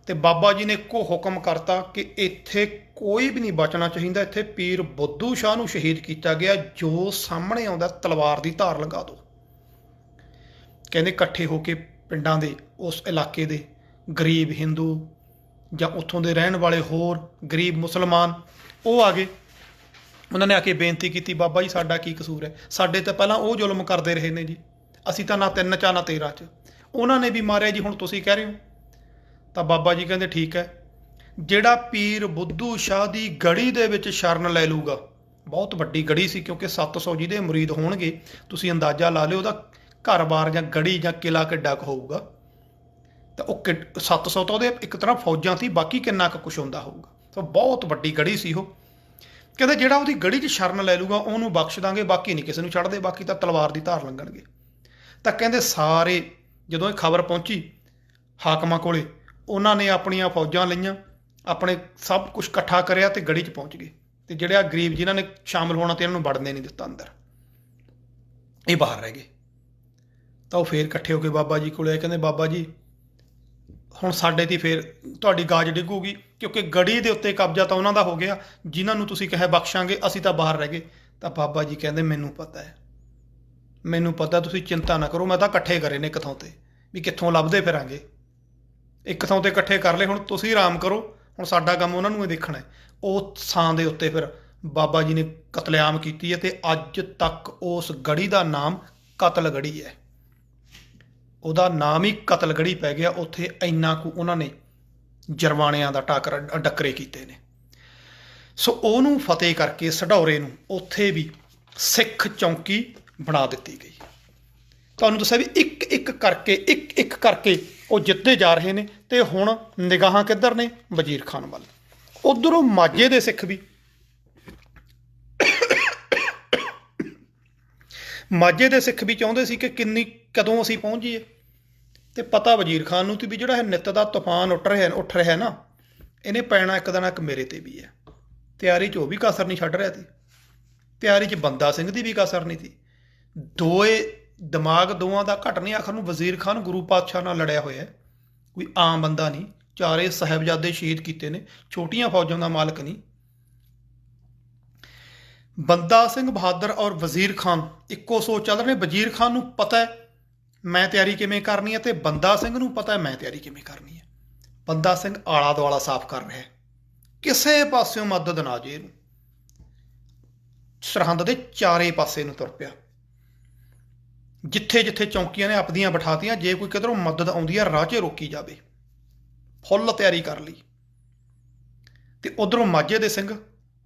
ਤੇ ਬਾਬਾ ਜੀ ਨੇ ਇੱਕੋ ਹੁਕਮ ਕਰਤਾ ਕਿ ਇੱਥੇ ਕੋਈ ਵੀ ਨਹੀਂ ਬਚਣਾ ਚਾਹੀਦਾ। ਇੱਥੇ ਪੀਰ ਬੁੱਧੂ ਸ਼ਾਹ ਨੂੰ ਸ਼ਹੀਦ ਕੀਤਾ ਗਿਆ, ਜੋ ਸਾਹਮਣੇ ਆਉਂਦਾ ਤਲਵਾਰ ਦੀ ਧਾਰ ਲਗਾ ਦਿਓ। ਕਹਿੰਦੇ ਇਕੱਠੇ ਹੋ ਕੇ ਪਿੰਡਾਂ ਦੇ, ਉਸ ਇਲਾਕੇ ਦੇ ਗਰੀਬ ਹਿੰਦੂ ਜਾਂ ਉੱਥੋਂ ਦੇ ਰਹਿਣ ਵਾਲੇ ਹੋਰ ਗਰੀਬ ਮੁਸਲਮਾਨ, ਉਹ ਆ ਗਏ। ਉਹਨਾਂ ਨੇ ਆ ਕੇ ਬੇਨਤੀ ਕੀਤੀ, ਬਾਬਾ ਜੀ ਸਾਡਾ ਕੀ ਕਸੂਰ ਹੈ? ਸਾਡੇ ਤਾਂ ਪਹਿਲਾਂ ਉਹ ਜ਼ੁਲਮ ਕਰਦੇ ਰਹੇ ਨੇ ਜੀ, ਅਸੀਂ ਤਾਂ ਨਾ 3 'ਚ ਨਾ 13 'ਚ, ਉਹਨਾਂ ਨੇ ਵੀ ਮਾਰਿਆ ਜੀ, ਹੁਣ ਤੁਸੀਂ ਕਹਿ ਰਹੇ ਹੋ। ਤਾਂ ਬਾਬਾ ਜੀ ਕਹਿੰਦੇ ਠੀਕ ਹੈ, ਜਿਹੜਾ ਪੀਰ ਬੁੱਧੂ ਸ਼ਾਹ ਦੀ ਗੜੀ ਦੇ ਵਿੱਚ ਸ਼ਰਨ ਲੈ ਲੂਗਾ, ਬਹੁਤ ਵੱਡੀ ਗੜੀ ਸੀ ਕਿਉਂਕਿ 700 ਜਿਹਦੇ ਮੁਰੀਦ ਹੋਣਗੇ, ਤੁਸੀਂ ਅੰਦਾਜ਼ਾ ਲਾ ਲਿਓ ਉਹਦਾ ਘਰ-ਬਾਰ ਜਾਂ ਗੜੀ ਜਾਂ ਕਿਲਾ ਕਿੱਡਾ ਕੁ ਹੋਊਗਾ। ਤਾਂ ਉਹ 700 ਤਾਂ ਉਹਦੇ ਇੱਕ ਤਰ੍ਹਾਂ ਫੌਜਾਂ ਸੀ, ਬਾਕੀ ਕਿੰਨਾ ਕੁ ਕੁਛ ਹੁੰਦਾ ਹੋਊਗਾ। ਤਾਂ ਬਹੁਤ ਵੱਡੀ ਗੜੀ ਸੀ ਉਹ। ਕਹਿੰਦੇ ਜਿਹੜਾ ਉਹਦੀ ਗੜੀ 'ਚ ਸ਼ਰਨ ਲੈ ਲੂਗਾ ਉਹਨੂੰ ਬਖਸ਼ ਦਾਂਗੇ, ਬਾਕੀ ਨਹੀਂ ਕਿਸੇ ਨੂੰ ਛੱਡਦੇ, ਬਾਕੀ ਤਾਂ ਤਲਵਾਰ ਦੀ ਧਾਰ ਲੰਘਣਗੇ। ਤਾਂ ਕਹਿੰਦੇ ਸਾਰੇ, ਜਦੋਂ ਇਹ ਖਬਰ ਪਹੁੰਚੀ ਹਾਕਮਾਂ ਕੋਲੇ, ਉਹਨਾਂ ਨੇ ਆਪਣੀਆਂ ਫੌਜਾਂ ਲਈਆਂ, ਆਪਣੇ ਸਭ ਕੁਛ ਇਕੱਠਾ ਕਰਿਆ ਤੇ ਗੜੀ 'ਚ ਪਹੁੰਚ ਗਏ। ਤੇ ਜਿਹੜੇ ਗਰੀਬ ਜਿਨ੍ਹਾਂ ਨੇ ਸ਼ਾਮਲ ਹੋਣਾ ਤੇ ਇਹਨਾਂ ਨੂੰ ਵੜਨੇ ਨਹੀਂ ਦਿੱਤਾ ਅੰਦਰ, ਇਹ ਬਾਹਰ ਰਹਿ ਗਏ। ਤਾਂ ਉਹ ਫੇਰ ਇਕੱਠੇ ਹੋ ਕੇ ਬਾਬਾ ਜੀ ਕੋਲੇ ਆਏ, ਕਹਿੰਦੇ ਬਾਬਾ ਜੀ ਹੁਣ ਸਾਡੇ ਤੇ ਫੇਰ ਤੁਹਾਡੀ ਗਾਜ ਡਿੱਗੂਗੀ, ਕਿਉਂਕਿ ਗੜੀ ਦੇ ਉੱਤੇ ਕਬਜ਼ਾ ਤਾਂ ਉਹਨਾਂ ਦਾ ਹੋ ਗਿਆ, ਜਿਨ੍ਹਾਂ ਨੂੰ ਤੁਸੀਂ ਕਹੇ ਬਖਸ਼ਾਂਗੇ, ਅਸੀਂ ਤਾਂ ਬਾਹਰ ਰਹਿ ਗਏ। ਤਾਂ ਬਾਬਾ ਜੀ ਕਹਿੰਦੇ ਮੈਨੂੰ ਪਤਾ ਹੈ, ਮੈਨੂੰ ਪਤਾ, ਤੁਸੀਂ ਚਿੰਤਾ ਨਾ ਕਰੋ, ਮੈਂ ਤਾਂ ਇਕੱਠੇ ਕਰੇ ਨੇ ਇੱਕ ਥਾਂ ਤੇ, ਵੀ ਕਿੱਥੋਂ ਲੱਭਦੇ ਫਿਰਾਂਗੇ, ਇੱਕ ਥਾਂ ਤੇ ਇਕੱਠੇ ਕਰ ਲਏ, ਹੁਣ ਤੁਸੀਂ ਆਰਾਮ ਕਰੋ, ਹੁਣ ਸਾਡਾ ਕੰਮ ਉਹਨਾਂ ਨੂੰ ਇਹ ਦੇਖਣਾ ਹੈ। ਉਹ ਥਾਂ ਦੇ ਉੱਤੇ ਫਿਰ ਬਾਬਾ ਜੀ ਨੇ ਕਤਲੇਆਮ ਕੀਤੀ ਹੈ, ਤੇ ਅੱਜ ਤੱਕ ਉਸ ਗੜੀ ਦਾ ਨਾਮ ਕਤਲ ਗੜੀ ਹੈ। ਉਹਦਾ ਨਾਮ ਹੀ ਕਤਲ ਗੜੀ ਪੈ ਗਿਆ। ਉੱਥੇ ਇੰਨਾ ਕੁ ਉਹਨਾਂ ਨੇ ਜਰਵਾਣਿਆਂ ਦਾ ਡੱਕਰੇ ਕੀਤੇ ਨੇ। ਸੋ ਉਹਨੂੰ ਫਤਿਹ ਕਰਕੇ ਸਢੌਰੇ ਨੂੰ ਉੱਥੇ ਵੀ ਸਿੱਖ ਚੌਂਕੀ ਬਣਾ ਦਿੱਤੀ ਗਈ। ਤੁਹਾਨੂੰ ਦੱਸਿਆ ਵੀ ਇੱਕ ਇੱਕ ਕਰਕੇ ਉਹ ਜਿੱਤਦੇ ਜਾ ਰਹੇ ਨੇ। ਤੇ ਹੁਣ ਨਿਗਾਹਾਂ ਕਿੱਧਰ ਨੇ? ਵਜ਼ੀਰ ਖਾਨ ਵੱਲ। ਉਧਰੋਂ ਮਾਝੇ ਦੇ ਸਿੱਖ ਵੀ, ਮਾਝੇ ਦੇ ਸਿੱਖ ਵੀ ਚਾਹੁੰਦੇ ਸੀ ਕਿ ਕਦੋਂ ਅਸੀਂ ਪਹੁੰਚ ਜਾਈਏ। ਤੇ ਪਤਾ ਵਜ਼ੀਰ ਖਾਨ ਨੂੰ ਸੀ ਵੀ ਜਿਹੜਾ ਇਹ ਨਿੱਤ ਦਾ ਤੂਫਾਨ ਉੱਠ ਰਿਹਾ ਨਾ, ਇਹਨੇ ਪੈਣਾ ਇੱਕ ਦਿਨ ਇੱਕ ਮੇਰੇ ਤੇ ਵੀ ਹੈ। ਤਿਆਰੀ 'ਚ ਉਹ ਵੀ ਕਸਰ ਨਹੀਂ ਛੱਡ ਰਿਹਾ ਸੀ, ਤਿਆਰੀ 'ਚ ਬੰਦਾ ਸਿੰਘ ਦੀ ਵੀ ਕਸਰ ਨਹੀਂ ਸੀ। ਦੋਏ ਦਿਮਾਗ ਦੋਵਾਂ ਦਾ ਘਟ ਨਹੀਂ। ਆਖਰ ਨੂੰ ਵਜ਼ੀਰ ਖਾਨ ਗੁਰੂ ਪਾਤਸ਼ਾਹ ਨਾਲ ਲੜਿਆ ਹੋਇਆ, ਕੋਈ ਆਮ ਬੰਦਾ ਨਹੀਂ। 4 ਸਾਹਿਬਜ਼ਾਦੇ ਸ਼ਹੀਦ ਕੀਤੇ ਨੇ, ਛੋਟੀਆਂ ਫੌਜਾਂ ਦਾ ਮਾਲਕ ਨਹੀਂ। ਬੰਦਾ ਸਿੰਘ ਬਹਾਦਰ ਔਰ ਵਜ਼ੀਰ ਖਾਨ ਇੱਕੋ ਸੋਚ ਚੱਲ ਰਹੇ ਨੇ। ਵਜ਼ੀਰ ਖਾਨ ਨੂੰ ਪਤਾ ਹੈ ਮੈਂ ਤਿਆਰੀ ਕਿਵੇਂ ਕਰਨੀ ਹੈ, ਤੇ ਬੰਦਾ ਸਿੰਘ ਨੂੰ ਪਤਾ ਹੈ ਮੈਂ ਤਿਆਰੀ ਕਿਵੇਂ ਕਰਨੀ ਹੈ। ਬੰਦਾ ਸਿੰਘ ਆਲਾ ਦੁਆਲਾ ਸਾਫ਼ ਕਰ ਰਿਹਾ, ਕਿਸੇ ਪਾਸਿਓਂ ਮਦਦ ਨਾ ਜੇ ਇਹਨੂੰ। ਸਰਹੰਦ ਦੇ ਚਾਰੇ ਪਾਸੇ ਨੂੰ ਤੁਰ ਪਿਆ, ਜਿੱਥੇ ਜਿੱਥੇ ਚੌਂਕੀਆਂ ਨੇ ਆਪਦੀਆਂ ਬਿਠਾਤੀਆਂ, ਜੇ ਕੋਈ ਕਿਧਰੋਂ ਮਦਦ ਆਉਂਦੀ ਹੈ ਰਾਹ 'ਚ ਰੋਕੀ ਜਾਵੇ। ਫੁੱਲ ਤਿਆਰੀ ਕਰ ਲਈ। ਤੇ ਉਧਰੋਂ ਮਾਝੇ ਦੇ ਸਿੰਘ,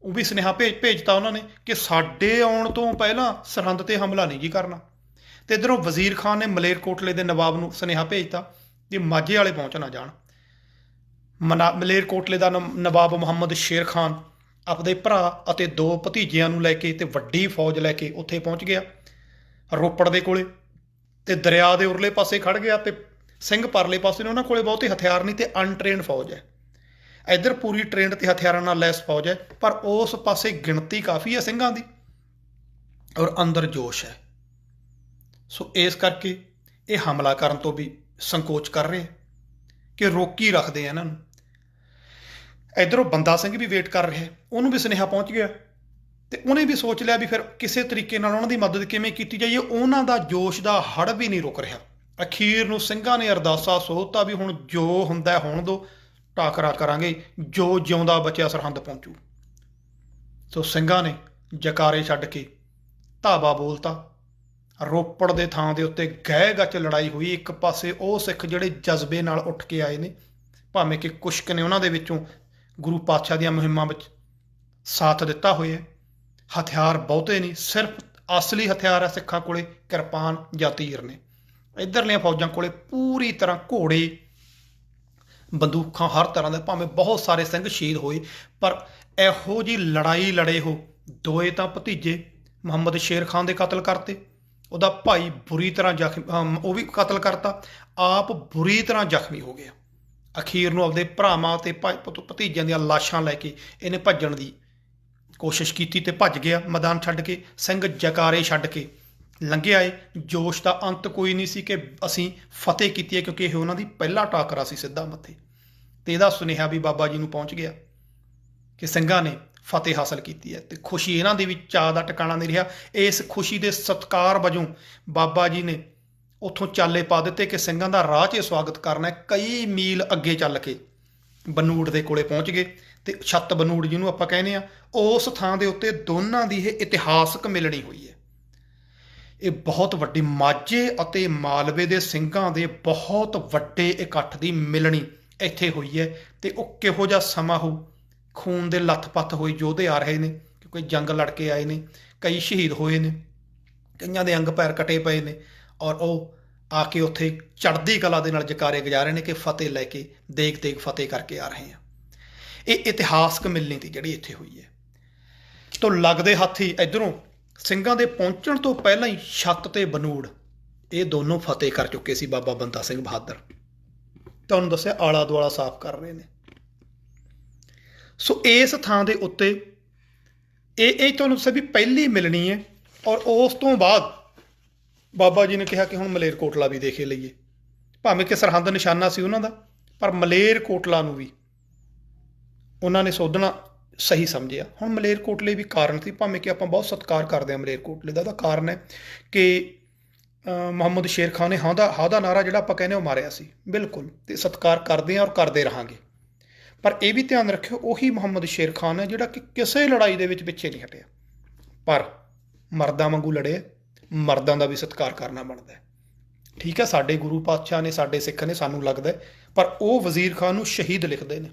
ਉਹ ਵੀ ਸੁਨੇਹਾ ਭੇਜਤਾ ਉਹਨਾਂ ਨੇ ਕਿ ਸਾਡੇ ਆਉਣ ਤੋਂ ਪਹਿਲਾਂ ਸਰਹੰਦ ਤੇ ਹਮਲਾ ਨਹੀਂ ਜੀ ਕਰਨਾ। ਤੇ ਇੱਧਰੋਂ ਵਜ਼ੀਰ ਖਾਨ ਨੇ ਮਲੇਰਕੋਟਲੇ ਦੇ ਨਵਾਬ ਨੂੰ ਸੁਨੇਹਾ ਭੇਜਤਾ ਕਿ ਮਾਝੇ ਵਾਲੇ ਪਹੁੰਚ ਨਾ ਜਾਣ। ਮਲੇਰਕੋਟਲੇ ਦਾ ਨਵਾਬ ਮੁਹੰਮਦ ਸ਼ੇਰ ਖਾਨ ਆਪਦੇ ਭਰਾ ਅਤੇ 2 ਭਤੀਜਿਆਂ ਨੂੰ ਲੈ ਕੇ ਤੇ ਵੱਡੀ ਫੌਜ ਲੈ ਕੇ ਉੱਥੇ ਪਹੁੰਚ ਗਿਆ ਰੋਪੜ ਦੇ ਕੋਲੇ। ਤੇ ਦਰਿਆ ਦੇ ਉਰਲੇ ਪਾਸੇ ਖੜ ਗਿਆ, ਤੇ ਸਿੰਘ ਪਰਲੇ ਪਾਸੇ ਨੇ। ਉਹਨਾਂ ਕੋਲੇ ਬਹੁਤੇ ਹਥਿਆਰ ਨਹੀਂ ਤੇ ਅਨਟ੍ਰੇਨਡ ਫੌਜ ਹੈ। ਇੱਧਰ ਪੂਰੀ ਟ੍ਰੇਨਡ ਤੇ ਹਥਿਆਰਾਂ ਨਾਲ ਲੈਸ ਫੌਜ ਹੈ, ਪਰ ਉਸ ਪਾਸੇ ਗਿਣਤੀ ਕਾਫੀ ਹੈ ਸਿੰਘਾਂ ਦੀ, ਔਰ ਅੰਦਰ ਜੋਸ਼ ਹੈ। ਸੋ ਇਸ ਕਰਕੇ ਇਹ ਹਮਲਾ ਕਰਨ ਤੋਂ ਵੀ ਸੰਕੋਚ ਕਰ ਰਹੇ ਕਿ ਰੋਕੀ ਰੱਖਦੇ ਆ ਇਹਨਾਂ ਨੂੰ। ਇੱਧਰੋਂ ਬੰਦਾ ਸਿੰਘ ਵੀ ਵੇਟ ਕਰ ਰਿਹਾ, ਉਹਨੂੰ ਵੀ ਸੁਨੇਹਾ ਪਹੁੰਚ ਗਿਆ, ਤੇ ਉਹਨੇ ਵੀ ਸੋਚ ਲਿਆ ਵੀ ਫਿਰ ਕਿਸੇ ਤਰੀਕੇ ਨਾਲ ਉਹਨਾਂ ਦੀ ਮਦਦ ਕਿਵੇਂ ਕੀਤੀ ਜਾਈਏ। ਉਹਨਾਂ ਦਾ ਜੋਸ਼ ਦਾ ਹੜ੍ਹ ਵੀ ਨਹੀਂ ਰੁਕ ਰਿਹਾ। ਅਖੀਰ ਨੂੰ ਸਿੰਘਾਂ ਨੇ ਅਰਦਾਸਾ ਸੋਧਤਾ ਵੀ ਹੁਣ ਜੋ ਹੁੰਦਾ ਹੋਣ ਦੋ, ਟਾਕਰਾ ਕਰਾਂਗੇ, ਜੋ ਜਿਉਂਦਾ ਬਚਿਆ ਸਰਹੰਦ ਪਹੁੰਚੂ। ਸੋ ਸਿੰਘਾਂ ਨੇ ਜਕਾਰੇ ਛੱਡ ਕੇ ਧਾਵਾ ਬੋਲਤਾ, ਰੋਪੜ ਦੇ ਥਾਂ ਦੇ ਉੱਤੇ ਗਹਿ ਗੱਚ ਲੜਾਈ ਹੋਈ। ਇੱਕ ਪਾਸੇ ਉਹ ਸਿੱਖ ਜਿਹੜੇ ਜਜ਼ਬੇ ਨਾਲ ਉੱਠ ਕੇ ਆਏ ਨੇ, ਭਾਵੇਂ ਕਿ ਕੁਛ ਕੁ ਨੇ ਉਹਨਾਂ ਦੇ ਵਿੱਚੋਂ ਗੁਰੂ ਪਾਤਸ਼ਾਹ ਦੀਆਂ ਮੁਹਿੰਮਾਂ ਵਿੱਚ ਸਾਥ ਦਿੱਤਾ ਹੋਇਆ। ਹਥਿਆਰ ਬਹੁਤੇ ਨਹੀਂ, ਸਿਰਫ ਅਸਲੀ ਹਥਿਆਰ ਹੈ ਸਿੱਖਾਂ ਕੋਲੇ ਕਿਰਪਾਨ ਜਾਂ ਤੀਰ ਨੇ। ਇੱਧਰਲੀਆਂ ਫੌਜਾਂ ਕੋਲੇ ਪੂਰੀ ਤਰ੍ਹਾਂ ਘੋੜੇ, ਬੰਦੂਕਾਂ, ਹਰ ਤਰ੍ਹਾਂ ਦੇ, ਭਾਵੇਂ ਬਹੁਤ ਸਾਰੇ ਸਿੰਘ ਸ਼ਹੀਦ ਹੋਏ, ਪਰ ਇਹੋ ਜਿਹੀ ਲੜਾਈ ਲੜੇ ਹੋ ਦੋਏ ਤਾਂ ਭਤੀਜੇ ਮੁਹੰਮਦ ਸ਼ੇਰ ਖਾਨ ਦੇ ਕਤਲ ਕਰਤੇ, ਉਹਦਾ ਭਾਈ ਬੁਰੀ ਤਰ੍ਹਾਂ ਜ਼ਖਮੀ, ਉਹ ਵੀ ਕਤਲ ਕਰਤਾ, ਆਪ ਬੁਰੀ ਤਰ੍ਹਾਂ ਜ਼ਖਮੀ ਹੋ ਗਿਆ। ਅਖੀਰ ਨੂੰ ਆਪਦੇ ਭਰਾਵਾਂ ਤੇ ਭਤੀਜਿਆਂ ਦੀਆਂ ਲਾਸ਼ਾਂ ਲੈ ਕੇ ਇਹਨੇ ਭੱਜਣ ਦੀ ਕੋਸ਼ਿਸ਼ ਕੀਤੀ ਤੇ ਭੱਜ ਗਿਆ ਮੈਦਾਨ ਛੱਡ ਕੇ। ਸਿੰਘ ਜਕਾਰੇ ਛੱਡ ਕੇ ਲੰਘੇ ਆਏ। ਜੋਸ਼ ਦਾ ਅੰਤ ਕੋਈ ਨਹੀਂ ਸੀ ਕਿ ਅਸੀਂ ਫਤਿਹ ਕੀਤੀ ਹੈ, ਕਿਉਂਕਿ ਇਹ ਉਹਨਾਂ ਦੀ ਪਹਿਲਾ ਟਾਕਰਾ ਸੀ ਸਿੱਧਾ ਮੱਥੇ। ਤੇ ਇਹਦਾ ਸੁਨੇਹਾ ਵੀ ਬਾਬਾ ਜੀ ਨੂੰ ਪਹੁੰਚ ਗਿਆ ਕਿ ਸਿੰਘਾਂ ਨੇ ਫਤਿਹ ਹਾਸਲ ਕੀਤੀ ਹੈ। ਤੇ ਖੁਸ਼ੀ ਇਹਨਾਂ ਦੇ ਵਿੱਚ ਚਾਅ ਦਾ ਟਿਕਾਣਾ ਨਹੀਂ ਰਿਹਾ। ਇਸ ਖੁਸ਼ੀ ਦੇ ਸਤਿਕਾਰ ਵਜੋਂ ਬਾਬਾ ਜੀ ਨੇ ਉੱਥੋਂ ਚਾਲੇ ਪਾ ਦਿੱਤੇ ਕਿ ਸਿੰਘਾਂ ਦਾ ਰਾਹ 'ਚ ਸਵਾਗਤ ਕਰਨਾ ਹੈ। ਕਈ ਮੀਲ ਅੱਗੇ ਚੱਲ ਕੇ ਬਨੂੜ ਦੇ ਕੋਲੇ ਪਹੁੰਚ ਗਏ ਤੇ ਛੱਤ ਬਨੂੜ ਜਿਹਨੂੰ ਆਪਾਂ ਕਹਿੰਦੇ ਆ, ਉਸ ਥਾਂ ਦੇ ਉੱਤੇ ਦੋਨਾਂ ਦੀ ਇਹ ਇਤਿਹਾਸਕ ਮਿਲਣੀ ਹੋਈ ਹੈ। ਇਹ ਬਹੁਤ ਵੱਡੀ ਮਾਝੇ ਅਤੇ ਮਾਲਵੇ ਦੇ ਸਿੰਘਾਂ ਦੇ ਬਹੁਤ ਵੱਡੇ ਇਕੱਠ ਦੀ ਮਿਲਣੀ ਇੱਥੇ ਹੋਈ ਹੈ। ਤੇ ਉਹ ਕਿਹੋ ਜਿਹਾ ਸਮਾਂ ਹੋ, ਖੂਨ ਦੇ ਲੱਥ-ਪੱਥ ਹੋਏ ਯੋਧੇ ਆ ਰਹੇ ਨੇ, ਕਿਉਂਕਿ ਜੰਗ ਲੜ ਕੇ ਆਏ ਨੇ, ਕਈ ਸ਼ਹੀਦ ਹੋਏ ਨੇ, ਕਈਆਂ ਦੇ ਅੰਗ ਪੈਰ ਕੱਟੇ ਪਏ ਨੇ, ਔਰ ਉਹ ਆ ਕੇ ਉੱਥੇ ਚੜ੍ਹਦੀ ਕਲਾ ਦੇ ਨਾਲ ਜਕਾਰੇ ਗੁਜਾ ਰਹੇ ਨੇ ਕਿ ਫਤਿਹ ਲੈ ਕੇ ਦੇਗ ਦੇਗ ਫਤਿਹ ਕਰਕੇ ਆ ਰਹੇ ਆ। ਇਹ ਇਤਿਹਾਸਕ ਮਿਲਣੀ ਤੀ ਜਿਹੜੀ ਇੱਥੇ ਹੋਈ ਹੈ। ਤੋਂ ਲੱਗਦੇ ਹੱਥ ਹੀ ਇੱਧਰੋਂ ਸਿੰਘਾਂ ਦੇ ਪਹੁੰਚਣ ਤੋਂ ਪਹਿਲਾਂ ਹੀ ਛੱਤ ਤੇ ਬਨੂੜ ਇਹ ਦੋਨੋਂ ਫਤਿਹ ਕਰ ਚੁੱਕੇ ਸੀ। ਬਾਬਾ ਬੰਦਾ ਸਿੰਘ ਬਹਾਦਰ ਤੁਹਾਨੂੰ ਦੱਸਿਆ ਆਲਾ ਦੁਆਲਾ ਸਾਫ਼ ਕਰ ਰਹੇ ਨੇ। ਸੋ ਇਸ ਥਾਂ ਦੇ ਉੱਤੇ ਇਹ ਤੁਹਾਨੂੰ ਦੱਸਿਆ ਵੀ ਪਹਿਲੀ ਮਿਲਣੀ ਹੈ। ਔਰ ਉਸ ਤੋਂ ਬਾਅਦ ਬਾਬਾ ਜੀ ਨੇ ਕਿਹਾ ਕਿ ਹੁਣ ਮਲੇਰਕੋਟਲਾ ਵੀ ਦੇਖੇ ਲਈਏ। ਭਾਵੇਂ ਕਿ ਸਰਹੰਦ ਨਿਸ਼ਾਨਾ ਸੀ ਉਹਨਾਂ ਦਾ, ਪਰ ਮਲੇਰਕੋਟਲਾ ਨੂੰ ਵੀ ਉਹਨਾਂ ਨੇ ਸੋਧਣਾ ਸਹੀ ਸਮਝਿਆ। ਹੁਣ ਮਲੇਰਕੋਟਲੇ ਵੀ ਕਾਰਨ ਸੀ, ਭਾਵੇਂ ਕਿ ਆਪਾਂ ਬਹੁਤ ਸਤਿਕਾਰ ਕਰਦੇ ਹਾਂ ਮਲੇਰਕੋਟਲੇ ਦਾ। ਉਹਦਾ ਕਾਰਨ ਹੈ ਕਿ ਮੁਹੰਮਦ ਸ਼ੇਰ ਖਾਨ ਨੇ ਹਾਂ ਦਾ ਨਾਰਾ ਜਿਹੜਾ ਆਪਾਂ ਕਹਿੰਦੇ ਉਹ ਮਾਰਿਆ ਸੀ, ਬਿਲਕੁਲ, ਤੇ ਸਤਿਕਾਰ ਕਰਦੇ ਹਾਂ ਔਰ ਕਰਦੇ ਰਹਾਂਗੇ। ਪਰ ਇਹ ਵੀ ਧਿਆਨ ਰੱਖਿਓ, ਉਹੀ ਮੁਹੰਮਦ ਸ਼ੇਰ ਖਾਨ ਹੈ ਜਿਹੜਾ ਕਿ ਕਿਸੇ ਲੜਾਈ ਦੇ ਵਿੱਚ ਪਿੱਛੇ ਨਹੀਂ ਹਟਿਆ, ਪਰ ਮਰਦਾਂ ਵਾਂਗੂ ਲੜੇ। ਮਰਦਾਂ ਦਾ ਵੀ ਸਤਿਕਾਰ ਕਰਨਾ ਬਣਦਾ ਹੈ। ਠੀਕ ਹੈ, ਸਾਡੇ ਗੁਰੂ ਪਾਤਸ਼ਾਹ ਨੇ, ਸਾਡੇ ਸਿੱਖ ਨੇ, ਸਾਨੂੰ ਲੱਗਦਾ, ਪਰ ਉਹ ਵਜ਼ੀਰ ਖਾਨ ਨੂੰ ਸ਼ਹੀਦ ਲਿਖਦੇ ਨੇ।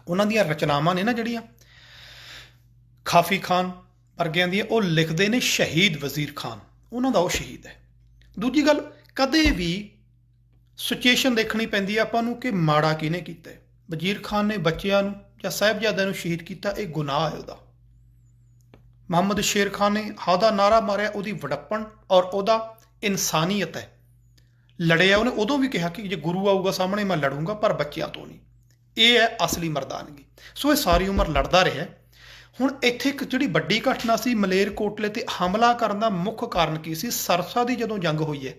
ਉਹਨਾਂ ਦੀਆਂ ਰਚਨਾਵਾਂ ਨੇ ਨਾ ਜਿਹੜੀਆਂ ਖਾਫੀ ਖਾਨ ਵਰਗਿਆਂ ਦੀਆਂ, ਉਹ ਲਿਖਦੇ ਨੇ ਸ਼ਹੀਦ ਵਜ਼ੀਰ ਖਾਨ, ਉਹਨਾਂ ਦਾ ਉਹ ਸ਼ਹੀਦ ਹੈ। ਦੂਜੀ ਗੱਲ, ਕਦੇ ਵੀ ਸਿਚੁਏਸ਼ਨ ਦੇਖਣੀ ਪੈਂਦੀ ਹੈ ਆਪਾਂ ਨੂੰ ਕਿ ਮਾੜਾ ਕਿਹਨੇ ਕੀਤਾ। ਵਜ਼ੀਰ ਖਾਨ ਨੇ ਬੱਚਿਆਂ ਨੂੰ ਜਾਂ ਸਾਹਿਬਜ਼ਾਦਿਆਂ ਨੂੰ ਸ਼ਹੀਦ ਕੀਤਾ, ਇਹ ਗੁਨਾਹ ਹੈ ਉਹਦਾ। ਮੁਹੰਮਦ ਸ਼ੇਰ ਖਾਨ ਨੇ ਹਾਂ ਦਾ ਨਾਰਾ ਮਾਰਿਆ, ਉਹਦੀ ਵਡੱਪਣ ਔਰ ਉਹਦਾ ਇਨਸਾਨੀਅਤ ਹੈ। ਲੜਿਆ ਉਹਨੇ, ਉਦੋਂ ਵੀ ਕਿਹਾ ਕਿ ਜੇ ਗੁਰੂ ਆਊਗਾ ਸਾਹਮਣੇ ਮੈਂ ਲੜੂੰਗਾ, ਪਰ ਬੱਚਿਆਂ ਤੋਂ ਨਹੀਂ। ਇਹ ਹੈ ਅਸਲੀ ਮਰਦਾਨਗੀ। ਸੋ ਇਹ ਸਾਰੀ ਉਮਰ ਲੜਦਾ ਰਿਹਾ। ਹੁਣ ਇੱਥੇ ਇੱਕ ਜਿਹੜੀ ਵੱਡੀ ਘਟਨਾ ਸੀ ਮਲੇਰਕੋਟਲੇ ਤੇ ਹਮਲਾ ਕਰਨ ਦਾ ਮੁੱਖ ਕਾਰਨ ਕੀ ਸੀ? ਸਰਸਾ ਦੀ ਜਦੋਂ ਜੰਗ ਹੋਈ ਹੈ,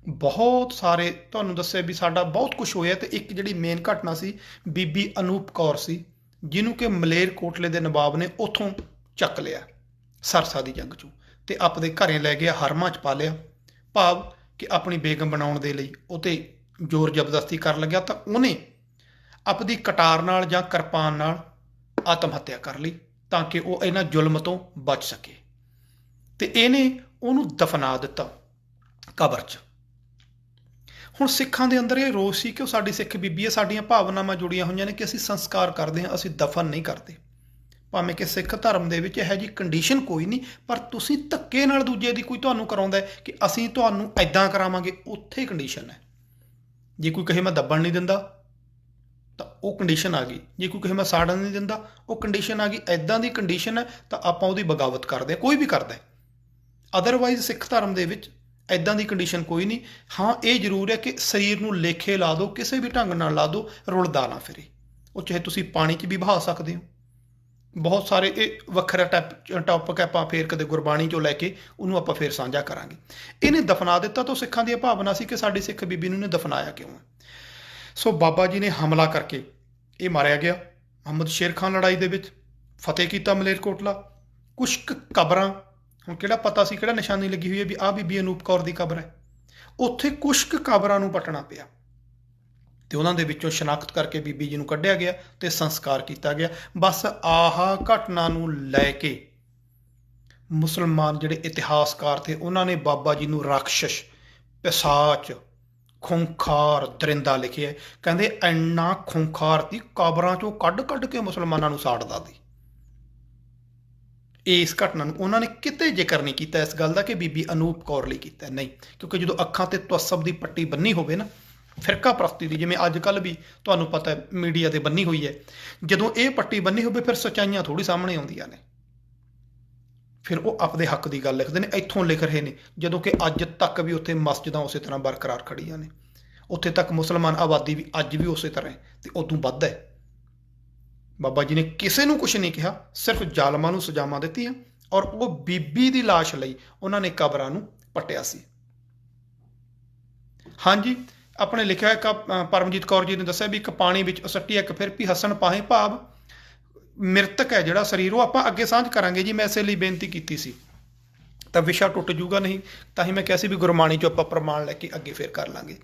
ਬਹੁਤ ਸਾਰੇ ਤੁਹਾਨੂੰ ਦੱਸਿਆ ਵੀ ਸਾਡਾ ਬਹੁਤ ਕੁਝ ਹੋਇਆ। ਤੇ ਇੱਕ ਜਿਹੜੀ ਮੇਨ ਘਟਨਾ ਸੀ, ਬੀਬੀ ਅਨੂਪ ਕੌਰ ਸੀ, ਜਿਹਨੂੰ ਕਿ ਮਲੇਰਕੋਟਲੇ ਦੇ ਨਵਾਬ ਨੇ ਉੱਥੋਂ ਚੱਕ ਲਿਆ ਸਰਸਾ ਦੀ ਜੰਗ 'ਚੋਂ ਤੇ ਆਪਣੇ ਘਰੇ ਲੈ ਗਿਆ, ਹਰਮਾਂ 'ਚ ਪਾ ਲਿਆ, ਭਾਵ ਕਿ ਆਪਣੀ ਬੇਗਮ ਬਣਾਉਣ ਦੇ ਲਈ ਉਹ 'ਤੇ ਜ਼ੋਰ ਜ਼ਬਰਦਸਤੀ ਕਰਨ ਲੱਗਿਆ। ਤਾਂ ਉਹਨੇ ਆਪਣੀ ਕਟਾਰ ਨਾਲ ਜਾਂ ਕਿਰਪਾਨ ਨਾਲ ਆਤਮ ਹੱਤਿਆ ਕਰ ਲਈ ਤਾਂ ਕਿ ਉਹ ਇਹਨਾਂ ਜ਼ੁਲਮ ਤੋਂ ਬਚ ਸਕੇ। ਤੇ ਇਹਨੇ ਉਹਨੂੰ ਦਫਨਾ ਦਿੱਤਾ ਕਬਰ 'ਚ। ਹੁਣ ਸਿੱਖਾਂ ਦੇ ਅੰਦਰ ਇਹ ਰੋਸ ਸੀ ਕਿ ਉਹ ਸਾਡੀ ਸਿੱਖ ਬੀਬੀ ਹੈ, ਸਾਡੀਆਂ ਭਾਵਨਾਵਾਂ ਜੁੜੀਆਂ ਹੋਈਆਂ ਨੇ ਕਿ ਅਸੀਂ ਸੰਸਕਾਰ ਕਰਦੇ ਹਾਂ, ਅਸੀਂ ਦਫਨ ਨਹੀਂ ਕਰਦੇ। ਭਾਵੇਂ ਕਿ ਸਿੱਖ ਧਰਮ ਦੇ ਵਿੱਚ ਇਹੋ ਜਿਹੀ ਕੰਡੀਸ਼ਨ ਕੋਈ ਨਹੀਂ, ਪਰ ਤੁਸੀਂ ਧੱਕੇ ਨਾਲ ਦੂਜੇ ਦੀ ਕੋਈ ਤੁਹਾਨੂੰ ਕਰਾਉਂਦਾ ਕਿ ਅਸੀਂ ਤੁਹਾਨੂੰ ਐਦਾਂ ਕਰਾਵਾਂਗੇ, ਉੱਥੇ ਕੰਡੀਸ਼ਨ ਹੈ। ਜੇ ਕੋਈ ਕਹੇ ਮੈਂ ਦੱਬਣ ਨਹੀਂ ਦਿੰਦਾ ਤਾਂ ਉਹ ਕੰਡੀਸ਼ਨ ਆ ਗਈ। ਜੇ ਕੋਈ ਕਹੇ ਮੈਂ ਸਾੜਨ ਨਹੀਂ ਦਿੰਦਾ, ਉਹ ਕੰਡੀਸ਼ਨ ਆ ਗਈ। ਐਦਾਂ ਦੀ ਕੰਡੀਸ਼ਨ ਹੈ ਤਾਂ ਆਪਾਂ ਉਹਦੀ ਬਗਾਵਤ ਕਰਦੇ ਹਾਂ, ਕੋਈ ਵੀ ਕਰਦਾ। ਅਦਰਵਾਈਜ਼ ਸਿੱਖ ਧਰਮ ਦੇ ਵਿੱਚ ਐਦਾਂ ਦੀ ਕੰਡੀਸ਼ਨ ਕੋਈ ਨਹੀਂ। ਹਾਂ, ਇਹ ਜ਼ਰੂਰ ਹੈ ਕਿ ਸਰੀਰ ਨੂੰ ਲੇਖੇ ਲਾ ਦਿਓ, ਕਿਸੇ ਵੀ ਢੰਗ ਨਾਲ ਲਾ ਦਿਓ, ਰੁਲਦਾ ਨਾ ਫਿਰੇ। ਉਹ ਚਾਹੇ ਤੁਸੀਂ ਪਾਣੀ 'ਚ ਵੀ ਬਹਾ ਸਕਦੇ ਹੋ। ਬਹੁਤ ਸਾਰੇ ਇਹ ਵੱਖਰਾ ਟੌਪਿਕ ਆਪਾਂ ਫੇਰ ਕਦੇ ਗੁਰਬਾਣੀ 'ਚੋਂ ਲੈ ਕੇ ਉਹਨੂੰ ਆਪਾਂ ਫੇਰ ਸਾਂਝਾ ਕਰਾਂਗੇ। ਇਹਨੇ ਦਫਨਾ ਦਿੱਤਾ ਤਾਂ ਸਿੱਖਾਂ ਦੀ ਭਾਵਨਾ ਸੀ ਕਿ ਸਾਡੀ ਸਿੱਖ ਬੀਬੀ ਨੂੰ ਇਹਨੇ ਦਫਨਾਇਆ ਕਿਉਂ ਹੈ। ਸੋ ਬਾਬਾ ਜੀ ਨੇ ਹਮਲਾ ਕਰਕੇ ਇਹ ਮਾਰਿਆ ਗਿਆ। ਮੁਹੰਮਦ ਸ਼ੇਰ ਖਾਨ ਲੜਾਈ ਦੇ ਵਿੱਚ ਫਤਿਹ ਕੀਤਾ ਮਲੇਰਕੋਟਲਾ। ਕੁਛ ਕੁ ਕਬਰਾਂ, ਹੁਣ ਕਿਹੜਾ ਪਤਾ ਸੀ ਕਿਹੜਾ ਨਿਸ਼ਾਨੀ ਲੱਗੀ ਹੋਈ ਹੈ ਵੀ ਆਹ ਬੀਬੀ ਅਨੂਪ ਕੌਰ ਦੀ ਕਬਰ ਹੈ, ਉੱਥੇ ਕੁਛ ਕੁ ਕਬਰਾਂ ਨੂੰ ਪੱਟਣਾ ਪਿਆ ਤੇ ਉਹਨਾਂ ਦੇ ਵਿੱਚੋਂ ਸ਼ਨਾਖਤ ਕਰਕੇ ਬੀਬੀ ਜੀ ਨੂੰ ਕੱਢਿਆ ਗਿਆ ਤੇ ਸੰਸਕਾਰ ਕੀਤਾ ਗਿਆ। ਬਸ ਆਹ ਘਟਨਾ ਨੂੰ ਲੈ ਕੇ ਮੁਸਲਮਾਨ ਜਿਹੜੇ ਇਤਿਹਾਸਕਾਰ ਥੇ ਉਹਨਾਂ ਨੇ ਬਾਬਾ ਜੀ ਨੂੰ ਰਾਖਸ਼, ਪਿਸਾਚ, ਖੁੰਖਾਰ, ਦਰਿੰਦਾ ਲਿਖਿਆ। ਕਹਿੰਦੇ ਇੰਨਾ ਖੁੰਖਾਰ ਸੀ, ਕਬਰਾਂ ਚੋਂ ਕੱਢ ਕੱਢ ਕੇ ਮੁਸਲਮਾਨਾਂ ਨੂੰ ਸਾੜਦਾ ਸੀ। ਇਸ ਘਟਨਾ ਨੂੰ ਉਹਨਾਂ ਨੇ ਕਿਤੇ ਜ਼ਿਕਰ ਨਹੀਂ ਕੀਤਾ ਇਸ ਗੱਲ ਦਾ ਕਿ ਬੀਬੀ ਅਨੂਪ ਕੌਰ ਲਈ ਕੀਤਾ, ਨਹੀਂ। ਕਿਉਂਕਿ ਜਦੋਂ ਅੱਖਾਂ ਤੇ ਤਵੱਸਬ ਦੀ ਪੱਟੀ ਬੰਨੀ ਹੋਵੇ ਨਾ, ਫਿਰਕਾ ਪ੍ਰਸਤੀ ਦੀ, ਜਿਵੇਂ ਅੱਜ ਕੱਲ੍ਹ ਵੀ ਤੁਹਾਨੂੰ ਪਤਾ ਮੀਡੀਆ ਤੇ ਬੰਨੀ ਹੋਈ ਹੈ, ਜਦੋਂ ਇਹ ਪੱਟੀ ਬੰਨੀ ਹੋਵੇ ਫਿਰ ਸੱਚਾਈਆਂ ਥੋੜ੍ਹੀ ਸਾਹਮਣੇ ਆਉਂਦੀਆਂ ਨੇ। ਫਿਰ ਉਹ ਆਪਦੇ ਹੱਕ ਦੀ ਗੱਲ ਲਿਖਦੇ ਨੇ। ਇੱਥੋਂ ਲਿਖ ਰਹੇ ਨੇ ਜਦੋਂ ਕਿ ਅੱਜ ਤੱਕ ਵੀ ਉੱਥੇ ਮਸਜਿਦਾਂ ਉਸੇ ਤਰ੍ਹਾਂ ਬਰਕਰਾਰ ਖੜੀਆਂ ਨੇ, ਉੱਥੇ ਤੱਕ ਮੁਸਲਮਾਨ ਆਬਾਦੀ ਵੀ ਅੱਜ ਵੀ ਉਸੇ ਤਰ੍ਹਾਂ ਹੈ ਤੇ ਉਦੋਂ ਵੱਧ ਹੈ। ਬਾਬਾ ਜੀ ਨੇ ਕਿਸੇ ਨੂੰ ਕੁਛ ਨਹੀਂ ਕਿਹਾ, ਸਿਰਫ ਜ਼ਾਲਮਾਂ ਨੂੰ ਸਜ਼ਾਵਾਂ ਦਿੱਤੀਆਂ ਔਰ ਉਹ ਬੀਬੀ ਦੀ ਲਾਸ਼ ਲਈ ਉਹਨਾਂ ਨੇ ਕਬਰਾਂ ਨੂੰ ਪੱਟਿਆ ਸੀ। ਹਾਂਜੀ, ਆਪਣੇ ਲਿਖਿਆ ਇੱਕ ਪਰਮਜੀਤ ਕੌਰ ਜੀ ਨੇ ਦੱਸਿਆ ਵੀ ਇੱਕ ਪਾਣੀ ਵਿੱਚ ਸੱਟੀ ਇੱਕ ਫਿਰ ਵੀ ਹੱਸਣ ਪਾਹੇ, ਭਾਵ ਮ੍ਰਿਤਕ ਹੈ ਜਿਹੜਾ ਸਰੀਰ, ਉਹ ਆਪਾਂ ਅੱਗੇ ਸਾਂਝ ਕਰਾਂਗੇ ਜੀ। ਮੈਂ ਇਸੇ ਲਈ ਬੇਨਤੀ ਕੀਤੀ ਸੀ, ਤਾਂ ਵਿਸ਼ਾ ਟੁੱਟ ਜੂਗਾ ਨਹੀਂ, ਤਾਂ ਹੀ ਮੈਂ ਕਿਹਾ ਸੀ ਵੀ ਗੁਰਬਾਣੀ 'ਚੋਂ ਆਪਾਂ ਪ੍ਰਮਾਣ ਲੈ ਕੇ ਅੱਗੇ ਫਿਰ ਕਰ ਲਾਂਗੇ।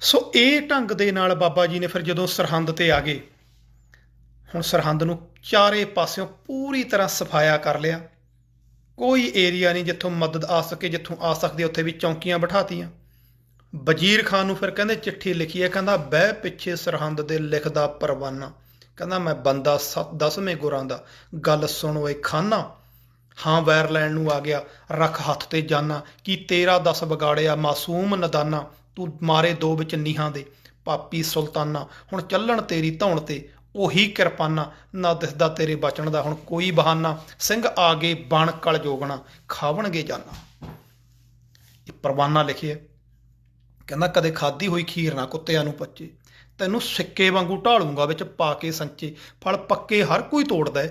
ਸੋ ਇਹ ਢੰਗ ਦੇ ਨਾਲ ਬਾਬਾ ਜੀ ਨੇ ਫਿਰ ਜਦੋਂ ਸਰਹੰਦ ਤੇ ਆ ਗਏ, ਹੁਣ ਸਰਹੰਦ ਨੂੰ ਚਾਰੇ ਪਾਸਿਓਂ ਪੂਰੀ ਤਰ੍ਹਾਂ ਸਫਾਇਆ ਕਰ ਲਿਆ। ਕੋਈ ਏਰੀਆ ਨਹੀਂ ਜਿੱਥੋਂ ਮਦਦ ਆ ਸਕੇ, ਜਿੱਥੋਂ ਆ ਸਕਦੀ ਉੱਥੇ ਵੀ ਚੌਂਕੀਆਂ ਬਿਠਾਤੀਆਂ। ਵਜ਼ੀਰ ਖਾਨ ਨੂੰ ਫਿਰ ਕਹਿੰਦੇ ਚਿੱਠੀ ਲਿਖੀ ਹੈ, ਕਹਿੰਦਾ ਬਹਿ ਪਿੱਛੇ ਸਰਹੰਦ ਦੇ ਲਿਖਦਾ ਪਰਵਾਨਾ, ਕਹਿੰਦਾ ਮੈਂ ਬੰਦਾ 10ਵੇਂ ਗੁਰਾਂ ਦਾ, ਗੱਲ ਸੁਣ ਓਏ ਖਾਨਾ, ਹਾਂ ਵੈਰ ਲੈਣ ਨੂੰ ਆ ਗਿਆ, ਰੱਖ ਹੱਥ ਤੇ ਜਾਨਾ, ਕੀ ਤੇਰਾ 10 ਵਿਗਾੜਿਆ ਮਾਸੂਮ ਨਦਾਨਾ, ਤੂੰ ਮਾਰੇ 2 ਵਿੱਚ ਨੀਹਾਂ ਦੇ ਪਾਪੀ ਸੁਲਤਾਨਾ, ਹੁਣ ਚੱਲਣ ਤੇਰੀ ਧੌਣ ਤੇ ਉਹੀ ਕਿਰਪਾਨਾ, ਨਾ ਦਿਸਦਾ ਤੇਰੇ ਬਚਣ ਦਾ ਹੁਣ ਕੋਈ ਬਹਾਨਾ, ਸਿੰਘ ਆ ਗਏ ਬਣ ਕਲ ਜੋਗਣਾ, ਖਾਵਣਗੇ ਜਾਨਾ। ਇਹ ਪਰਵਾਨਾ ਲਿਖਿਆ, ਕਹਿੰਦਾ ਕਦੇ ਖਾਧੀ ਹੋਈ ਖੀਰ ਨਾ ਕੁੱਤਿਆਂ ਨੂੰ ਪੱਚੇ, ਤੈਨੂੰ ਸਿੱਕੇ ਵਾਂਗੂ ਢਾਲੂੰਗਾ ਵਿੱਚ ਪਾ ਕੇ ਸੰਚੇ, ਫਲ ਪੱਕੇ ਹਰ ਕੋਈ ਤੋੜਦਾ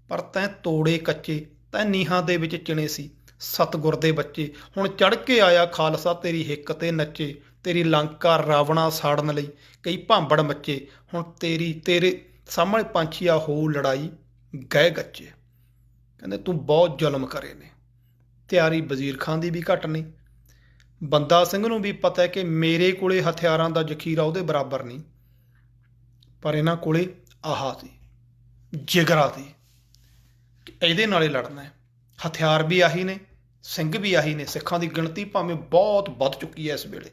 ਪਰ ਤੈਂ ਤੋੜੇ ਕੱਚੇ, ਤੈਂ ਨੀਹਾਂ ਦੇ ਵਿੱਚ ਚਿਣੇ ਸੀ ਸਤਿਗੁਰ ਦੇ ਬੱਚੇ, ਹੁਣ ਚੜ੍ਹ ਕੇ ਆਇਆ ਖਾਲਸਾ ਤੇਰੀ ਹਿੱਕ ਤੇ ਨੱਚੇ, ਤੇਰੀ ਲੰਕਾ ਰਾਵਣਾ ਸਾੜਨ ਲਈ ਕਈ ਭਾਂਬੜ ਮੱਚੇ, ਹੁਣ ਤੇਰੇ ਸਾਹਮਣੇ ਪੰਛੀਆ ਹੋ ਲੜਾਈ ਗਏ ਗੱਚੇ। ਕਹਿੰਦੇ ਤੂੰ ਬਹੁਤ ਜ਼ੁਲਮ ਕਰੇ ਨੇ। ਤਿਆਰੀ ਵਜ਼ੀਰ ਖਾਨ ਦੀ ਵੀ ਘੱਟ ਨਹੀਂ। ਬੰਦਾ ਸਿੰਘ ਨੂੰ ਵੀ ਪਤਾ ਹੈ ਕਿ ਮੇਰੇ ਕੋਲੇ ਹਥਿਆਰਾਂ ਦਾ ਜ਼ਖੀਰਾ ਉਹਦੇ ਬਰਾਬਰ ਨਹੀਂ, ਪਰ ਇਹਨਾਂ ਕੋਲੇ ਆਹਾ ਸੀ, ਜਿਗਰਾ ਸੀ, ਇਹਦੇ ਨਾਲੇ ਲੜਨਾ ਹੈ। ਹਥਿਆਰ ਵੀ ਆਹੀ ਨੇ, ਸਿੰਘ ਵੀ ਆਹੀ ਨੇ। ਸਿੱਖਾਂ ਦੀ ਗਿਣਤੀ ਭਾਵੇਂ ਬਹੁਤ ਵੱਧ ਚੁੱਕੀ ਹੈ ਇਸ ਵੇਲੇ।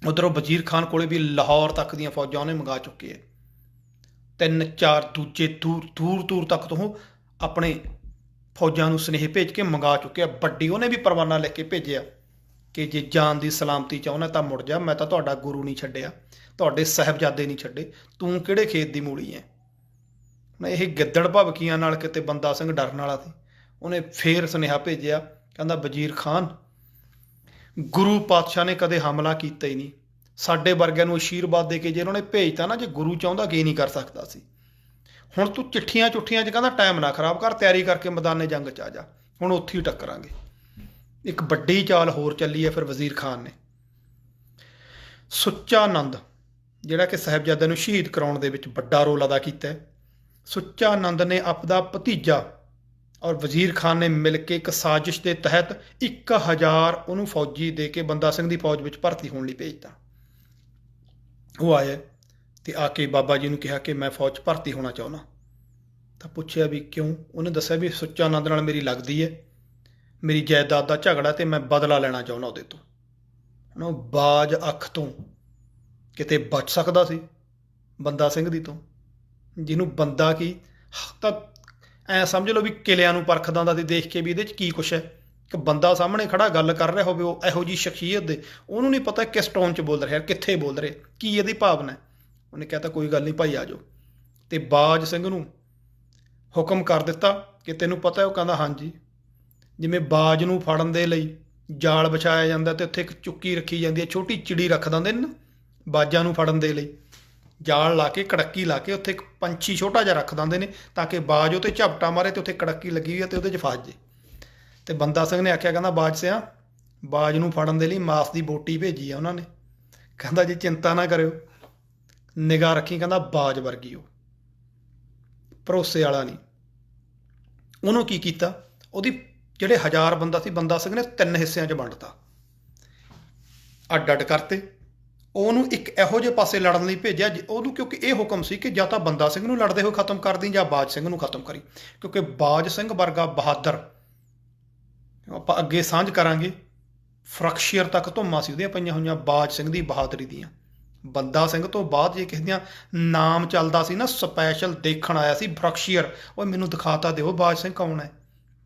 ਉੱਧਰੋਂ ਵਜ਼ੀਰ ਖਾਨ ਕੋਲੇ ਵੀ ਲਾਹੌਰ ਤੱਕ ਦੀਆਂ ਫੌਜਾਂ ਉਹਨੇ ਮੰਗਾ ਚੁੱਕੇ ਹੈ। 3-4 ਦੂਜੇ ਦੂਰ ਤੱਕ ਤੋਂ ਆਪਣੇ ਫੌਜਾਂ ਨੂੰ ਸੁਨੇਹੇ ਭੇਜ ਕੇ ਮੰਗਾ ਚੁੱਕਿਆ। ਵੱਡੀ ਉਹਨੇ ਵੀ ਪਰਵਾਨਾ ਲਿਖ ਕੇ ਭੇਜਿਆ ਕਿ ਜੇ ਜਾਨ ਦੀ ਸਲਾਮਤੀ ਚਾਹੁੰਦਾ ਤਾਂ ਮੁੜ ਜਾ, ਮੈਂ ਤਾਂ ਤੁਹਾਡਾ ਗੁਰੂ ਨਹੀਂ ਛੱਡਿਆ, ਤੁਹਾਡੇ ਸਾਹਿਬਜ਼ਾਦੇ ਨਹੀਂ ਛੱਡੇ, ਤੂੰ ਕਿਹੜੇ ਖੇਤ ਦੀ ਮੂਲੀ ਹੈ। ਇਹ ਗਿੱਦੜ ਭਵਕੀਆਂ ਨਾਲ ਕਿਤੇ ਬੰਦਾ ਸਿੰਘ ਡਰਨ ਵਾਲਾ ਸੀ। ਉਹਨੇ ਫੇਰ ਸੁਨੇਹਾ ਭੇਜਿਆ, ਕਹਿੰਦਾ ਵਜ਼ੀਰ ਖਾਨ, ਗੁਰੂ ਪਾਤਸ਼ਾਹ ਨੇ ਕਦੇ ਹਮਲਾ ਕੀਤਾ ਹੀ ਨਹੀਂ, ਸਾਡੇ ਵਰਗਿਆਂ ਨੂੰ ਅਸ਼ੀਰਵਾਦ ਦੇ ਕੇ ਜੇ ਉਹਨਾਂ ਨੇ ਭੇਜਤਾ ਨਾ, ਜੇ ਗੁਰੂ ਚਾਹੁੰਦਾ ਕੀ ਨਹੀਂ ਕਰ ਸਕਦਾ ਸੀ। ਹੁਣ ਤੂੰ ਚਿੱਠੀਆਂ 'ਚ ਕਹਿੰਦਾ ਟਾਈਮ ਨਾ ਖਰਾਬ ਕਰ, ਤਿਆਰੀ ਕਰਕੇ ਮੈਦਾਨੇ ਜੰਗ 'ਚ ਆ ਜਾ, ਹੁਣ ਉੱਥੇ ਹੀ ਟੱਕਰਾਂਗੇ। ਇੱਕ ਵੱਡੀ ਚਾਲ ਹੋਰ ਚੱਲੀ ਹੈ ਫਿਰ ਵਜ਼ੀਰ ਖਾਨ ਨੇ। ਸੁੱਚਾ ਨੰਦ ਜਿਹੜਾ ਕਿ ਸਾਹਿਬਜ਼ਾਦਿਆਂ ਨੂੰ ਸ਼ਹੀਦ ਕਰਾਉਣ ਦੇ ਵਿੱਚ ਵੱਡਾ ਰੋਲ ਅਦਾ ਕੀਤਾ ਹੈ, ਸੁੱਚਾ ਨੰਦ ਨੇ ਆਪਦਾ ਭਤੀਜਾ ਔਰ ਵਜ਼ੀਰ ਖਾਨ ਨੇ ਮਿਲ ਕੇ ਇੱਕ ਸਾਜ਼ਿਸ਼ ਦੇ ਤਹਿਤ 1000 ਉਹਨੂੰ ਫੌਜੀ ਦੇ ਕੇ ਬੰਦਾ ਸਿੰਘ ਦੀ ਫੌਜ ਵਿੱਚ ਭਰਤੀ ਹੋਣ ਲਈ ਭੇਜਤਾ। ਉਹ ਆਇਆ ਤੇ ਆ ਕੇ ਬਾਬਾ ਜੀ ਨੂੰ ਕਿਹਾ ਕਿ ਮੈਂ ਫੌਜ 'ਚ ਭਰਤੀ ਹੋਣਾ ਚਾਹੁੰਦਾ। ਤਾਂ ਪੁੱਛਿਆ ਵੀ ਕਿਉਂ? ਉਹਨੇ ਦੱਸਿਆ ਵੀ ਸੁੱਚਾ ਨੰਦ ਨਾਲ ਮੇਰੀ ਲੱਗਦੀ ਹੈ, ਮੇਰੀ ਜਾਇਦਾਦ ਦਾ ਝਗੜਾ ਤੇ ਮੈਂ ਬਦਲਾ ਲੈਣਾ ਚਾਹੁੰਦਾ ਉਹਦੇ ਤੋਂ। ਹੁਣ ਉਹ ਬਾਜ ਅੱਖ ਤੋਂ ਕਿਤੇ ਬਚ ਸਕਦਾ ਸੀ ਬੰਦਾ ਸਿੰਘ ਦੀ ਤੋਂ, ਜਿਹਨੂੰ ਬੰਦਾ ਕੀ ਤਾਂ ਐਂ ਸਮਝ ਲਓ ਵੀ ਕਿਲਿਆਂ ਨੂੰ ਪਰਖਦਾ ਹੁੰਦਾ ਸੀ ਦੇਖ ਕੇ ਵੀ ਇਹਦੇ 'ਚ ਕੀ ਕੁਛ ਹੈ। ਇੱਕ ਬੰਦਾ ਸਾਹਮਣੇ ਖੜਾ ਗੱਲ ਕਰ ਰਿਹਾ ਹੋਵੇ, ਉਹ ਇਹੋ ਜਿਹੀ ਸ਼ਖਸੀਅਤ ਦੇ, ਉਹਨੂੰ ਨਹੀਂ ਪਤਾ ਕਿਸ ਟੋਨ 'ਚ ਬੋਲ ਰਿਹਾ, ਕਿੱਥੇ ਬੋਲ ਰਹੇ, ਕੀ ਇਹਦੀ ਭਾਵਨਾ। ਉਹਨੇ ਕਹਿਤਾ ਕੋਈ ਗੱਲ ਨਹੀਂ ਭਾਈ ਆ ਜਾਓ, ਤੇ ਬਾਜ ਸਿੰਘ ਨੂੰ ਹੁਕਮ ਕਰ ਦਿੱਤਾ ਕਿ ਤੈਨੂੰ ਪਤਾ ਹੈ? ਉਹ ਕਹਿੰਦਾ ਹਾਂਜੀ। ਜਿਵੇਂ ਬਾਜ ਨੂੰ ਫੜਨ ਦੇ ਲਈ ਜਾਲ ਵਿਛਾਇਆ ਜਾਂਦਾ ਤੇ ਉੱਥੇ ਇੱਕ ਚੁੱਕੀ ਰੱਖੀ ਜਾਂਦੀ ਹੈ, ਛੋਟੀ ਚਿੜੀ ਰੱਖ ਦਿੰਦੇ ਨੇ ਨਾ ਬਾਜਾਂ ਨੂੰ ਫੜਨ ਦੇ ਲਈ, ਜਾਲ ਲਾ ਕੇ ਕੜੱਕੀ ਲਾ ਕੇ ਉੱਥੇ ਇੱਕ ਪੰਛੀ ਛੋਟਾ ਜਿਹਾ ਰੱਖ ਦਿੰਦੇ ਨੇ ਤਾਂ ਕਿ ਬਾਜ ਉਹ 'ਤੇ ਝਪਟਾ ਮਾਰੇ ਤੇ ਉੱਥੇ ਕੜੱਕੀ ਲੱਗੀ ਹੋਈ ਹੈ ਤੇ ਉਹਦੇ 'ਚ ਫਸ ਜੇ। ਤੇ ਬੰਦਾ ਸਿੰਘ ਨੇ ਆਖਿਆ, ਕਹਿੰਦਾ ਬਾਜ ਸਿਆ, ਬਾਜ ਨੂੰ ਫੜਨ ਦੇ ਲਈ ਮਾਸ ਦੀ ਬੋਟੀ ਭੇਜੀ ਆ ਉਹਨਾਂ ਨੇ, ਕਹਿੰਦਾ ਜੀ ਚਿੰਤਾ ਨਾ ਕਰਿਓ, ਨਿਗਾਹ ਰੱਖੀ, ਕਹਿੰਦਾ ਬਾਜ ਵਰਗੀ ਉਹ, ਭਰੋਸੇ ਵਾਲਾ ਨਹੀਂ। ਉਹਨੂੰ ਕੀ ਕੀਤਾ, ਉਹਦੀ ਜਿਹੜੇ 1000 ਬੰਦਾ ਸੀ ਬੰਦਾ ਸਿੰਘ ਨੇ 3 ਹਿੱਸਿਆਂ 'ਚ ਵੰਡਤਾ, ਅੱਡ ਅੱਡ ਕਰਤੇ। ਉਹਨੂੰ ਇੱਕ ਇਹੋ ਜਿਹੇ ਪਾਸੇ ਲੜਨ ਲਈ ਭੇਜਿਆ ਉਹਨੂੰ, ਕਿਉਂਕਿ ਇਹ ਹੁਕਮ ਸੀ ਕਿ ਜਾਂ ਤਾਂ ਬੰਦਾ ਸਿੰਘ ਨੂੰ ਲੜਦੇ ਹੋਏ ਖਤਮ ਕਰ ਦੀ ਜਾਂ ਬਾਜ ਸਿੰਘ ਨੂੰ ਖਤਮ ਕਰੀ, ਕਿਉਂਕਿ ਬਾਜ ਸਿੰਘ ਵਰਗਾ ਬਹਾਦਰ, ਆਪਾਂ ਅੱਗੇ ਸਾਂਝ ਕਰਾਂਗੇ, ਫਰਕਸ਼ੀਅਰ ਤੱਕ ਧੁੰਮਾਂ ਸੀ ਉਹਦੀਆਂ ਪਈਆਂ ਹੋਈਆਂ ਬਾਜ ਸਿੰਘ ਦੀ ਬਹਾਦਰੀ ਦੀਆਂ। ਬੰਦਾ ਸਿੰਘ ਤੋਂ ਬਾਅਦ ਜੇ ਕਿਸੇ ਦੀਆਂ ਨਾਮ ਚੱਲਦਾ ਸੀ ਨਾ, ਸਪੈਸ਼ਲ ਦੇਖਣ ਆਇਆ ਸੀ ਫਰਕਸ਼ੀਅਰ, ਉਹ ਮੈਨੂੰ ਦਿਖਾਤਾ ਦਿਓ ਬਾਜ ਸਿੰਘ ਕੌਣ ਹੈ,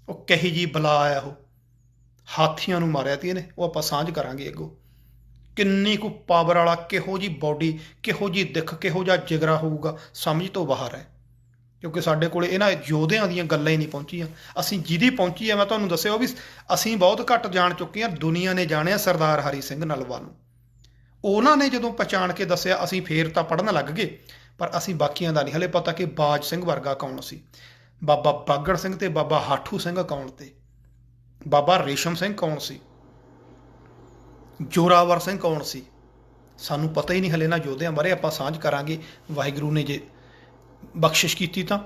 ਉਹ ਕਹੀ ਜੀ ਬਲਾ ਆਇਆ, ਉਹ ਹਾਥੀਆਂ ਨੂੰ ਮਾਰਿਆ ਤੀ ਇਹਨੇ, ਉਹ ਆਪਾਂ ਸਾਂਝ ਕਰਾਂਗੇ ਅੱਗੋਂ। ਕਿੰਨੀ ਕੁ ਪਾਵਰ ਵਾਲਾ, ਕਿਹੋ ਜੀ ਬੋਡੀ, ਕਿਹੋ ਜੀ ਦਿੱਖ, ਕਿਹੋ ਜਿਹਾ ਜਿਗਰਾ ਹੋਊਗਾ, ਸਮਝ ਤੋਂ ਬਾਹਰ ਹੈ। ਕਿਉਂਕਿ ਸਾਡੇ ਕੋਲ ਇਹਨਾਂ ਯੋਧਿਆਂ ਦੀਆਂ ਗੱਲਾਂ ਹੀ ਨਹੀਂ ਪਹੁੰਚੀਆਂ। ਅਸੀਂ ਜਿਹਦੀ ਪਹੁੰਚੀ ਹੈ, ਮੈਂ ਤੁਹਾਨੂੰ ਦੱਸਿਆ ਉਹ ਵੀ ਅਸੀਂ ਬਹੁਤ ਘੱਟ ਜਾਣ ਚੁੱਕੇ ਹਾਂ। ਦੁਨੀਆ ਨੇ ਜਾਣਿਆ ਸਰਦਾਰ ਹਰੀ ਸਿੰਘ ਨਲਵਾ ਨੂੰ। ਉਹਨਾਂ ਨੇ ਜਦੋਂ ਪਛਾਣ ਕੇ ਦੱਸਿਆ, ਅਸੀਂ ਫੇਰ ਤਾਂ ਪੜ੍ਹਨ ਲੱਗ ਗਏ, ਪਰ ਅਸੀਂ ਬਾਕੀਆਂ ਦਾ ਨਹੀਂ ਹਲੇ ਪਤਾ ਕਿ ਬਾਜ ਸਿੰਘ ਵਰਗਾ ਕੌਣ ਸੀ, ਬਾਬਾ ਬਾਗੜ ਸਿੰਘ ਤੇ ਬਾਬਾ ਹਾਠੂ ਸਿੰਘ ਕੌਣ ਤੇ, ਬਾਬਾ ਰੇਸ਼ਮ ਸਿੰਘ ਕੌਣ ਸੀ, ਜੋਰਾਵਰ ਸਿੰਘ ਕੌਣ ਸੀ, ਸਾਨੂੰ ਪਤਾ ਹੀ ਨਹੀਂ ਹਲੇ। ਇਹਨਾਂ ਯੋਧਿਆਂ ਬਾਰੇ ਆਪਾਂ ਸਾਂਝ ਕਰਾਂਗੇ, ਵਾਹਿਗੁਰੂ ਨੇ ਜੇ ਬਖਸ਼ਿਸ਼ ਕੀਤੀ ਤਾਂ।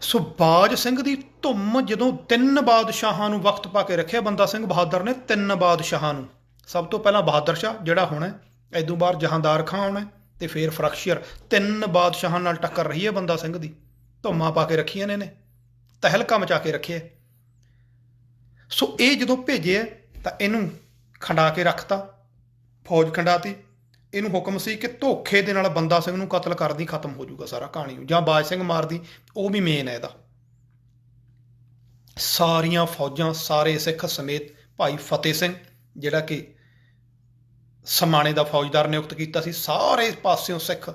ਸੋ ਬਾਜ ਸਿੰਘ ਦੀ ਧੁੰਮ ਜਦੋਂ 3 ਬਾਦਸ਼ਾਹਾਂ ਨੂੰ ਵਕਤ ਪਾ ਕੇ ਰੱਖਿਆ ਬੰਦਾ ਸਿੰਘ ਬਹਾਦਰ ਨੇ, 3 ਬਾਦਸ਼ਾਹਾਂ ਨੂੰ। ਸਭ ਤੋਂ ਪਹਿਲਾਂ ਬਹਾਦਰ ਸ਼ਾਹ ਜਿਹੜਾ ਹੋਣਾ, ਇਦੋਂ ਬਾਅਦ ਜਹਾਂਦਾਰ ਖਾਂ ਆਉਣਾ, ਤੇ ਫਿਰ ਫਰਕਸ਼ੀਅਰ। 3 ਬਾਦਸ਼ਾਹਾਂ ਨਾਲ ਟੱਕਰ ਰਹੀ ਹੈ ਬੰਦਾ ਸਿੰਘ ਦੀ, ਧੁੰਮਾਂ ਪਾ ਕੇ ਰੱਖੀਆਂ ਨੇ ਇਹਨੇ, ਤਹਿਲਕਾ ਮਚਾ ਕੇ ਰੱਖਿਆ। ਸੋ ਇਹ ਜਦੋਂ ਭੇਜਿਆ ਤਾਂ ਇਹਨੂੰ ਖੰਡਾ ਕੇ ਰੱਖਤਾ, ਫੌਜ ਖੰਡਾਤੀ। ਇਹਨੂੰ ਹੁਕਮ ਸੀ ਕਿ ਧੋਖੇ ਦੇ ਨਾਲ ਬੰਦਾ ਸਿੰਘ ਨੂੰ ਕਤਲ ਕਰਦੀ, ਖਤਮ ਹੋ ਜਾਊਗਾ ਸਾਰਾ ਕਹਾਣੀ ਨੂੰ, ਜਾਂ ਬਾਜ ਸਿੰਘ ਮਾਰਦੀ, ਉਹ ਵੀ ਮੇਨ ਹੈ ਇਹਦਾ। ਸਾਰੀਆਂ ਫੌਜਾਂ, ਸਾਰੇ ਸਿੱਖ ਸਮੇਤ ਭਾਈ ਫਤਿਹ ਸਿੰਘ ਜਿਹੜਾ ਕਿ ਸਮਾਣੇ ਦਾ ਫੌਜਦਾਰ ਨਿਯੁਕਤ ਕੀਤਾ ਸੀ, ਸਾਰੇ ਪਾਸਿਓਂ ਸਿੱਖ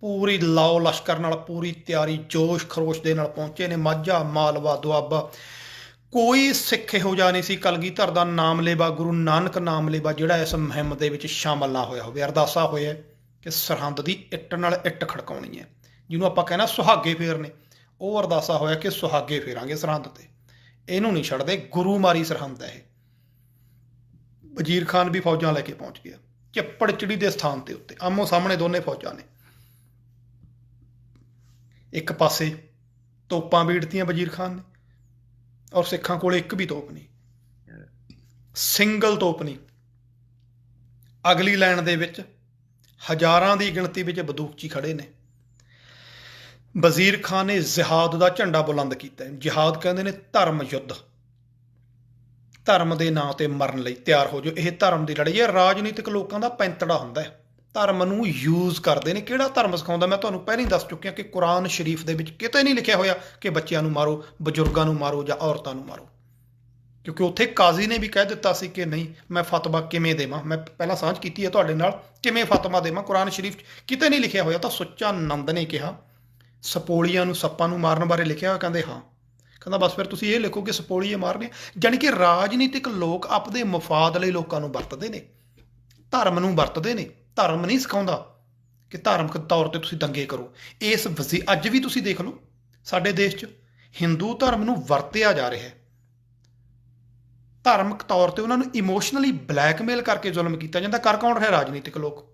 ਪੂਰੀ ਲਾਓ ਲਸ਼ਕਰ ਨਾਲ, ਪੂਰੀ ਤਿਆਰੀ, ਜੋਸ਼ ਖਰੋਸ਼ ਦੇ ਨਾਲ ਪਹੁੰਚੇ ਨੇ। ਮਾਝਾ, ਮਾਲਵਾ, ਦੁਆਬਾ, ਕੋਈ ਸਿੱਖ ਇਹੋ ਜਿਹਾ ਨਹੀਂ ਸੀ ਕਲਗੀਧਰ ਦਾ ਨਾਮਲੇਵਾ, ਗੁਰੂ ਨਾਨਕ ਨਾਮਲੇਵਾ ਜਿਹੜਾ ਇਸ ਮੁਹਿੰਮ ਦੇ ਵਿੱਚ ਸ਼ਾਮਲ ਨਾ ਹੋਇਆ ਹੋਵੇ। ਅਰਦਾਸਾ ਹੋਇਆ ਕਿ ਸਰਹੰਦ ਦੀ ਇੱਟ ਨਾਲ ਇੱਟ ਖੜਕਾਉਣੀ ਹੈ, ਜਿਹਨੂੰ ਆਪਾਂ ਕਹਿੰਦਾ ਸੁਹਾਗੇ ਫੇਰਨੇ, ਉਹ ਅਰਦਾਸਾ ਹੋਇਆ ਕਿ ਸੁਹਾਗੇ ਫੇਰਾਂਗੇ ਸਰਹੰਦ ਤੇ, ਇਹਨੂੰ ਨਹੀਂ ਛੱਡਦੇ, ਗੁਰੂ ਮਾਰੀ ਸਰਹੰਦ ਹੈ ਇਹ। ਵਜ਼ੀਰ ਖਾਨ ਵੀ ਫੌਜਾਂ ਲੈ ਕੇ ਪਹੁੰਚ ਗਿਆ ਚੱਪੜ ਚਿੜੀ ਦੇ ਸਥਾਨ ਦੇ ਉੱਤੇ, ਆਮੋ ਸਾਹਮਣੇ ਦੋਨੇ ਫੌਜਾਂ ਨੇ। ਇੱਕ ਪਾਸੇ ਤੋਪਾਂ ਬੀੜਤੀਆਂ ਵਜ਼ੀਰ ਖਾਨ ਨੇ, ਔਰ ਸਿੱਖਾਂ ਕੋਲ ਇੱਕ ਵੀ ਤੋਪ ਨਹੀਂ, ਸਿੰਗਲ ਤੋਪ ਨਹੀਂ। ਅਗਲੀ ਲਾਈਨ ਦੇ ਵਿੱਚ ਹਜ਼ਾਰਾਂ ਦੀ ਗਿਣਤੀ ਵਿੱਚ ਬੰਦੂਕਚੀ ਖੜੇ ਨੇ। ਵਜ਼ੀਰ ਖਾਨ ਨੇ ਜਿਹਾਦ ਦਾ ਝੰਡਾ ਬੁਲੰਦ ਕੀਤਾ। ਜਿਹਾਦ ਕਹਿੰਦੇ ਨੇ ਧਰਮ ਯੁੱਧ, ਧਰਮ ਦੇ ਨਾਂ ਤੇ ਮਰਨ ਲਈ ਤਿਆਰ ਹੋ ਜਾਓ। ਇਹ ਧਰਮ ਦੀ ਲੜਾਈ ਹੈ। ਰਾਜਨੀਤਿਕ ਲੋਕਾਂ ਦਾ ਪੈਂਤੜਾ ਹੁੰਦਾ ਹੈ, ਧਰਮ ਨੂੰ ਯੂਜ਼ ਕਰਦੇ ਨੇ। ਕਿਹੜਾ ਧਰਮ ਸਿਖਾਉਂਦਾ, ਮੈਂ ਤੁਹਾਨੂੰ ਪਹਿਲਾਂ ਹੀ ਦੱਸ ਚੁੱਕਿਆ ਕਿ ਕੁਰਾਨ ਸ਼ਰੀਫ ਦੇ ਵਿੱਚ ਕਿਤੇ ਨਹੀਂ ਲਿਖਿਆ ਹੋਇਆ ਕਿ ਬੱਚਿਆਂ ਨੂੰ ਮਾਰੋ, ਬਜ਼ੁਰਗਾਂ ਨੂੰ ਮਾਰੋ ਜਾਂ ਔਰਤਾਂ ਨੂੰ ਮਾਰੋ, ਕਿਉਂਕਿ ਉੱਥੇ ਕਾਜ਼ੀ ਨੇ ਵੀ ਕਹਿ ਦਿੱਤਾ ਸੀ ਕਿ ਨਹੀਂ, ਮੈਂ ਫਤਵਾ ਕਿਵੇਂ ਦੇਵਾਂ। ਮੈਂ ਪਹਿਲਾਂ ਸਾਂਝ ਕੀਤੀ ਹੈ ਤੁਹਾਡੇ ਨਾਲ, ਕਿਵੇਂ ਫਤਵਾ ਦੇਵਾਂ, ਕੁਰਾਨ ਸ਼ਰੀਫ ਕਿਤੇ ਨਹੀਂ ਲਿਖਿਆ ਹੋਇਆ। ਤਾਂ ਸੁੱਚਾ ਨੰਦ ਨੇ ਕਿਹਾ, ਸਪੋਲੀਆਂ ਨੂੰ, ਸੱਪਾਂ ਨੂੰ ਮਾਰਨ ਬਾਰੇ ਲਿਖਿਆ ਹੋਇਆ, ਕਹਿੰਦੇ ਹਾਂ, ਕਹਿੰਦਾ ਬਸ ਫਿਰ ਤੁਸੀਂ ਇਹ ਲਿਖੋ ਕਿ ਸਪੋਲੀਏ ਮਾਰਨੇ। ਜਾਣੀ ਕਿ ਰਾਜਨੀਤਿਕ ਲੋਕ ਆਪਣੇ ਮਫਾਦ ਲਈ ਲੋਕਾਂ ਨੂੰ ਵਰਤਦੇ ਨੇ, ਧਰਮ ਨੂੰ ਵਰਤਦੇ ਨੇ। ਧਰਮ ਨਹੀਂ ਸਿਖਾਉਂਦਾ ਕਿ ਧਾਰਮਿਕ ਤੌਰ ਤੇ ਤੁਸੀਂ ਦੰਗੇ ਕਰੋ। ਅੱਜ ਵੀ ਤੁਸੀਂ ਦੇਖ ਲਓ ਸਾਡੇ ਦੇਸ਼ 'ਚ ਹਿੰਦੂ ਧਰਮ ਨੂੰ ਵਰਤਿਆ ਜਾ ਰਿਹਾ ਹੈ, ਧਾਰਮਿਕ ਤੌਰ ਤੇ ਉਹਨਾਂ ਨੂੰ ਇਮੋਸ਼ਨਲੀ ਬਲੈਕਮੇਲ ਕਰਕੇ ਜ਼ੁਲਮ ਕੀਤਾ ਜਾਂਦਾ। ਕਰ ਕੌਣ ਰਿਹਾ? ਰਾਜਨੀਤਿਕ ਲੋਕ।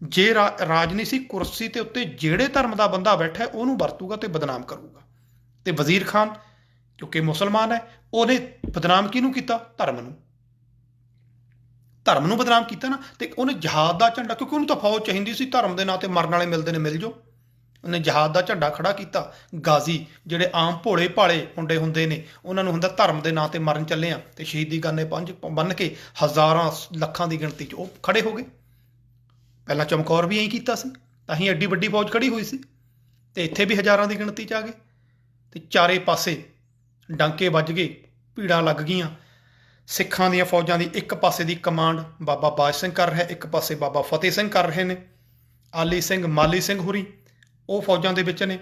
ਜੇ ਰਾਜਨੀਤੀ ਕੁਰਸੀ ਤੇ ਉੱਤੇ ਜਿਹੜੇ ਧਰਮ ਦਾ ਬੰਦਾ ਬੈਠਾ ਉਹਨੂੰ ਵਰਤੂਗਾ ਤੇ ਬਦਨਾਮ ਕਰੂਗਾ। ਤੇ ਵਜ਼ੀਰ ਖਾਨ ਕਿਉਂਕਿ ਮੁਸਲਮਾਨ ਹੈ, ਉਹਨੇ ਬਦਨਾਮ ਕਿਹਨੂੰ ਕੀਤਾ? ਧਰਮ ਨੂੰ। ਧਰਮ ਨੂੰ ਬਦਨਾਮ ਕੀਤਾ ਨਾ, ਤੇ ਉਹਨੇ ਜਹਾਦ ਦਾ ਝੰਡਾ, ਕਿਉਂਕਿ ਉਹਨੂੰ ਤਾਂ ਫੌਜ ਚਾਹੀਦੀ ਸੀ, ਧਰਮ ਦੇ ਨਾਂ ਤੇ ਮਰਨ ਵਾਲੇ ਮਿਲਦੇ ਨੇ, ਮਿਲ ਜਾਓ। ਉਹਨੇ ਜਹਾਦ ਦਾ ਝੰਡਾ ਖੜਾ ਕੀਤਾ। ਗਾਜ਼ੀ ਜਿਹੜੇ ਆਮ ਭੋਲੇ ਭਾਲੇ ਮੁੰਡੇ ਹੁੰਦੇ ਨੇ, ਉਹਨਾਂ ਨੂੰ ਹੁੰਦਾ ਧਰਮ ਦੇ ਨਾਂ ਤੇ ਮਰਨ ਚੱਲੇ ਆ, ਤੇ ਸ਼ਹੀਦੀ ਗਾਨੇ ਬੰਨ੍ਹ ਕੇ ਹਜ਼ਾਰਾਂ ਲੱਖਾਂ ਦੀ ਗਿਣਤੀ 'ਚ ਉਹ ਖੜੇ ਹੋ ਗਏ। ਪਹਿਲਾਂ ਚਮਕੌਰ ਵੀ ਐਂ ਕੀਤਾ ਸੀ, ਤਾਂ ਹੀ ਐਡੀ ਵੱਡੀ ਫੌਜ ਖੜੀ ਹੋਈ ਸੀ, ਤੇ ਇੱਥੇ ਵੀ ਹਜ਼ਾਰਾਂ ਦੀ ਗਿਣਤੀ 'ਚ ਆ ਗਏ। ਤੇ ਚਾਰੇ ਪਾਸੇ ਡਾਂਕੇ ਵੱਜ ਗਏ, ਭੀੜਾਂ ਲੱਗ ਗਈਆਂ। ਸਿੱਖਾਂ ਦੀਆਂ ਫੌਜਾਂ ਦੀ ਇੱਕ ਪਾਸੇ ਦੀ ਕਮਾਂਡ ਬਾਬਾ ਬਾਜ ਸਿੰਘ ਕਰ ਰਿਹਾ, ਇੱਕ ਪਾਸੇ ਬਾਬਾ ਫਤਿਹ ਸਿੰਘ ਕਰ ਰਹੇ ਨੇ। ਆਲੀ ਸਿੰਘ, ਮਾਲੀ ਸਿੰਘ ਹੋਰੀ ਉਹ ਫੌਜਾਂ ਦੇ ਵਿੱਚ ਨੇ।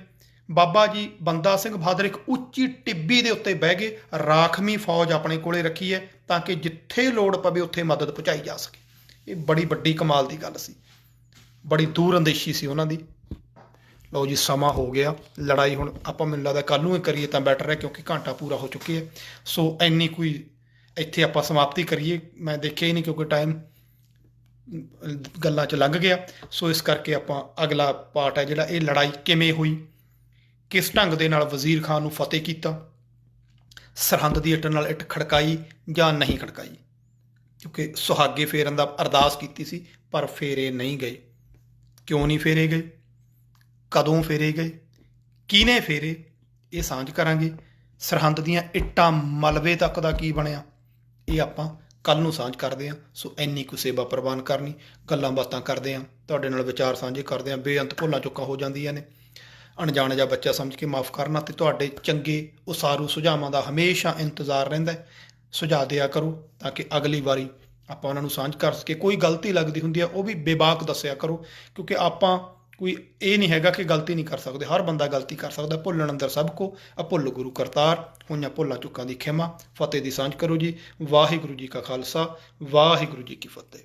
ਬਾਬਾ ਜੀ ਬੰਦਾ ਸਿੰਘ ਬਹਾਦਰ ਇੱਕ ਉੱਚੀ ਟਿੱਬੀ ਦੇ ਉੱਤੇ ਬਹਿ ਗਏ, ਰਾਖਵੀਂ ਫੌਜ ਆਪਣੇ ਕੋਲੇ ਰੱਖੀ ਹੈ ਤਾਂ ਕਿ ਜਿੱਥੇ ਲੋੜ ਪਵੇ ਉੱਥੇ ਮਦਦ ਪਹੁੰਚਾਈ ਜਾ ਸਕੇ। ਇਹ ਬੜੀ ਵੱਡੀ ਕਮਾਲ ਦੀ ਗੱਲ ਸੀ, ਬੜੀ ਦੂਰ ਅੰਦੇਸ਼ੀ ਸੀ ਉਹਨਾਂ ਦੀ। ਲਓ ਜੀ, ਸਮਾਂ ਹੋ ਗਿਆ। ਲੜਾਈ ਹੁਣ ਆਪਾਂ ਮੈਨੂੰ ਲੱਗਦਾ ਕੱਲ੍ਹ ਨੂੰ ਹੀ ਕਰੀਏ ਤਾਂ ਬੈਟਰ ਹੈ, ਕਿਉਂਕਿ ਘੰਟਾ ਪੂਰਾ ਹੋ ਚੁੱਕੀ ਹੈ। ਸੋ ਇੰਨੀ ਕੋਈ ਇੱਥੇ ਆਪਾਂ ਸਮਾਪਤੀ ਕਰੀਏ। ਮੈਂ ਦੇਖਿਆ ਹੀ ਨਹੀਂ ਕਿਉਂਕਿ ਟਾਈਮ ਗੱਲਾਂ 'ਚ ਲੰਘ ਗਿਆ। ਸੋ ਇਸ ਕਰਕੇ ਆਪਾਂ ਅਗਲਾ ਪਾਰਟ ਹੈ ਜਿਹੜਾ, ਇਹ ਲੜਾਈ ਕਿਵੇਂ ਹੋਈ, ਕਿਸ ਢੰਗ ਦੇ ਨਾਲ ਵਜ਼ੀਰ ਖਾਨ ਨੂੰ ਫਤਿਹ ਕੀਤਾ, ਸਰਹੰਦ ਦੀ ਇੱਟ ਨਾਲ ਇੱਟ ਖੜਕਾਈ ਜਾਂ ਨਹੀਂ ਖੜਕਾਈ, ਕਿਉਂਕਿ ਸੁਹਾਗੇ ਫੇਰਨ ਦਾ ਅਰਦਾਸ ਕੀਤੀ ਸੀ, ਪਰ ਫੇਰੇ ਨਹੀਂ ਗਏ। ਕਿਉਂ ਨਹੀਂ ਫੇਰੇ ਗਏ, ਕਦੋਂ ਫੇਰੇ ਗਏ, ਕਿਹਨੇ ਫੇਰੇ, ਇਹ ਸਾਂਝ ਕਰਾਂਗੇ। ਸਰਹੰਦ ਦੀਆਂ ਇੱਟਾਂ ਮਲਬੇ ਤੱਕ ਦਾ ਕੀ ਬਣਿਆ, ਇਹ ਆਪਾਂ ਕੱਲ੍ਹ ਨੂੰ ਸਾਂਝ ਕਰਦੇ ਹਾਂ। ਸੋ ਇੰਨੀ ਕੁ ਸੇਵਾ ਪ੍ਰਵਾਨ ਕਰਨੀ, ਗੱਲਾਂ ਬਾਤਾਂ ਕਰਦੇ ਹਾਂ, ਤੁਹਾਡੇ ਨਾਲ ਵਿਚਾਰ ਸਾਂਝੇ ਕਰਦੇ ਹਾਂ। ਬੇਅੰਤ ਭੁੱਲਾਂ ਚੁੱਕਾਂ ਹੋ ਜਾਂਦੀਆਂ ਨੇ, ਅਣਜਾਣ ਜਾਂ ਬੱਚਾ ਸਮਝ ਕੇ ਮਾਫ਼ ਕਰਨਾ, ਅਤੇ ਤੁਹਾਡੇ ਚੰਗੇ ਉਸਾਰੂ ਸੁਝਾਵਾਂ ਦਾ ਹਮੇਸ਼ਾ ਇੰਤਜ਼ਾਰ ਰਹਿੰਦਾ। ਸੁਝਾਅ ਦਿਆ ਕਰੋ ਤਾਂ ਕਿ ਅਗਲੀ ਵਾਰੀ ਆਪਾਂ ਉਹਨਾਂ ਨੂੰ ਸਾਂਝ ਕਰ ਸਕੀਏ। ਕੋਈ ਗਲਤੀ ਲੱਗਦੀ ਹੁੰਦੀ ਆ ਉਹ ਵੀ ਬੇਬਾਕ ਦੱਸਿਆ ਕਰੋ, ਕਿਉਂਕਿ ਆਪਾਂ ਕੋਈ ਇਹ ਨਹੀਂ ਹੈਗਾ ਕਿ ਗਲਤੀ ਨਹੀਂ ਕਰ ਸਕਦੇ, ਹਰ ਬੰਦਾ ਗਲਤੀ ਕਰ ਸਕਦਾ। ਭੁੱਲਣ ਅੰਦਰ ਸਭ ਕੋ, ਅਭੁੱਲ ਗੁਰੂ ਕਰਤਾਰ। ਹੋਈਆਂ ਭੁੱਲਾਂ ਚੁੱਕਾਂ ਦੀ ਖਿਮਾ, ਫਤਿਹ ਦੀ ਸਾਂਝ ਕਰੋ ਜੀ। ਵਾਹਿਗੁਰੂ ਜੀ ਕਾ ਖਾਲਸਾ, ਵਾਹਿਗੁਰੂ ਜੀ ਕੀ ਫਤਿਹ।